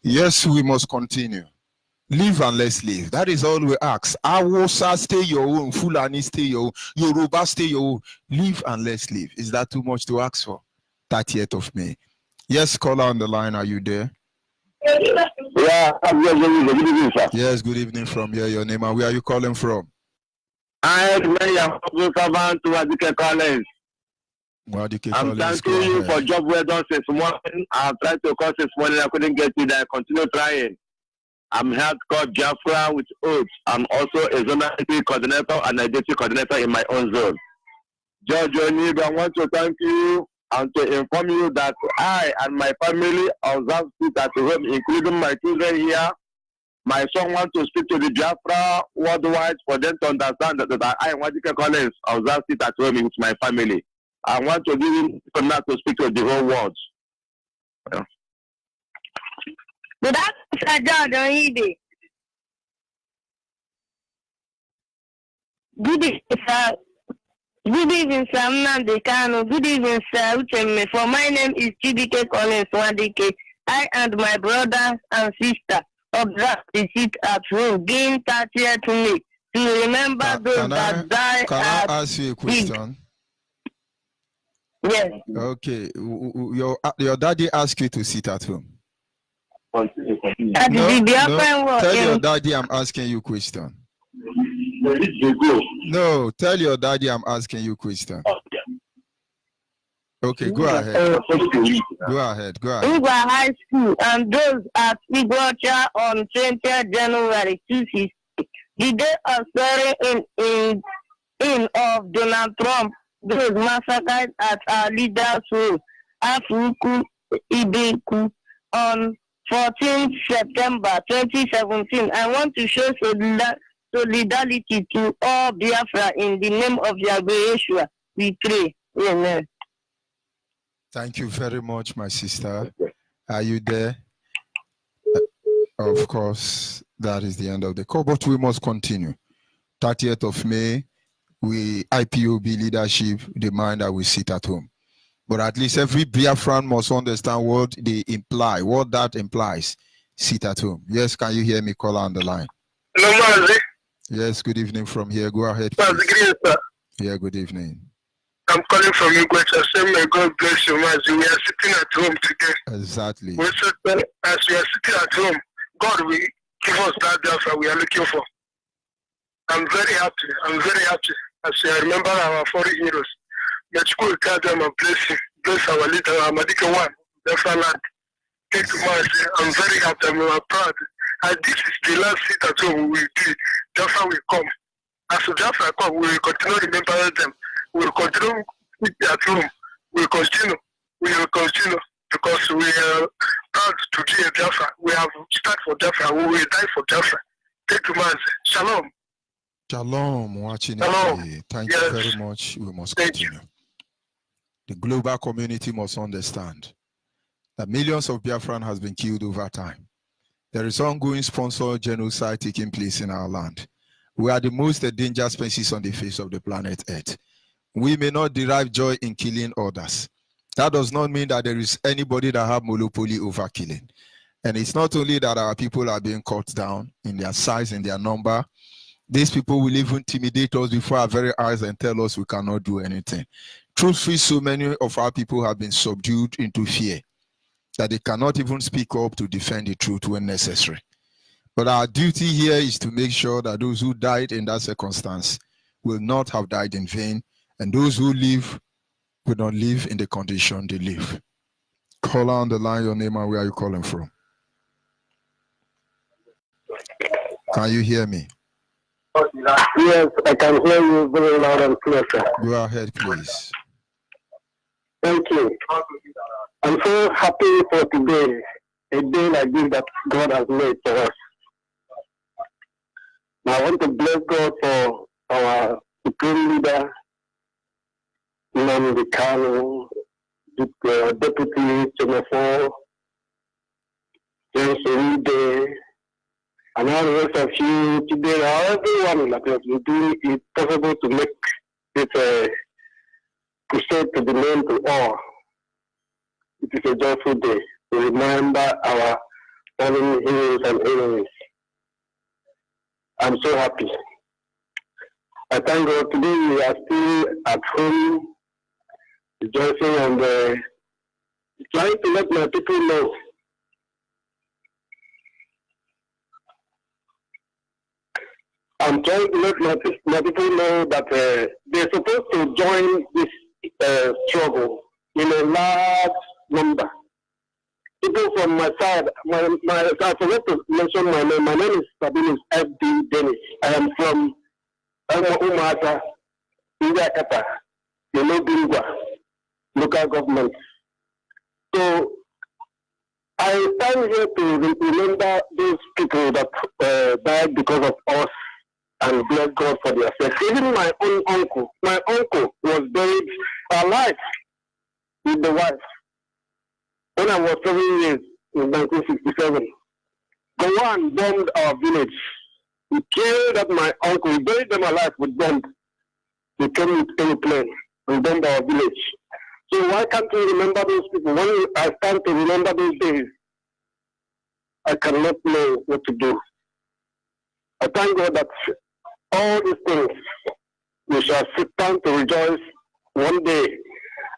Yes, we must continue. Live and let's live. That is all we ask. Awusa, stay your own. Fulani, stay your own. Yoruba, stay your own. Live and let's live. Is that too much to ask for? 30th of May. Yes, caller on the line. Are you there? Yeah, I'm good evening, sir. Yes, good evening from here. Your name and where are you calling from? I am servant to Adike Collins. I'm thanking you for job well done since morning. I've tried to call this morning. I couldn't get it. I continue trying. I'm head called Biafra with oaths. I'm also a zonality coordinator and identity coordinator in my own zone. Judge Onyibe, I want to thank you and to inform you that I and my family observe it at home, including my children here. My son wants to speak to the Biafra worldwide for them to understand that I and Adike Collins observe it at home with my family. I want to give him not to speak to the whole world. Yeah. Good afternoon, Judge Onyibe. Good evening, sir. Good evening, sir. Nnamdi Kanu. Good evening, sir. Uchemme. For my name is Chidike Collins Wadike. I and my brother and sister observe the sit at home, being 30th May, to remember those that die. Can I ask you a question? Yes. Okay. Your daddy asked you to sit at home. No, tell your daddy I'm asking you a question. No, tell your daddy I'm asking you a question. Okay, go ahead. Go ahead. Igwa High School and those at Igwacha on 20th January 2060. The day of swearing in of Donald Trump, those massacred at our leader's home, Afuku Ibeku, on 14th September 2017. I want to show solidarity to all Biafra in the name of Yahweh Yeshua. We pray. Amen. Thank you very much, my sister. Are you there? Of course, that is the end of the call, but we must continue. 30th of May, IPOB leadership demand that we sit at home. But at least every Biafran must understand what they imply, what that implies. Sit at home. Yes, can you hear me? Call on the line. Hello, Mazi. Yes, good evening from here. Go ahead. Mazi, sir. Yeah, good evening. I'm calling from Igwacha. Say, may God bless you, Mazi. We are sitting at home today. Exactly. As we are sitting at home, God will give us that Biafra we are looking for. I'm very happy. As I remember our foreign heroes. May school tell them and bless our leader, Amadika One, Biafra land. Thank you, Mazi. I'm very happy. I'm proud. And this is the last sit at home we will do. Biafra will come. As Biafra come, we will continue remembering them. We will continue at home. We will continue because we are proud to be a Biafra. We have started for Biafra. We will die for Biafra. Thank you, Mazi. Shalom. Shalom, watching it. Thank you very much. We must continue. The global community must understand that millions of Biafran has been killed over time. There is ongoing sponsored genocide taking place in our land. We are the most endangered species on the face of the planet Earth. We may not derive joy in killing others. That does not mean that there is anybody that have monopoly over killing. And it's not only that our people are being cut down in their size, in their number. These people will even intimidate us before our very eyes and tell us we cannot do anything. Truthfully, so many of our people have been subdued into fear that they cannot even speak up to defend the truth when necessary. But our duty here is to make sure that those who died in that circumstance will not have died in vain, and those who live will not live in the condition they live. Call on the line, your name and where are you calling from? Can you hear me? Yes, I can hear you very loud and clear, sir. Go ahead, please. Thank you. I'm so happy for today, a day like this that God has made for us. I want to bless God for our supreme leader, Nnamdi Kanu, Deputy Chemefo, James Onyibe, and all the rest of you today, everyone that has been doing it possible to make this crusade to be known to all. It is a joyful day to remember our fallen heroes and heroines. I'm so happy. I thank God today we are still at home, rejoicing and trying to let my people know. I'm trying to let my people know that they're supposed to join this struggle in a large number. People from my side, I forgot to mention my name. My name is Sabinus F.D. Dennis. I am from Umata, India Kata, Bingwa, local government. So I stand here to remember those people that died because of us and bless God for their sake. Even my own uncle was buried alive with the wife when I was 7 years in 1967. Gowon bombed our village. He killed up my uncle. He buried them alive with bombs. They came with airplane and bombed our village. So why can't we remember those people? When I stand to remember those days, I cannot know what to do. I thank God that all these things, we shall sit down to rejoice one day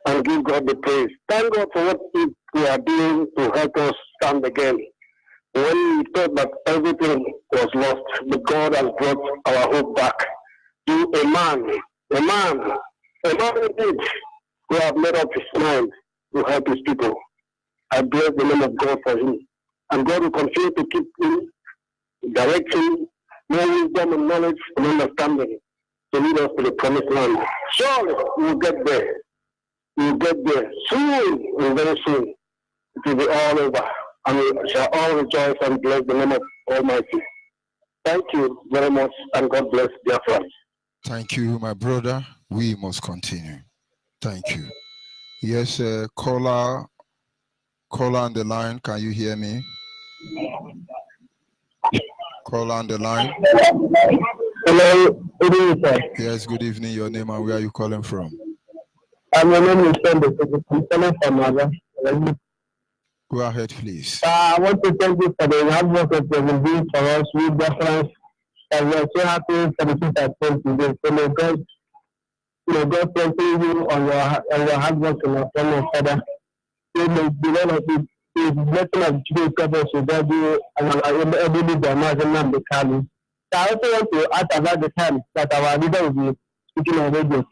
and give God the praise. Thank God for what we are doing to help us stand again. When we thought that everything was lost, but God has brought our hope back to a man indeed, who have made up his mind to help his people. I bless the name of God for him. And God will continue to keep him, direct him, more wisdom and knowledge and understanding to lead us to the promised land. Surely we will get there. We will get there soon, and very soon. It will be all over. And we shall all rejoice and bless the name of Almighty. Thank you very much, and God bless Biafra. Thank you, my brother. We must continue. Thank you. Yes, caller on the line. Can you hear me? Caller on the line. Hello, good evening, sir. Yes, good evening. Your name and where are you calling from? My name is Sunday. I'm calling from Mother. Go ahead, please. I want to thank you for the hard work that you have been doing for us with Biafra. And we are so happy for the things that came today. So may God strengthen you on your hard work and your family, Father. So may the Lord of the blessing of Jesus cover to guide you and our every leader, Nnamdi Kanu. So I also want to ask about the time that our leader will be speaking on radio.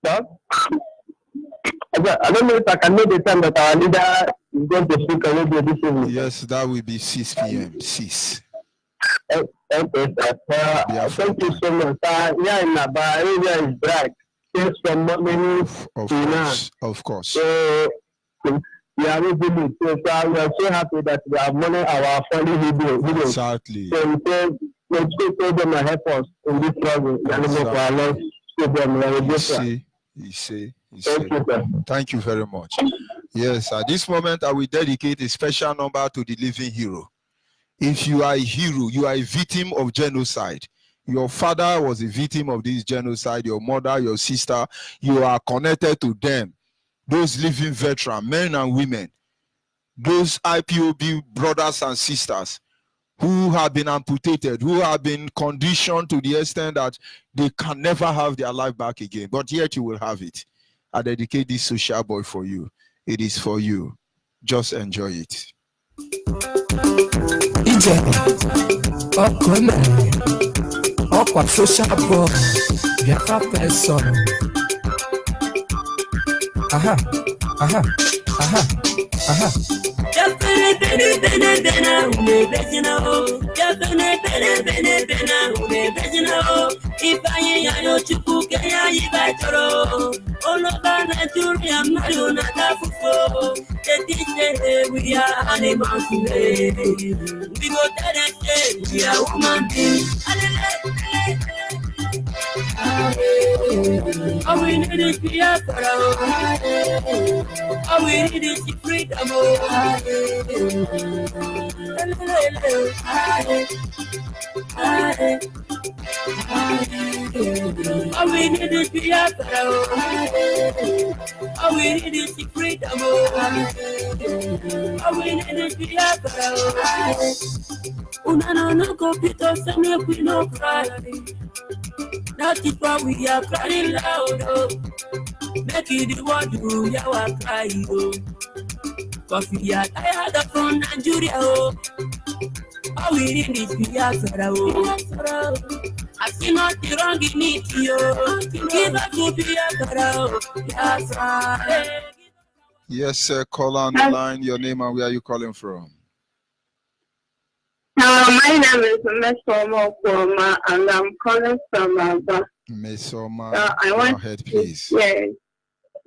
Sir? I don't know if I can know the time that our leader is going to speak on radio this evening. Yes, that will be 6 p.m. 6. Okay, sir. Thank you so much. Yeah, in Naba, area is bright. Yes, from morning to now. Of course. So, we are really good. So, we are so happy that we are money our family video. Exactly. So, we say, let's go them and help us in this struggle. Thank you very much. Yes, at this moment, I will dedicate a special number to the living hero. If you are a hero, you are a victim of genocide. Your father was a victim of this genocide, your mother, your sister, you are connected to them. Those living veterans, men and women, those IPOB brothers and sisters who have been amputated, who have been conditioned to the extent that they can never have their life back again, but yet you will have it. I dedicate this social boy for you. It is for you. Just enjoy it. Social boy. Biafra person. Aha, aha, aha, aha. If I know to cook, I all over Nigeria, I'm not doing that for. We are animals today. We go tell them we are human beings. All we need is Biafra. All we need is freedom. All we need is Biafra. All we need is freedom. All we need is Biafra. Una no computer, some we no cry. That is why we are crying loud. Make it the world do our cry. Cause we are tired of from Nigeria. All we need is Biafra. I see nothing wrong in it. Give us to Biafra. Yes, sir. Call on the line. Your name and where are you calling from? My name is Mesoma Kwoma, and I'm calling from Aba. Mesoma, go ahead, please. Yes,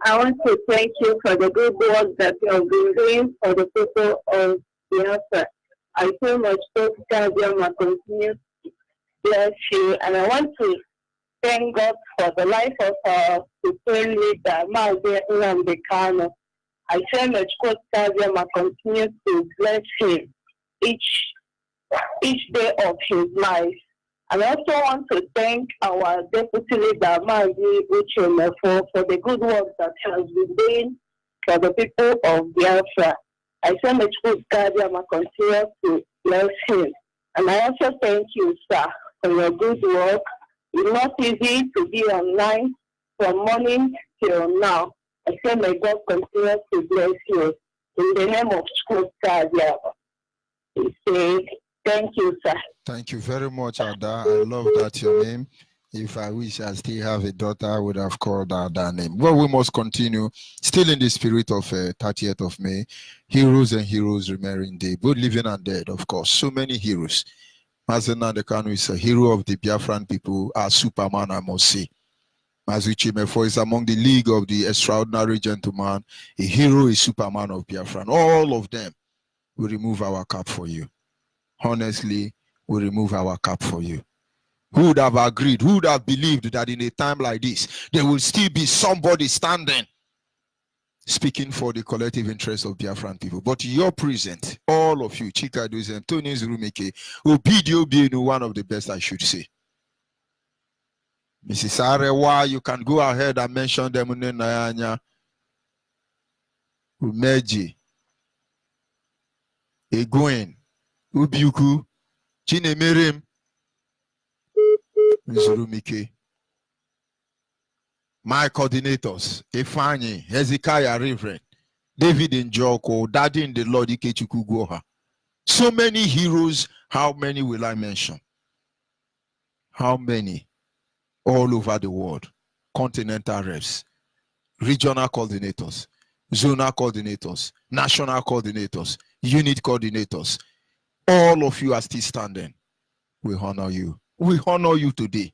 I want to thank you for the good work that you have been doing for the people of Biafra. I so much hope God will continue to bless you, and I want to thank God for the life of our supreme leader, Mazi Nnamdi Kanu. I so much hope God will continue to bless him each day of his life. I also want to thank our deputy leader, Mazi Ucheme, for the good work that he has been doing for the people of Biafra. I so much hope God will continue to bless him. And I also thank you, sir, for your good work. It's not easy to be online from morning till now. I say may God continue to bless you. In the name of School God, we say thank you, sir. Thank you very much, Ada. I love that your name. If I wish I still have a daughter, I would have called her that name. Well, we must continue. Still in the spirit of 30th of May, heroes and heroes remembering day, both living and dead, of course. So many heroes. Mazi Nnamdi Kanu is a hero of the Biafran people, a Superman, I must say. Mazi Ucheme is among the League of the Extraordinary Gentlemen, a hero, a Superman of Biafran. All of them will remove our cap for you. Honestly, we remove our cap for you. Who would have agreed, who would have believed that in a time like this, there will still be somebody standing, speaking for the collective interest of Biafran people. But you're present, all of you, Chika Dozie, Tony Zurumeke, Obidio Bienu, one of the best, I should say. Mrs. Arewa, you can go ahead and mention them. Nayanya, Umeji, Egwin, Ubiuku, Chinemerim, Zurumike. My coordinators, Ifani, Hezekiah Reverend, David Njoko, Daddy in the Lord, Ikechuku Goha. So many heroes, how many will I mention? How many? All over the world. Continental reps, regional coordinators, zonal coordinators, national coordinators, unit coordinators. All of you are still standing. We honor you. We honor you today,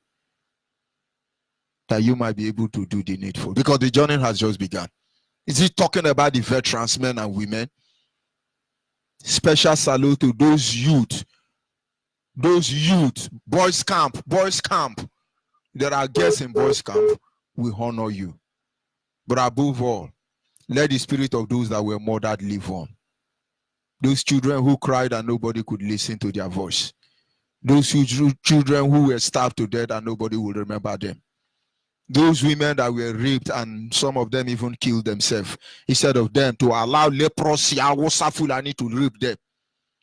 that you might be able to do the needful, because the journey has just begun. Is he talking about the veterans, men and women? Special salute to those youth, boys camp. There are guests in boys camp. We honor you. But above all, let the spirit of those that were murdered live on. Those children who cried and nobody could listen to their voice. Those children who were starved to death and nobody will remember them. Those women that were raped and some of them even killed themselves, instead of them to allow leprosy, Awusa Fulani to rape them.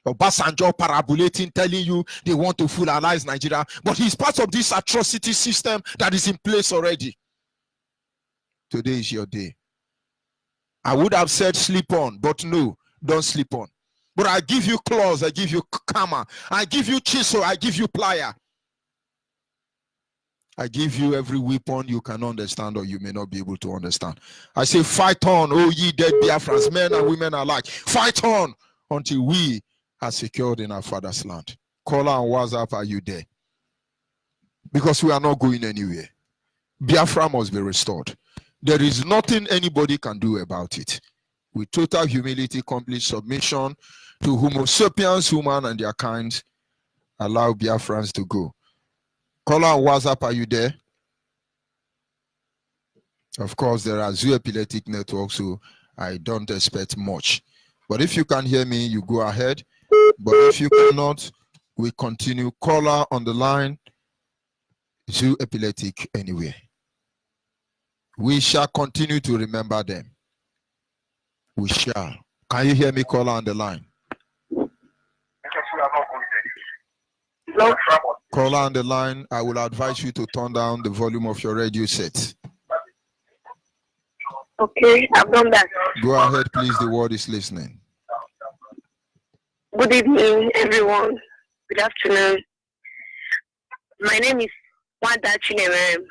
Obasanjo parabolating, telling you they want to fulanize Nigeria, but he's part of this atrocity system that is in place already. Today is your day. I would have said sleep on, but no, don't sleep on. But I give you claws, I give you hammer, I give you chisel, I give you plier. I give you every weapon you can understand or you may not be able to understand. I say, fight on, oh ye dead Biafrans, men and women alike. Fight on until we are secured in our father's land. Caller and WhatsApp, are you there? Because we are not going anywhere. Biafra must be restored. There is nothing anybody can do about it. With total humility, complete submission to Homo sapiens, human and their kinds, allow Biafrans to go. Caller on WhatsApp, are you there? Of course, there are zoo epileptic networks, so I don't expect much. But if you can hear me, you go ahead. But if you cannot, we continue. Caller on the line, zoo epileptic anyway. We shall continue to remember them. We shall. Can you hear me, caller on the line? No. Caller on the line, I will advise you to turn down the volume of your radio set. Okay, I've done that. Go ahead, please. The world is listening. Good evening, everyone. Good afternoon. My name is Wanda Chinemere.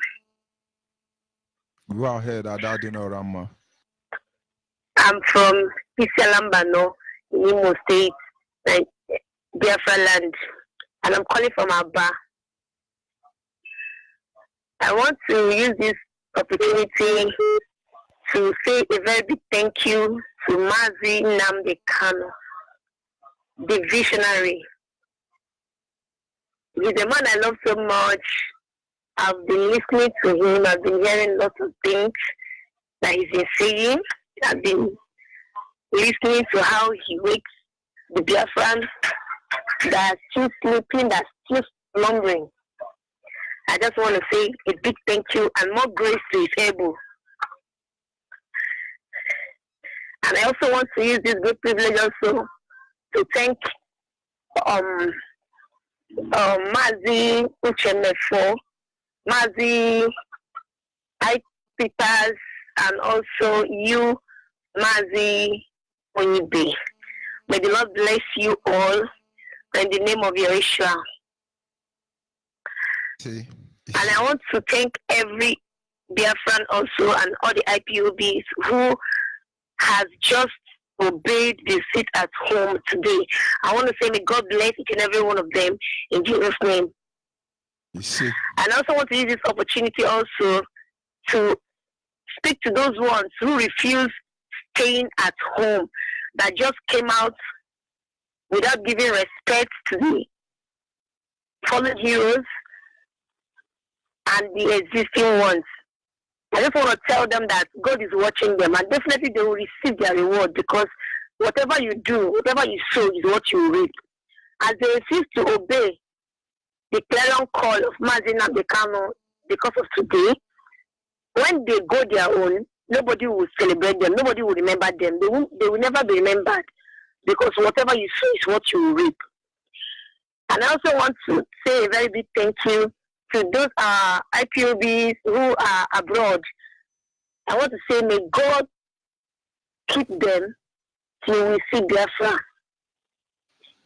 Go ahead, Adadino Rama. I'm from Isialambano, in Imo State, Biafra land, and I'm calling from Aba. I want to use this opportunity to say a very big thank you to Mazi Nnamdi Kanu, the visionary. He's a man I love so much. I've been listening to him. I've been hearing lots of things that he's been saying. I've been listening to how he wakes the Biafrans that are still sleeping, that are still slumbering. I just want to say a big thank you and more grace to his able. And I also want to use this good privilege also to thank Mazi Uchenefo, Mazi I Peters, and also you, Mazi Onyibe. May the Lord bless you all in the name of Yeshua. And I want to thank every Biafran also and all the IPOBs who has just obeyed the sit at home today. I want to say may God bless each and every one of them in Jesus' name. And I also want to use this opportunity also to speak to those ones who refuse staying at home, that just came out without giving respect to the fallen heroes and the existing ones. I just want to tell them that God is watching them, and definitely they will receive their reward, because whatever you do, whatever you sow is what you reap. As they refuse to obey the clarion call of Mazi Nnamdi Kanu because of today, when they go their own, nobody will celebrate them, nobody will remember them. They will never be remembered, because whatever you sow is what you reap. And I also want to say a very big thank you to those IPOBs who are abroad. I want to say may God keep them till we see Biafra.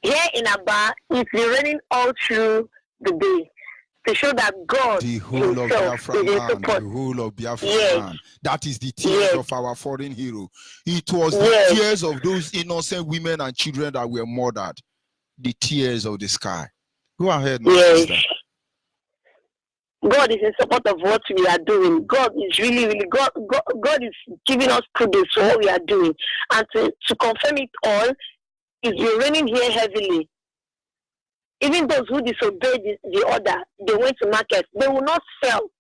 Here in Aba, it's raining all through the day to show that God the whole of Biafra land, the whole of Biafra land. That is the tears of our foreign hero. It was the tears of those innocent women and children that were murdered. The tears of the sky. Go ahead, my sister. God is in support of what we are doing. God is really God is giving us kudos for what we are doing. And to confirm it all, it's been raining here heavily. Even those who disobeyed the order, they went to market, they will not sell.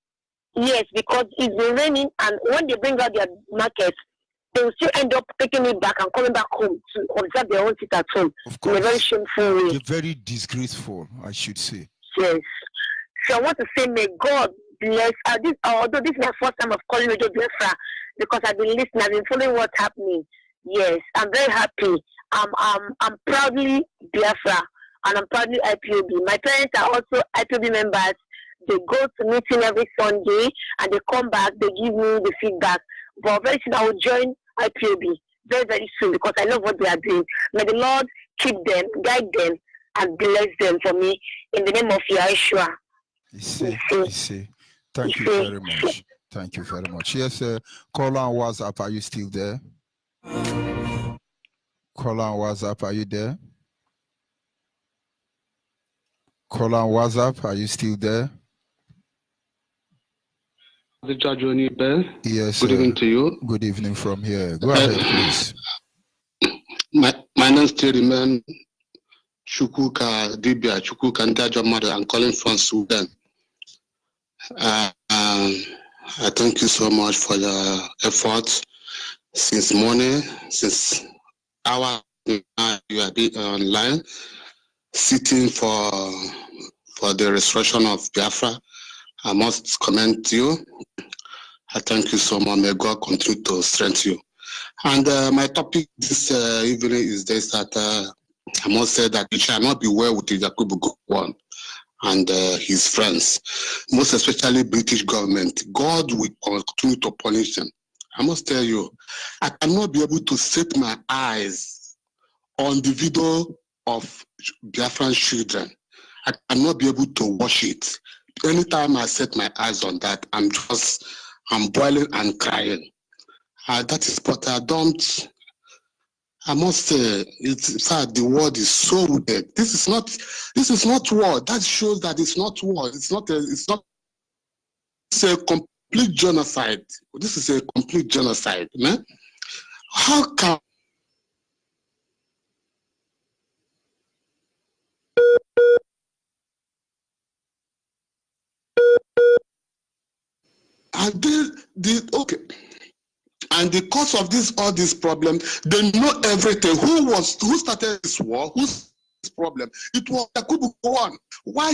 Yes, because it's been raining, and when they bring out their market, they will still end up taking it back and coming back home to observe their own sit at home. Of course. In a very shameful way. They're very disgraceful, I should say. Yes. So I want to say, may God bless. Although this is my first time of calling Radio Biafra, because I've been listening, I've been following what's happening. Yes, I'm very happy. I'm proudly Biafra, and I'm proudly IPOB. My parents are also IPOB members. They go to meeting every Sunday, and they come back. They give me the feedback. But very soon I will join IPOB very, very soon, because I love what they are doing. May the Lord keep them, guide them, and bless them for me in the name of Yeshua. You see. Thank you very much. Thank you very much. Yes, caller on WhatsApp, are you still there? Caller on WhatsApp, are you there? Caller on WhatsApp, are you still there? The Judge Onyibe. Yes. Good evening to you. Good evening from here. Go ahead, please. My name is Terryman Chukuka Dibia Chukuka Ndajamada. I'm calling from Sudan. I thank you so much for your efforts since morning, since hour you have been online, sitting for the restoration of Biafra. I must commend you. I thank you so much. May God continue to strengthen you. And my topic this evening is this, that I must say that it shall not be well with Yakubu Gowon and his friends, most especially British government. God will continue to punish them. I must tell you, I cannot be able to set my eyes on the video of Biafran children. I cannot be able to watch it. Anytime I set my eyes on that, I'm boiling and crying. That is, but I must say, it's sad. The world is so rooted. This is not war. That shows that it's not war. It's a complete genocide. This is a complete genocide, man. How can okay? And because of all this problem, they know everything. Who started this war? Who's this problem? It was Yakubu Gowon. Why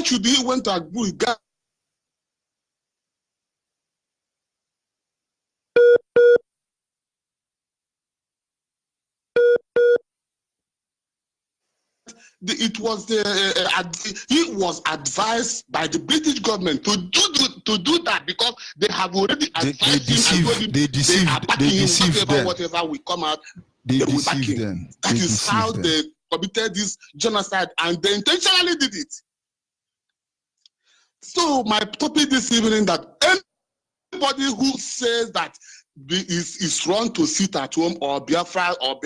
should he went to Abu Ghal? He was advised by the British government to do that because they have already advised him. They deceived them. Whatever will come out, they will back him. That is how they committed this genocide, and they intentionally did it. So my topic this evening, that anybody who says that is wrong to sit at home or Biafra, or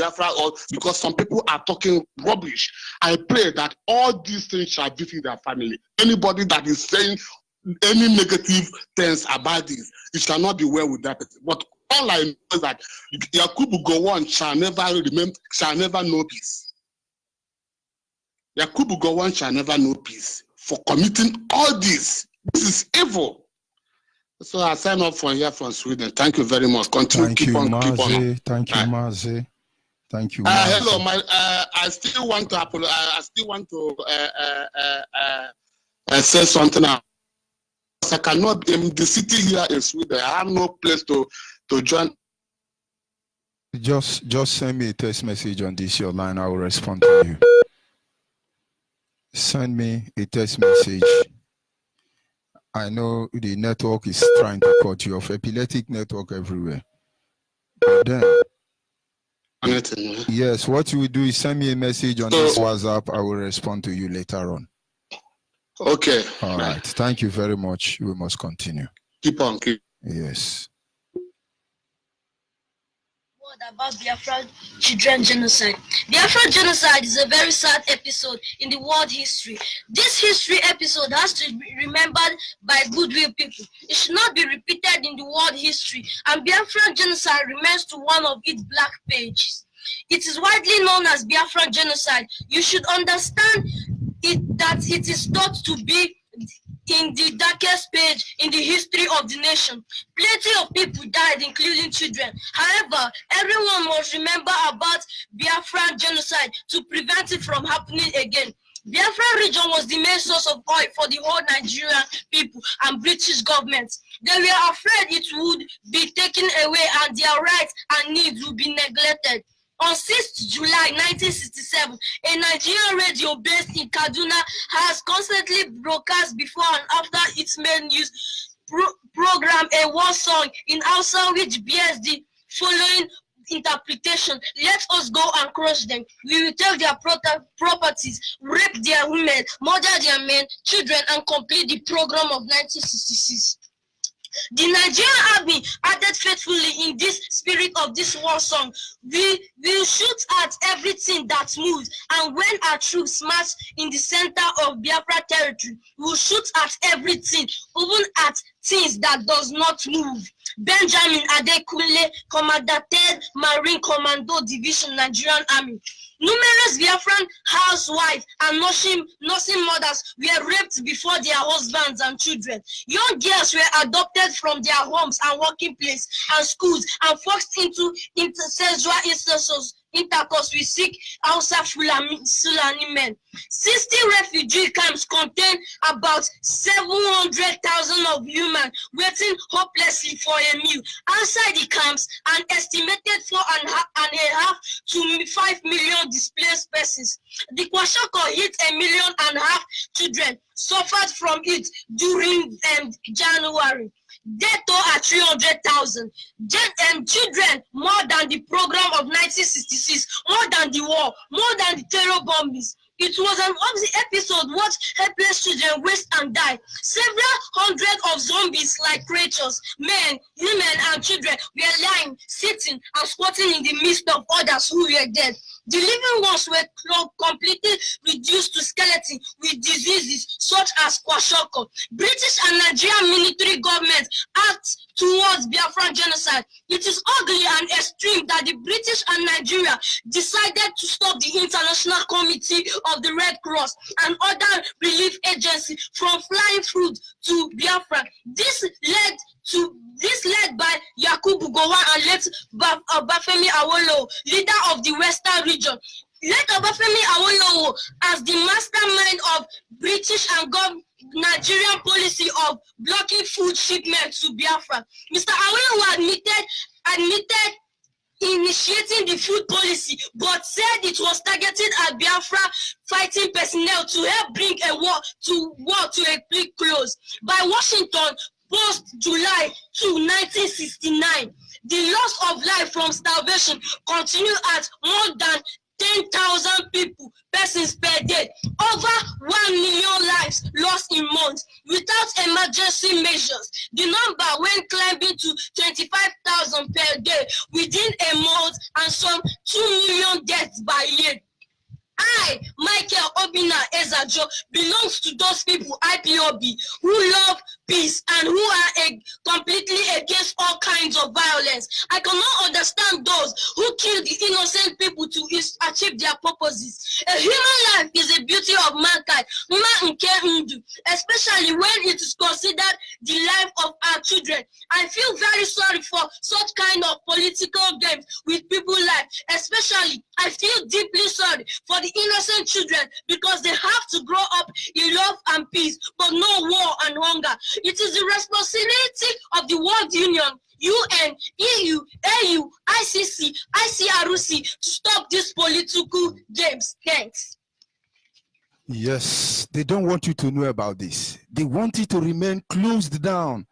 because some people are talking rubbish, I pray that all these things shall visit their family. Anybody that is saying any negative things about this, it shall not be well with that person. But all I know is that Yakubu Gowon shall never know peace. Yakubu Gowon shall never know peace for committing all this. This is evil. So I sign up from here from Sweden. Thank you very much. Continue, keep on. Thank you, Mazi. Thank you. Hello, I still want to say something. I cannot. In the city here in Sweden, I have no place to join. Just send me a text message on this your line. I will respond to you. Send me a text message. I know the network is trying to cut you off. Epileptic network everywhere. But then, yes, what you will do is send me a message on this WhatsApp. I will respond to you later on. Okay. All right. Thank you very much. We must continue. Keep on. Yes. About Biafra children genocide. Biafra genocide is a very sad episode in the world history. This history episode has to be remembered by goodwill people. It should not be repeated in the world history, and Biafra genocide remains to one of its black pages. It is widely known as Biafra genocide. You should understand that it is thought to be in the darkest page in the history of the nation. Plenty of people died, including children. However, everyone must remember about Biafra genocide to prevent it from happening again. Biafra region was the main source of oil for the whole Nigerian people and British government. They were afraid it would be taken away and their rights and needs would be neglected. On 6th July 1967, a Nigerian radio based in Kaduna has constantly broadcast before and after its main news program a war song in Hausa which bears the following interpretation. Let us go and crush them. We will take their properties, rape their women, murder their men, children, and complete the program of 1966. The Nigerian army added faithfully in this spirit of this war song. We will shoot at everything that moves, and when our troops march in the center of Biafra territory, we will shoot at everything, even at things that does not move. Benjamin Adekunle, Commander 3rd Marine Commando Division, Nigerian Army. Numerous Biafran housewives and nursing mothers were raped before their husbands and children. Young girls were adopted from their homes and working places and schools and forced into sexual intercourse with sick Hausa Fulani men. 60 refugee camps contain about 700,000 of humans waiting hopelessly for a meal. Outside the camps, an estimated 4.5 to 5 million displaced persons. The Kwashoko hit 1.5 million children suffered from it during January. Death toll at 300,000. Children more than the program of 1966, more than the war, more than the terror bombings. It was an ugly episode. Watch helpless children waste and die. Several hundred of zombies like creatures, men, women, and children were lying, sitting, and squatting in the midst of others who were dead. The living ones were completely reduced to skeleton with diseases such as kwashiorkor. British and Nigerian military government act towards Biafran genocide. It is ugly and extreme that the British and Nigeria decided to stop the International Committee of the Red Cross and other relief agencies from flying food to Biafra. This led by Yakubu Gowon and late Obafemi Awolowo, leader of the Western region. Late Obafemi Awolowo as the mastermind of British and Nigerian policy of blocking food shipments to Biafra. Mr. Awolowo admitted initiating the food policy, but said it was targeted at Biafra fighting personnel to help bring a war to a quick close. By Washington Post July 2, 1969, the loss of life from starvation continued at more than 10,000 persons per day. Over 1 million lives lost in months. Without emergency measures, the number went climbing to 25,000 per day within a month and some 2 million deaths by year. I, Michael Obina Ezajo, belongs to those people, IPOB, who love peace and who are completely against all kinds of violence. I cannot understand those who kill the innocent people to achieve their purposes. A human life is a beauty of mankind, especially when it is considered the life of our children. I feel very sorry for such kind of political games with people's lives. Especially, I feel deeply sorry for the innocent children because they have to grow up in love and peace, but no war and hunger. It is the responsibility of the World Union, UN, EU, AU, ICC, ICRC to stop these political games. Thanks. Yes, they don't want you to know about this. They want it to remain closed down.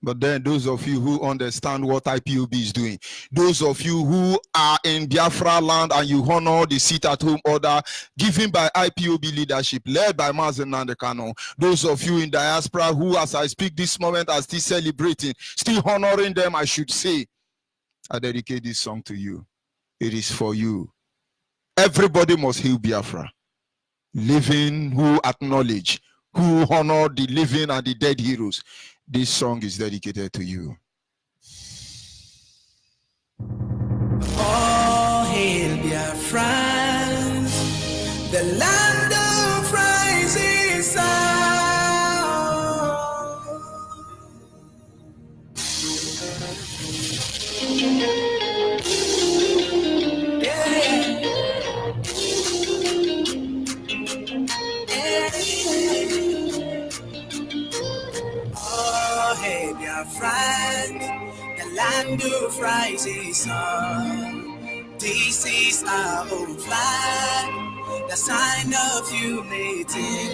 But then those of you who understand what IPOB is doing, those of you who are in Biafra land and you honor the sit-at-home order given by IPOB leadership, led by Mazen Nandekano, those of you in diaspora who, as I speak this moment, are still celebrating, still honoring them, I should say, I dedicate this song to you. It is for you. Everybody must heal Biafra. Living who acknowledge, who honor the living and the dead heroes. This song is dedicated to you. All hail Biafra, the land of rising sun. Oh, hey, Biafra, the land of rising sun. This is our own flag, the sign of unity.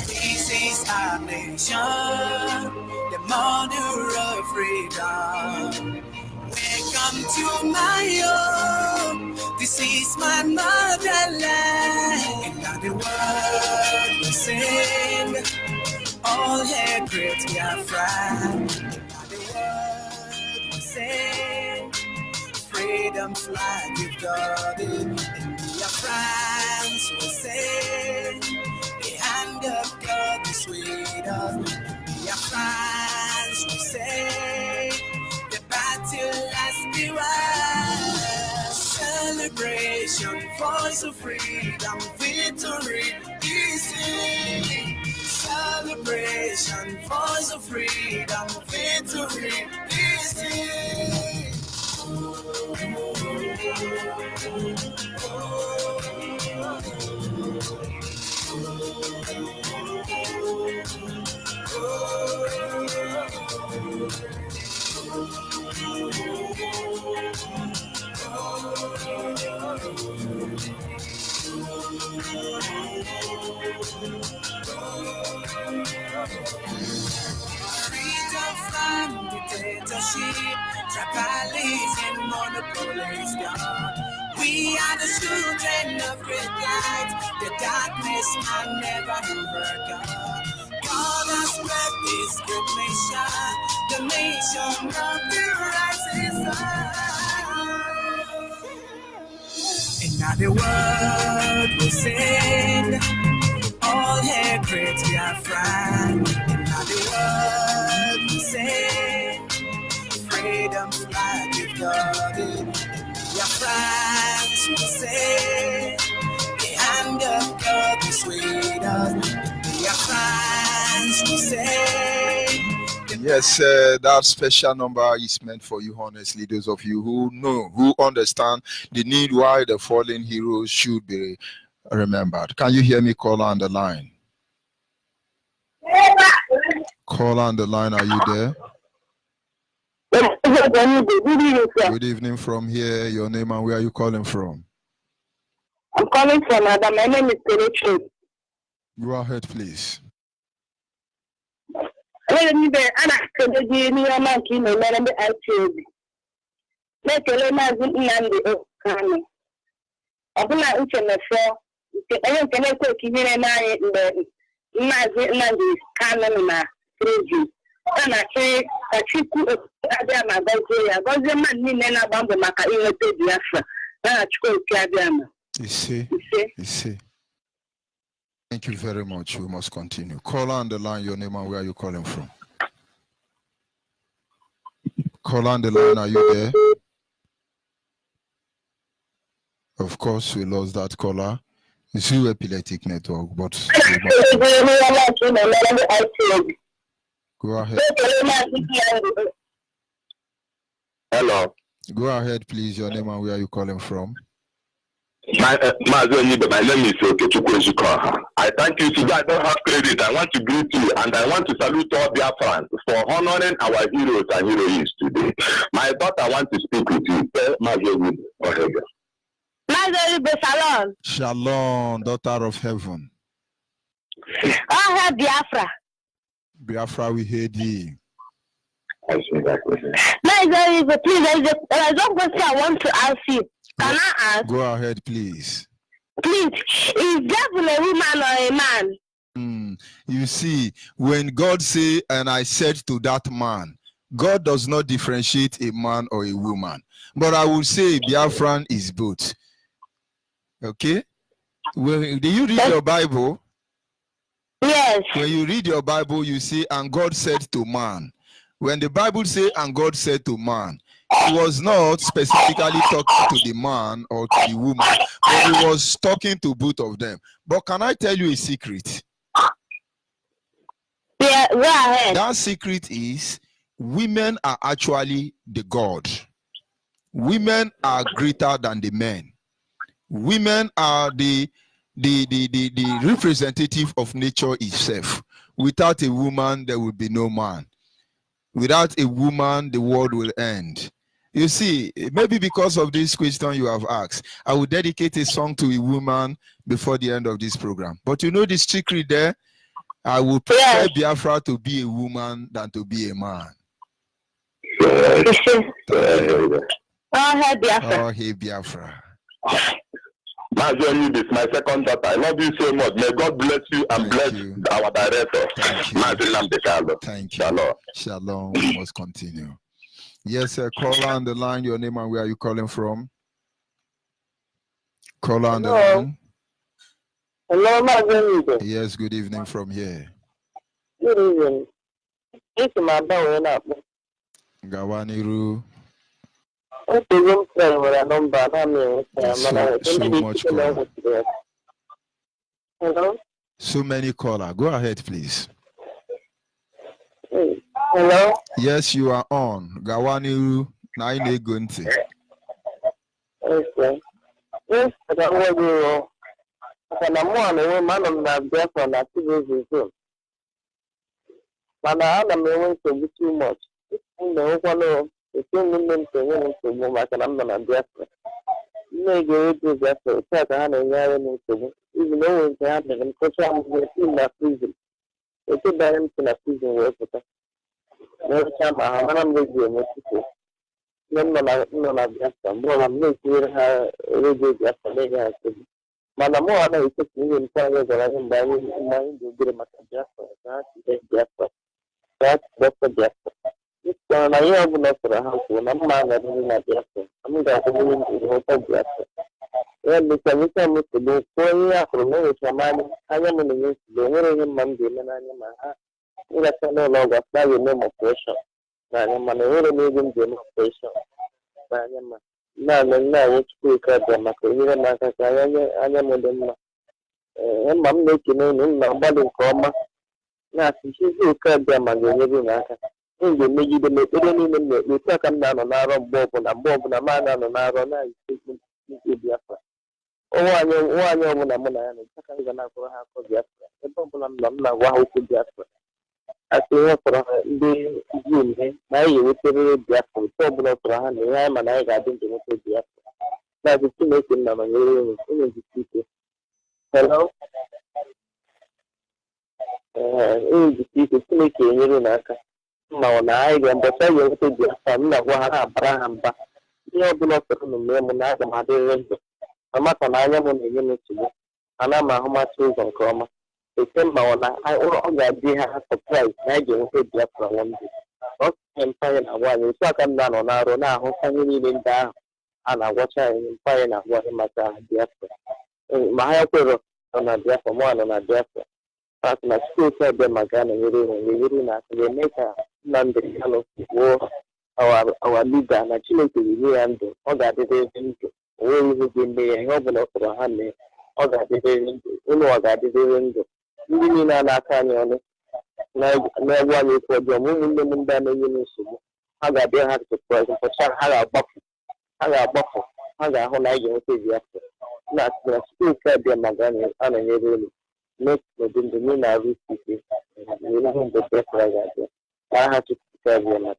This is our nation, the mother of freedom. Wake Welcome to my home. This is my motherland. And now the world will sing. All hail great Biafra. And now the world will sing. Freedom flag you've got it. And Biafrans will sing. The hand of God is with us. Biafrans will say the battle has been won. Celebration for the freedom, victory is in. Celebration for the freedom, victory is in. Freedom from dictatorship, tribalism, monopolies gone. We are the children of great light. The darkness can never ever gone. God has blessed this great nation, the nation of the rising sun. And now the world will sing. All hail great Biafra. And now the world will sing. Freedom flag you've got it. Biafrans will say the hand of God is with us. Biafrans will say. Yes, that special number is meant for you, honestly, those of you who know, who understand the need why the fallen heroes should be remembered. Can you hear me, caller on the line? Caller on the line, are you there? Good evening from here. Your name and where are you calling from? I'm calling from Adam. My name is Kelechi. Go ahead, please. You see. Thank you very much. We must continue. Caller on the line, your name and where are you calling from? Caller on the line, are you there? Of course, we lost that caller. It's your epileptic network, but go ahead. Hello. Go ahead, please. Your name and where are you calling from? My name is Okechukwu. I thank you today. I don't have credit. I want to greet you and I want to salute all Biafrans for honoring our heroes and heroines today. My daughter wants to speak with you. Shalom. Shalom, daughter of heaven. I have Biafra. Biafra, we hear thee. Please, there's one question I want to ask you. Can I ask? Go ahead, please. Please, is devil a woman or a man? You see, when God say, and I said to that man, God does not differentiate a man or a woman. But I would say Biafran is both. Okay? Do you read your Bible? Yes. When you read your Bible, you see, and God said to man. When the Bible says, and God said to man, he was not specifically talking to the man or to the woman, but he was talking to both of them. But can I tell you a secret? Yeah, go ahead. That secret is women are actually the God. Women are greater than the men. Women are the representative of nature itself. Without a woman, there will be no man. Without a woman, the world will end. You see, maybe because of this question you have asked, I will dedicate a song to a woman before the end of this program. But you know the secret there? I would prefer Biafra to be a woman than to be a man. Oh, hey, Biafra. Oh, hey, Biafra. Mazi Onyibe is my second daughter. I love you so much. May God bless you and bless our director. Thank you. Mazi Namdekalo. Thank you. Shalom. Shalom. We must continue. Yes, sir. Caller on the line. Your name and where are you calling from? Caller on the line. Hello, Mazi. Yes, good evening from here. Good evening. This is my boy. Gawaniru. So much caller. Hello? So many caller. Go ahead, please. Hello? Yes, you are on. Gawaniru. Naine Gunti. Okay. Yes, but I want you. I'm one man of that Biafra that is so. But I am going to be too much. The same women to move like an Amman Biafra. Maybe it is just a certain even though it's happening and I'm in that prison. It's a balance in a prison work with us. Every time I'm with you, none of Biafra. More I'm making her radio Biafra. Mana mo ana ito kini mfanye kwa ndani mind ndio Biafra. That's Biafra. Kwa na hiyo kuna furaha kuna maana na Biafra. Amunga kumuni ndio Biafra. Ni kanisa mtu kwa ya kuna chamani haya mwenye ndio ni mambo na nyama. Ila sana logo sababu ni motivation. Na nyama ni ndio motivation. Na nyama na yetu kwa makoini na kaya anya modema mam ne kino na mbali koma na sisi ka bia magonyebe na aka nge megide mekere ni ne ka na no na ro mbobo na mana no na ro na isi Biafra anya obu na mo na ya no ka ga na ko ha ko Biafra ebe obu na wa ha ko Biafra ati wo pro ndi yime na yi wetere Biafra to obu na pro ha ne ya ma na ga dị mo ko Biafra. That's the thing making them hello? In the people to make you naka. No, I can but I will take your son, Abraham. You have not put the name of the mother. I'm not an animal in the unit. And I'm a much on coma. They came on I all that they have surprised. I don't take your from one. Empire and one. You saw come down on our own. How can you live down? And I watch her in fire and what him at Biafra. My helper on a Biafra, one on a Biafra. As my school said, them again, and we make a London yellow war. Our leader, and I chilled to the end, all that they didn't do. We been there, and open up for a honey, all that they didn't do. You know that they didn't do. You mean an Akanion? No one is for the woman than a universal. How that they have to present for some how Haga buffer, Haga Honai, Biafra. Not the school said their Magani, and a really make within the Nina Ricci. You know the best like that. I have to tell you,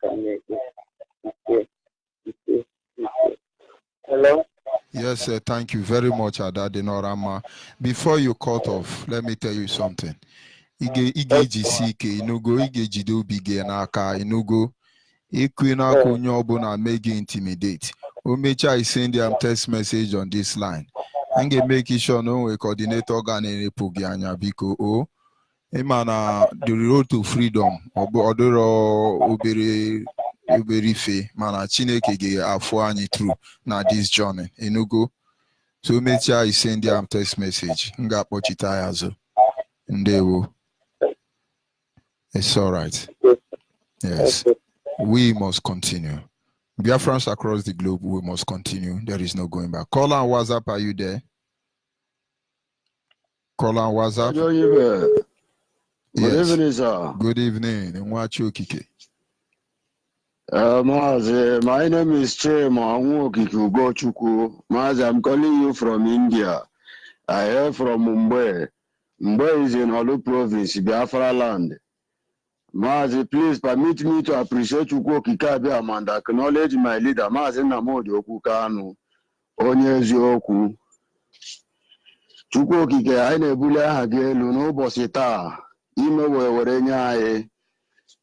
hello? Yes, sir. Thank you very much, Adadinorama. Before you cut off, let me tell you something. Ige inugo, ige jido bige naka inugo. Equina kunyo obuna make intimidate. Umecha is sending them text message on this line. And make sure no we coordinate organ in Pugianya biko o. Emana the road to freedom. Odoro uberi fe. Mana chineke ge afuani through na this journey. Enugo. So Umecha is sending them text message. Nga pochita yazo. Ndewo. It's all right. Yes. We must continue. Biafrans across the globe, we must continue. There is no going back. Caller on WhatsApp, are you there? Caller on WhatsApp. Good evening, sir. Good evening. Kike. Mazi, my name is Chema Ugochukwu. Mazi, I'm calling you from India. I am from Mumbai. Mumbai is in Olu province, Biafra land. Mazi, please permit me to appreciate Chukwu Kikabe and acknowledge my leader, Mazi Namodi Okukanu, Onyezi Oku. Chukwu Kike, I nebule hagelu no bosita, ime wewere nye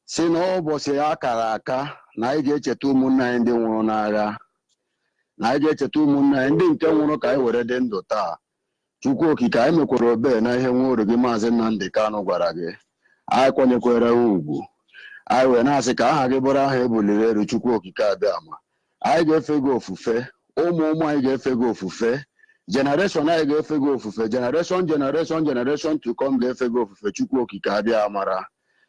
si no bosi akara aka na ige chetu ụmụnna ndị nwụrụ n'agha. na anyị ga-echeta ụmụnne anyị ndị nke nwụrụ ka anyị were dị ndụ taa. Chukwu okike anyị mekwara obe na ihe nwa uru gị Maazị Nnamdi Kanu gwara gị, anyị kwanyekwere ugwu, anyị wee na-asị ka aha gị bụrụ aha ebuliri elu. Chukwu okike abịama, anyị ga-efe gị ofufe, ụmụ anyị ga-efe gị ofufe, generation anyị ga-efe gị ofufe, generation to come ga-efe gị ofufe. Chukwu okike abịa mara,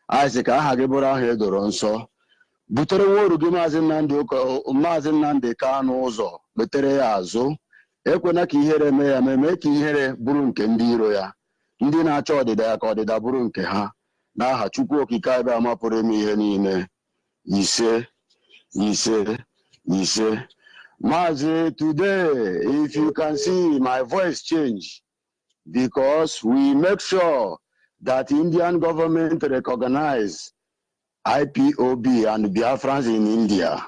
anyị sị ka aha gị bụrụ aha edoro nsọ. Butere nwa uru gị Maazị Nnamdi Kanu ụzọ, kpetere ya azụ, ekwena ka ihere mee ya, mee ka ihere bụrụ nke ndị iro ya, ndị na-achọ ọdịda ya ka ọdịda bụrụ nke ha, n'aha Chukwu okike abịa ama pụrụ ime ihe niile. Ise ise ise. Maazị, today if you can see my voice change because we make sure that Indian government recognize IPOB and Biafrans in India.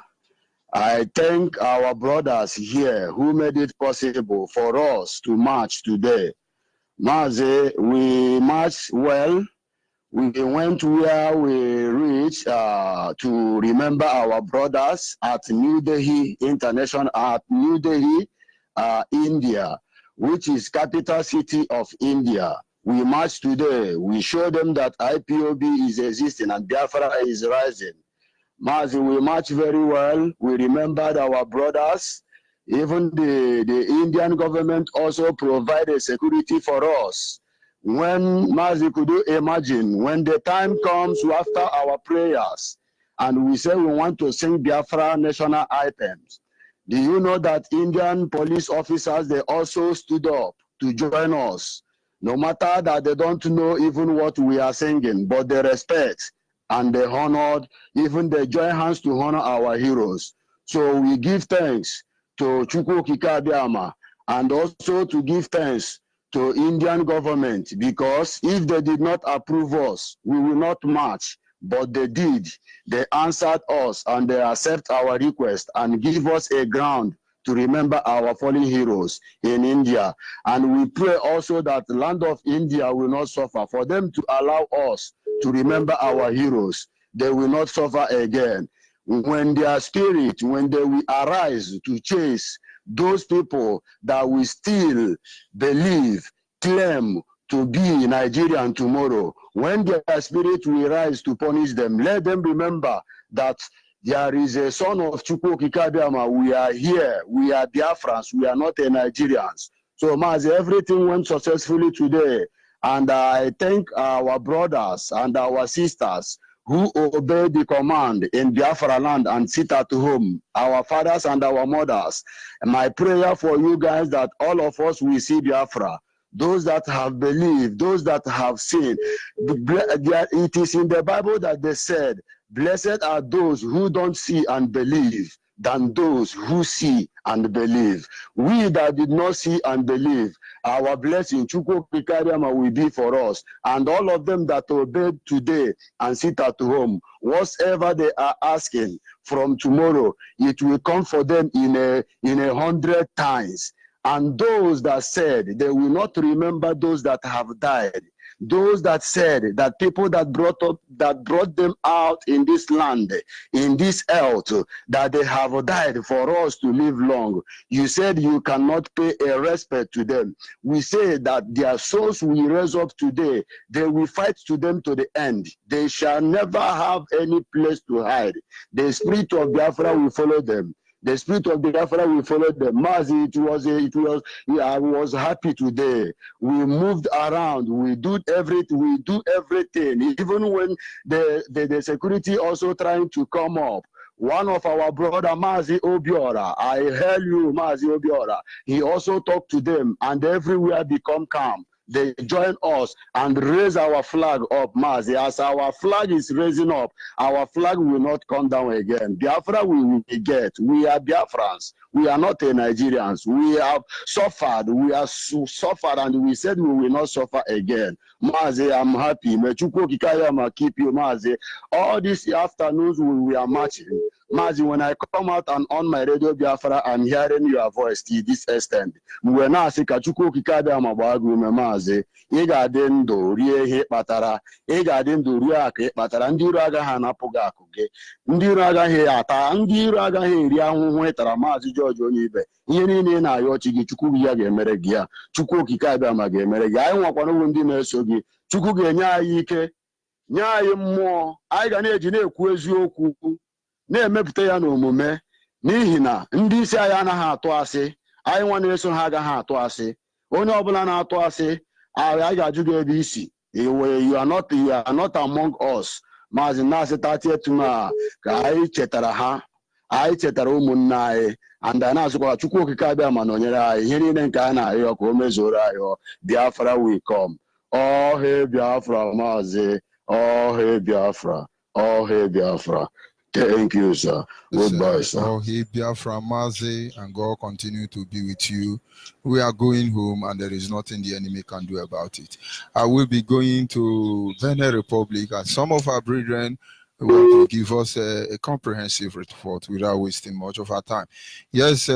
I thank our brothers here who made it possible for us to march today. Mazi, we marched well. We went where we reached to remember our brothers at New Delhi International, at New Delhi, India, which is capital city of India. We marched today. We showed them that IPOB is existing and Biafra is rising. Mazi, we marched very well. We remembered our brothers. Even the Indian government also provided security for us. When Mazi, could you imagine, when the time comes after our prayers and we say we want to sing Biafra national items, do you know that Indian police officers, they also stood up to join us? No matter that they don't know even what we are singing, but they respect and they honored, even they join hands to honor our heroes. So we give thanks to Chukwu Okike Abiama and also to give thanks to Indian government, because if they did not approve us, we will not march, but they did. They answered us and they accept our request and give us a ground to remember our fallen heroes in India. And we pray also that the land of India will not suffer. For them to allow us to remember our heroes, they will not suffer again. When their spirit, when they will arise to chase those people that will still believe, claim to be Nigerian tomorrow, when their spirit will rise to punish them, let them remember that there is a son of Chukwu Okike Abiama. We are here. We are Biafrans. We are not Nigerians. So, Mazi, everything went successfully today. And I thank our brothers and our sisters who obeyed the command in Biafra land and sit at home, our fathers and our mothers. And my prayer for you guys that all of us will see Biafra. Those that have believed, those that have seen. It is in the Bible that they said, blessed are those who don't see and believe than those who see and believe. We that did not see and believe, our blessing, Chukwu Okike Abiama, will be for us. And all of them that obeyed today and sit at home, whatever they are asking from tomorrow, it will come for them in a 100 times. And those that said they will not remember those that have died, those that said that people that brought them out in this land, in this earth, that they have died for us to live long. You said you cannot pay a respect to them. We say that their souls will raise up today. They will fight to them to the end. They shall never have any place to hide. The spirit of Biafra will follow them. The spirit of Biafra will follow them. Mazi, I was happy today. We moved around. We do everything. Even when the security also trying to come up. One of our brother, Mazi Obiora, I heard you, Mazi Obiora. He also talked to them, and everywhere become calm. They join us and raise our flag up, Mazi. As our flag is raising up, our flag will not come down again. Biafra we will get. We are Biafrans. We are not Nigerians. We have suffered. We have suffered, and we said we will not suffer again. Mazi, I'm happy. May Chukwu Okike Abiama keep you, Mazi. All these afternoons we are marching. Mazi, when I come out and on my radio Biafra, I'm hearing your voice to this extent. When I say Kachuku Kikada Mabagu Mazi, Iga Dendo, Rie Patara, Iga Dendo Riake, Patara, Ndiraga Hanapogakuge, Ndiraga Heata, Ndiraga Heria, Wetara Mazi George Onyibe, Yeni na Yochi, Chukuya Gemeregia, Chuku Kikada Magameregia. I want one of them Sogi, Chukuga Ike, Nyai more, I can age in a Kwezio. Na-emepụta ya n'omume n'ihi na ndị isi anyị anaghị atụ asị anyị nwa na-eso ha agaghị atụ asị onye ọbụla na-atụ asị anyị ga-ajụ gị ebe isi you are not among us maazị na-asị 30th ma ka anyị chetara ha anyị chetara ụmụnne anyị and anyị na-asụkwa Chukwu okike abịa ma nọnyere anyị ihe niile nke a na-arịọ ka o mezuoro anyị Biafra will come. Oh hey Biafra maazị, oh hey Biafra, oh hey Biafra. Thank you, sir. Goodbye, sir. Oh, he Biafra Mazi, and God continue to be with you. We are going home, and there is nothing the enemy can do about it. I will be going to Benin Republic, and some of our brethren want to give us a comprehensive report without wasting much of our time. Yes,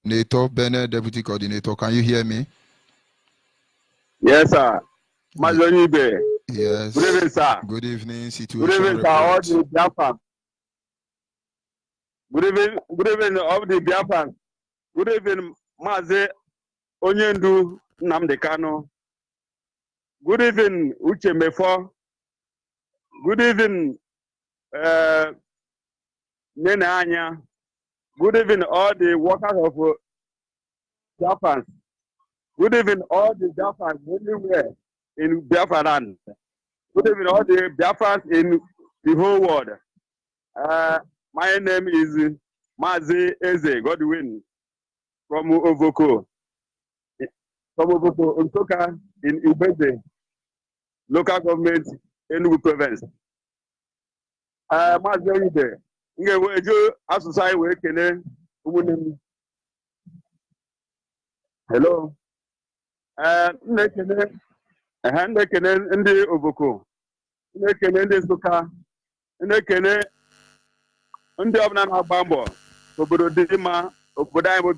NATO, Benin Deputy Coordinator, can you hear me? Yes, sir. Onyibe. Yes. Good evening, sir. Good evening. Situation good evening, report. sir. All the Biafra. Good evening, all the Biafra. Good evening, Mazi Onyendu Nnamdi Kanu. Good evening, Uche Mefo. Good evening, Nene Anya. Good evening, all the workers of Biafra. Good evening, all the Biafra everywhere in Biafra land. Good evening, all the Biafrans in the whole world. My name is Mazi Eze Godwin from Ovoko. From Ovoko, Ontoka in Ubeze, local government in Enugu province. Mazi Onyibe, Ngewejo Asusai Wekene, hello. Ndekene ndị Ovoko, ndekene ndị Nsụka, ndekene ndị ọbụla na-agba mbọ obodo dị mma, obodo anyị bụ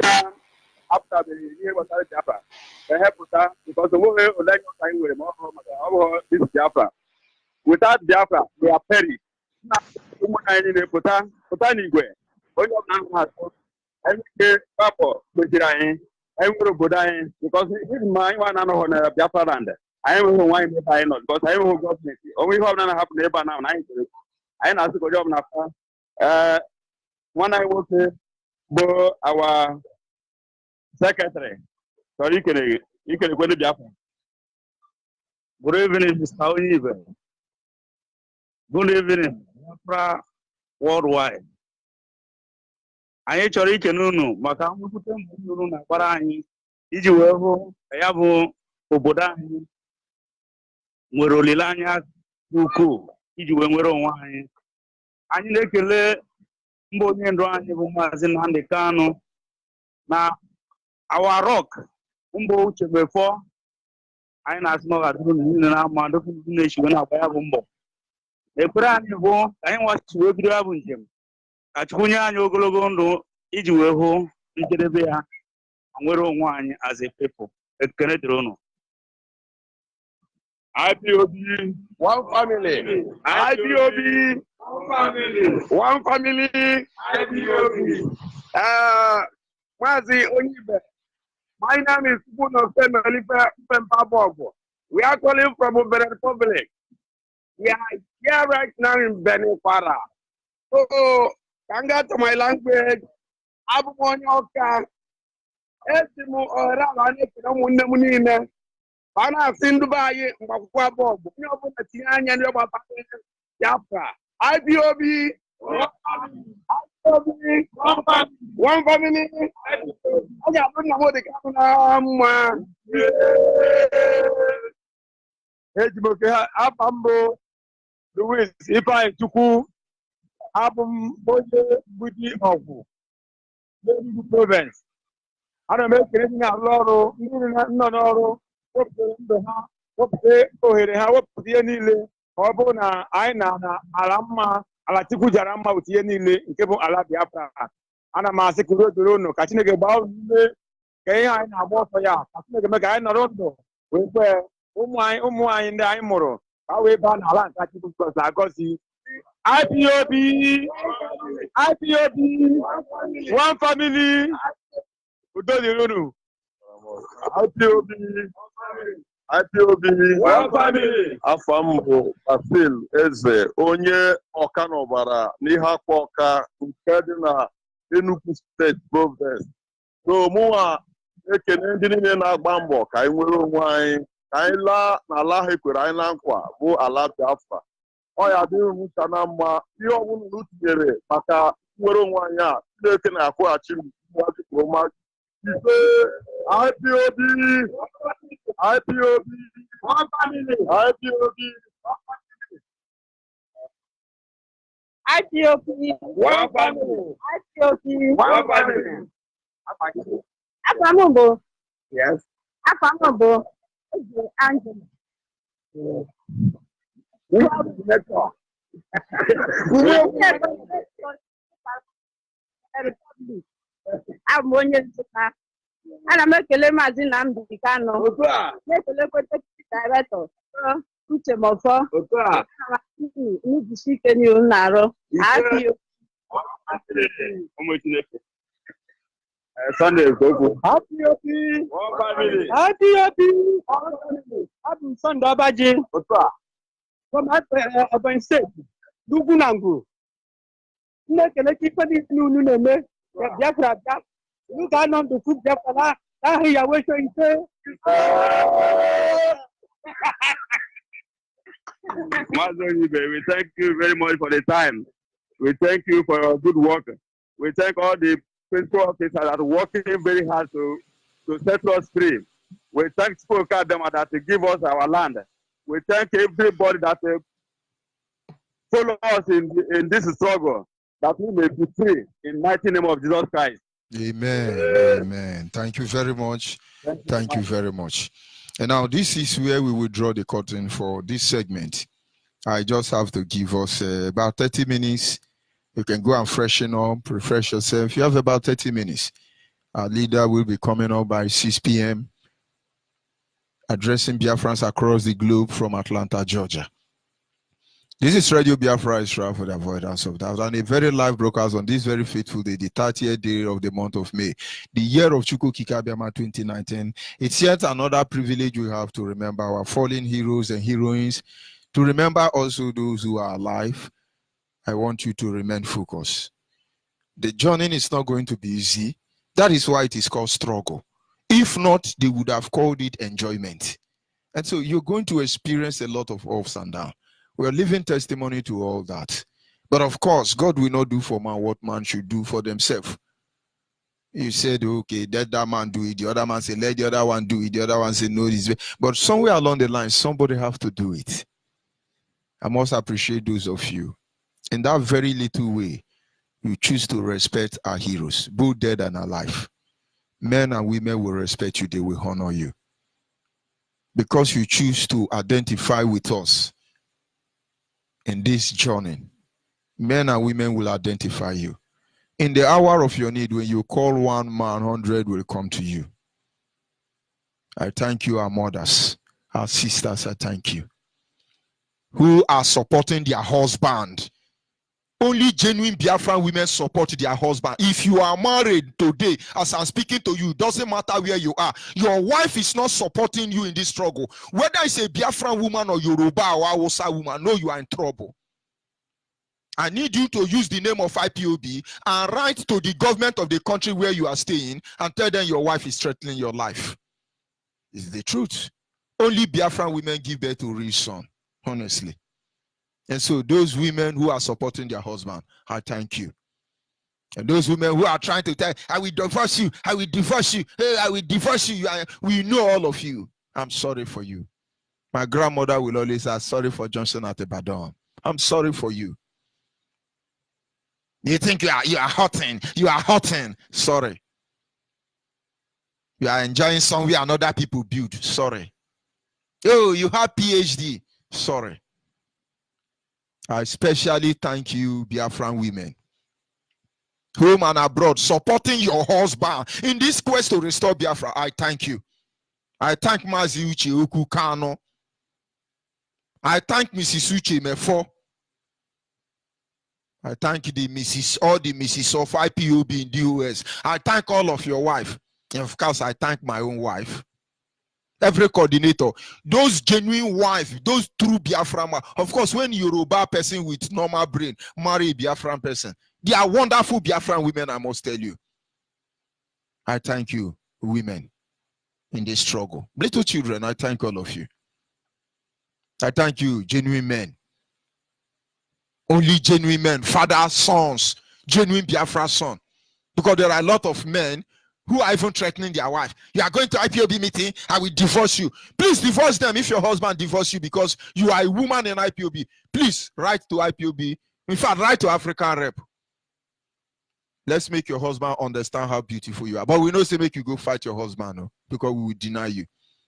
ya apụtabeghị ihe gbasara Biafra ehepụta because onweghị ole anya ọka anyị nwere ma ọ bụrụ maka ọ bụghị this Biafra. Without Biafra, we are perish. Ụmụnna anyị na-epụta n'igwe onye ọbụla ahụ atụ anyị ike gbapụ kpechiri anyị nwere obodo anyị because ịdị mma anyị nwa na-anọghọ na Biafra land anyị enweghị onwe anyị n'ebe anyị nọ because anyị enweghị gọọmenti onwe ihe ọbụla na-ahapụ n'ebe a na anyị chere anyị na-asị ka onye ọbụla fa nwanne anyị nwoke bụ awa sekretrị chọrọ ikenekwe ndị Biafra. Good evening, Mr. Onyibe. Good evening, Biafra worldwide. Anyị chọrọ ikene unu maka mwepụta mbụ unu na-agbara anyị iji wee hụ ya bụ obodo anyị nwere olileanya dị ukwuu iji wee nwere onwe anyị. Anyị na-ekele mba onye ndu anyị bụ Maazị Nnamdi Kanu na our rock mba Uche Mefo. Anyị na-asị na ọ ga-adịrị niile na ama ndị na-echiwe na-agba ya bụ mbọ. Ekpere anyị bụ ka anyị nwachisi wee bido ya bụ njem ka Chukwu nye anyị ogologo ndụ iji wee hụ njedebe ya ma nwere onwe anyị as a people. Ekele dịrị unu. IPOB, one family. IPOB, one family. IPOB. Mazi Onyibe. My name is Puno Femelife. We are calling from Benin Republic. We are here right now in Benin Para. So, Kanga to my language, Abu Monyoka, Esimu Ora, Munina, Pana Sindubai, Mbakwa Bob, Tianya, Biafra, IPOB, one family. I got the camera. Ejimoke Abambo, Louis, if I took Abum Boye Budi Ogu, Enugu province. ana m ekele ndị na-arụ ọrụ ndị nọ n'ọrụ wepụtara ndụ ha wepụta ohere ha wepụta ihe niile ka ọ bụrụ na anyị na ala mma ala Chukwu jara mma otu ihe niile nke bụ ala Biafra. Ana m asị ka udo dịrị unu, ka Chineke gbaa unu ume, ka ihe anyị na-agba ọsọ ya, ka Chineke mee ka anyị nọrọ ndụ wee kwee ụmụ anyị ndị anyị mụrụ ka wee baa n'ala nke Chukwu gọziri agọzi. IPOB, IPOB, one family, udo dịrị unu. IPOB, IPOB, one family. Afọ m bụ Basil Eze, onye ọka n'ọbara n'ihe akwa ọka nke dị na Enugu steeti Province. So mụnwa ekene ndị niile na-agba mbọ ka anyị nwere onwe anyị, ka anyị laa n'ala ha ekwere anyị na nkwa bụ ala Biafra. Ọ ya dịrị ncha na mma, ihe ọbụla unu tinyere maka nwere onwe anyị a Chineke na-akwụghachi mma ise. IPOB, IPOB, one family, IPOB, IPOB, one family, IPOB, one family. Afamubo. Yes. Afamubo. Angela. Abụ onye Nsụka. Ana m ekele Maazị Nnamdi Kanu. Na-ekelekwa Deputy Director Uche Mofo. N'ijisi ike n'ihu na-arụ. Sunday Gogo. IPOB, One family. IPOB, abụ m Sunday Ọbaji. From Ebonyi Steeti, n'ugwu na ngwu. Na-ekele ka ife niile unu na-eme Biafra bịa. Unu ga-anọ ndụ fụ Biafra n'ahụ ya wee so ise. Maazị Onyibe, we thank you very much for the time. We thank you for your good work. We thank all the principal officers that are working very hard to set us free. We thank Spoka them that to give us our land. We thank everybody that follow us in this struggle, that we may be free in the mighty name of Jesus Christ. Amen. Amen. Thank you very much. Thank you very much. And now this is where we will draw the curtain for this segment. I just have to give us about 30 minutes. You can go and freshen up, refresh yourself. You have about 30 minutes. Our leader will be coming up by 6 p.m. addressing Biafrans across the globe from Atlanta, Georgia. This is Radio Biafra Israel for the avoidance of doubt, and a very live broadcast on this very faithful day, the 30th day of the month of May, the year of Chukwu Kikabiama 2019. It's yet another privilege we have to remember our fallen heroes and heroines, to remember also those who are alive. I want you to remain focused. The journey is not going to be easy. That is why it is called struggle. If not, they would have called it enjoyment. And so you're going to experience a lot of ups and downs. We're living testimony to all that. But of course, God will not do for man what man should do for themselves. You said, okay, let that man do it. The other man said, let the other one do it. The other one said, no, this way. But somewhere along the line, somebody have to do it. I must appreciate those of you. In that very little way, you choose to respect our heroes, both dead and alive. Men and women will respect you. They will honor you. Because you choose to identify with us in this journey, men and women will identify you. In the hour of your need, when you call one man, 100 will come to you. I thank you, our mothers, our sisters, I thank you, who are supporting their husband. Only genuine Biafran women support their husband. If you are married today, as I'm speaking to you, doesn't matter where you are, your wife is not supporting you in this struggle. Whether it's a Biafran woman or Yoruba or Hausa woman, no, you are in trouble. I need you to use the name of IPOB and write to the government of the country where you are staying and tell them your wife is threatening your life. It's the truth. Only Biafran women give birth to real son, honestly. And so those women who are supporting their husband, I thank you. And those women who are trying to tell, I will divorce you, I will divorce you, hey, I will divorce you. We know all of you. I'm sorry for you. My grandmother will always say, sorry for Johnson at Ibadan. I'm sorry for you. You think you are hurting. You are hurting. Sorry. You are enjoying somewhere another people build. Sorry. Oh, you have PhD. Sorry. I especially thank you, Biafran women, home and abroad, supporting your husband in this quest to restore Biafra. I thank you. I thank Mazi Uche Oku Kano. I thank Mrs. Uche Mefo. I thank all the Mrs. of IPOB in the US. I thank all of your wife. And of course, I thank my own wife. Every coordinator, those genuine wives, those true Biafran. Of course, when Yoruba person with normal brain marry a Biafran person, they are wonderful Biafran women, I must tell you. I thank you, women, in this struggle. Little children, I thank all of you. I thank you, genuine men. Only genuine men, fathers, sons, genuine Biafra son. Because there are a lot of men who are even threatening their wife. You are going to IPOB meeting, I will divorce you. Please divorce them if your husband divorces you because you are a woman in IPOB. Please write to IPOB. In fact, write to African Rep. Let's make your husband understand how beautiful you are. But we know say make you go fight your husband, no, because we will deny you.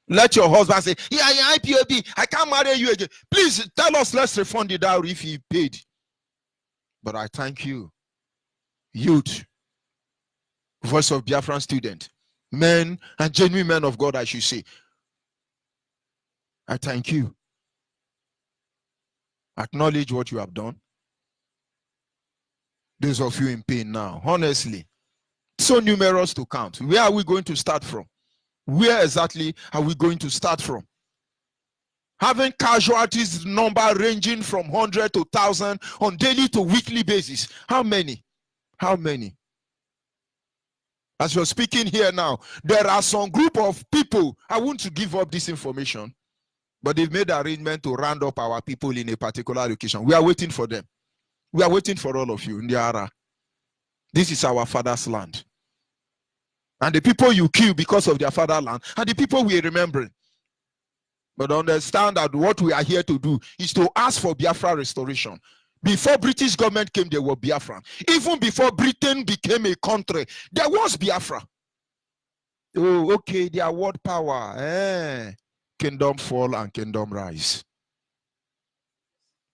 Let your husband say, yeah, IPOB, I can't marry you again. Please tell us, let's refund the dowry if he paid. But I thank you, youth, voice of Biafran student, men and genuine men of God, I should say. I thank you. Acknowledge what you have done. Those of you in pain now, honestly, so numerous to count. Where are we going to start from? Where exactly are we going to start from? Having casualties number ranging from 100 to 1,000 on daily to weekly basis. How many? How many? As you're speaking here now, there are some group of people, I want to give up this information, but they've made arrangement to round up our people in a particular location. We are waiting for them. We are waiting for all of you in the Ara. This is our father's land. And the people you kill because of their fatherland are the people we are remembering. But understand that what we are here to do is to ask for Biafra restoration. Before British government came, there were Biafra. Even before Britain became a country, there was Biafra. Oh, okay, their world power. Kingdom fall and kingdom rise.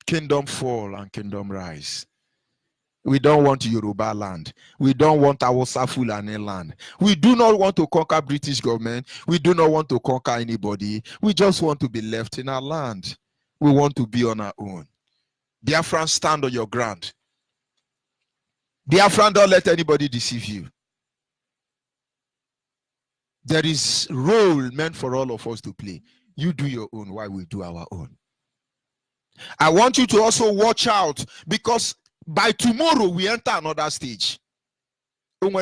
Kingdom fall and kingdom rise. We don't want Yoruba land. We don't want Hausa Fulani land. We do not want to conquer British government. We do not want to conquer anybody. We just want to be left in our land. We want to be on our own. Biafran, stand on your ground. Biafran, don't let anybody deceive you. There is a role meant for all of us to play. You do your own while we do our own. I want you to also watch out because by tomorrow we enter another stage. It's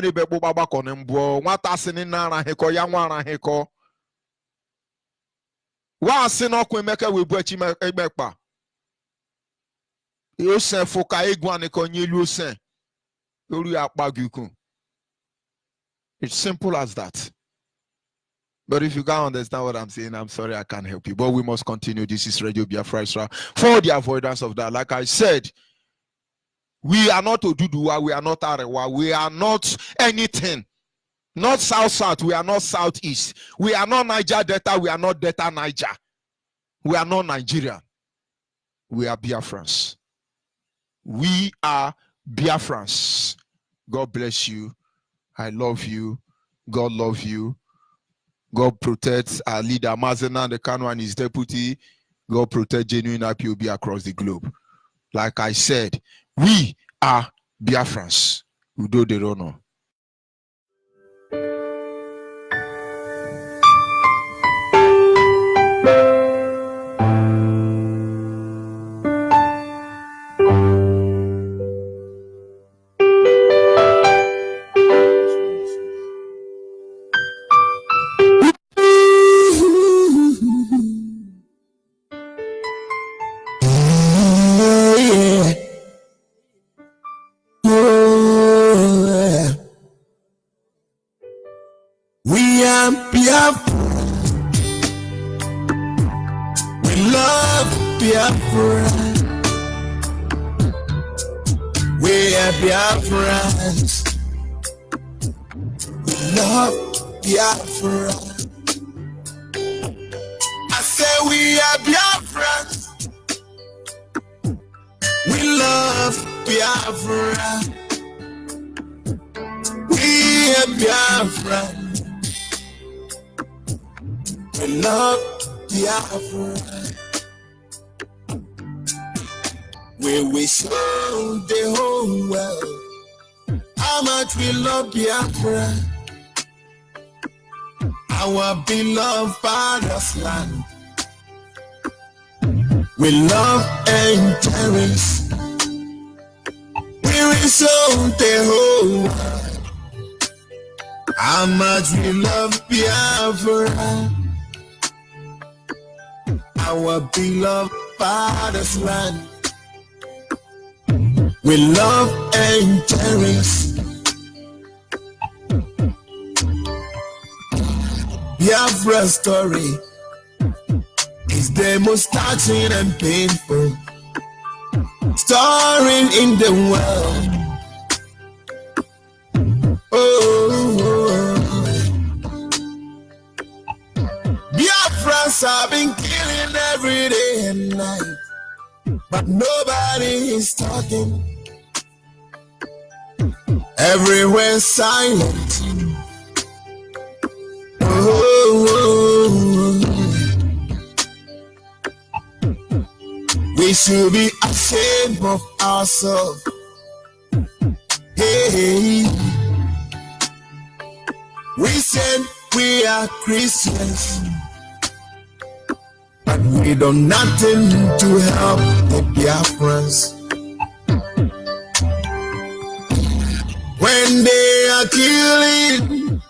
simple as that. But if you can't understand what I'm saying, I'm sorry, I can't help you. But we must continue. This is Radio Biafra for the avoidance of that. Like I said, we are not Oduduwa, we are not Arewa, we are not anything. Not South-South, we are not Southeast. We are not Niger Delta, we are not Delta Niger. We are not Nigeria. We are Biafrans. We are Biafrans. God bless you. I love you. God love you. God protects our leader, Mazena the Kano and his deputy. God protect genuine IPOB across the globe. Like I said, we are Biafrans. Udo de Rono. We are Biafra. We love Biafra. We are Biafrans. We love Biafra. I say we are Biafra. We love Biafra. We are Biafra. We love Biafra. We will show the whole world how much we love Biafra, our beloved father's land. We love and cherish. We will show the whole world how much we love Biafra, our beloved father's land. We love and cherish. Biafra's story is the most touching and painful story in the world. Oh, Biafrans have been killing every day and night, but nobody is talking. Everywhere silent. We should be ashamed of ourselves. Hey, we said we are Christians, but we do nothing to help the Biafrans. When they are killing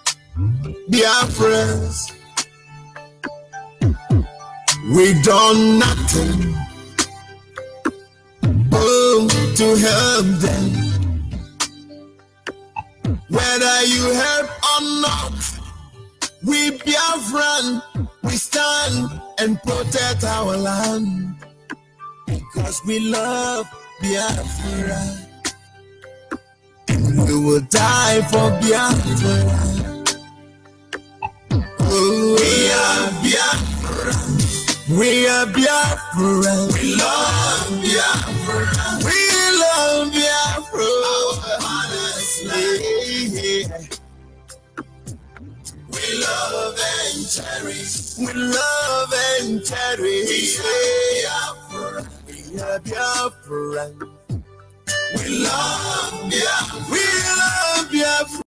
Biafrans, we done nothing to help them. Whether you help or not, we Biafran, we stand and protect our land because we love Biafra. We will die for Biafra. Oh, we are Biafra. We are Biafra. We love Biafra. We love Biafra. We love and cherish. We love and cherish. We are Biafra. We love Biafra. We love Biafra.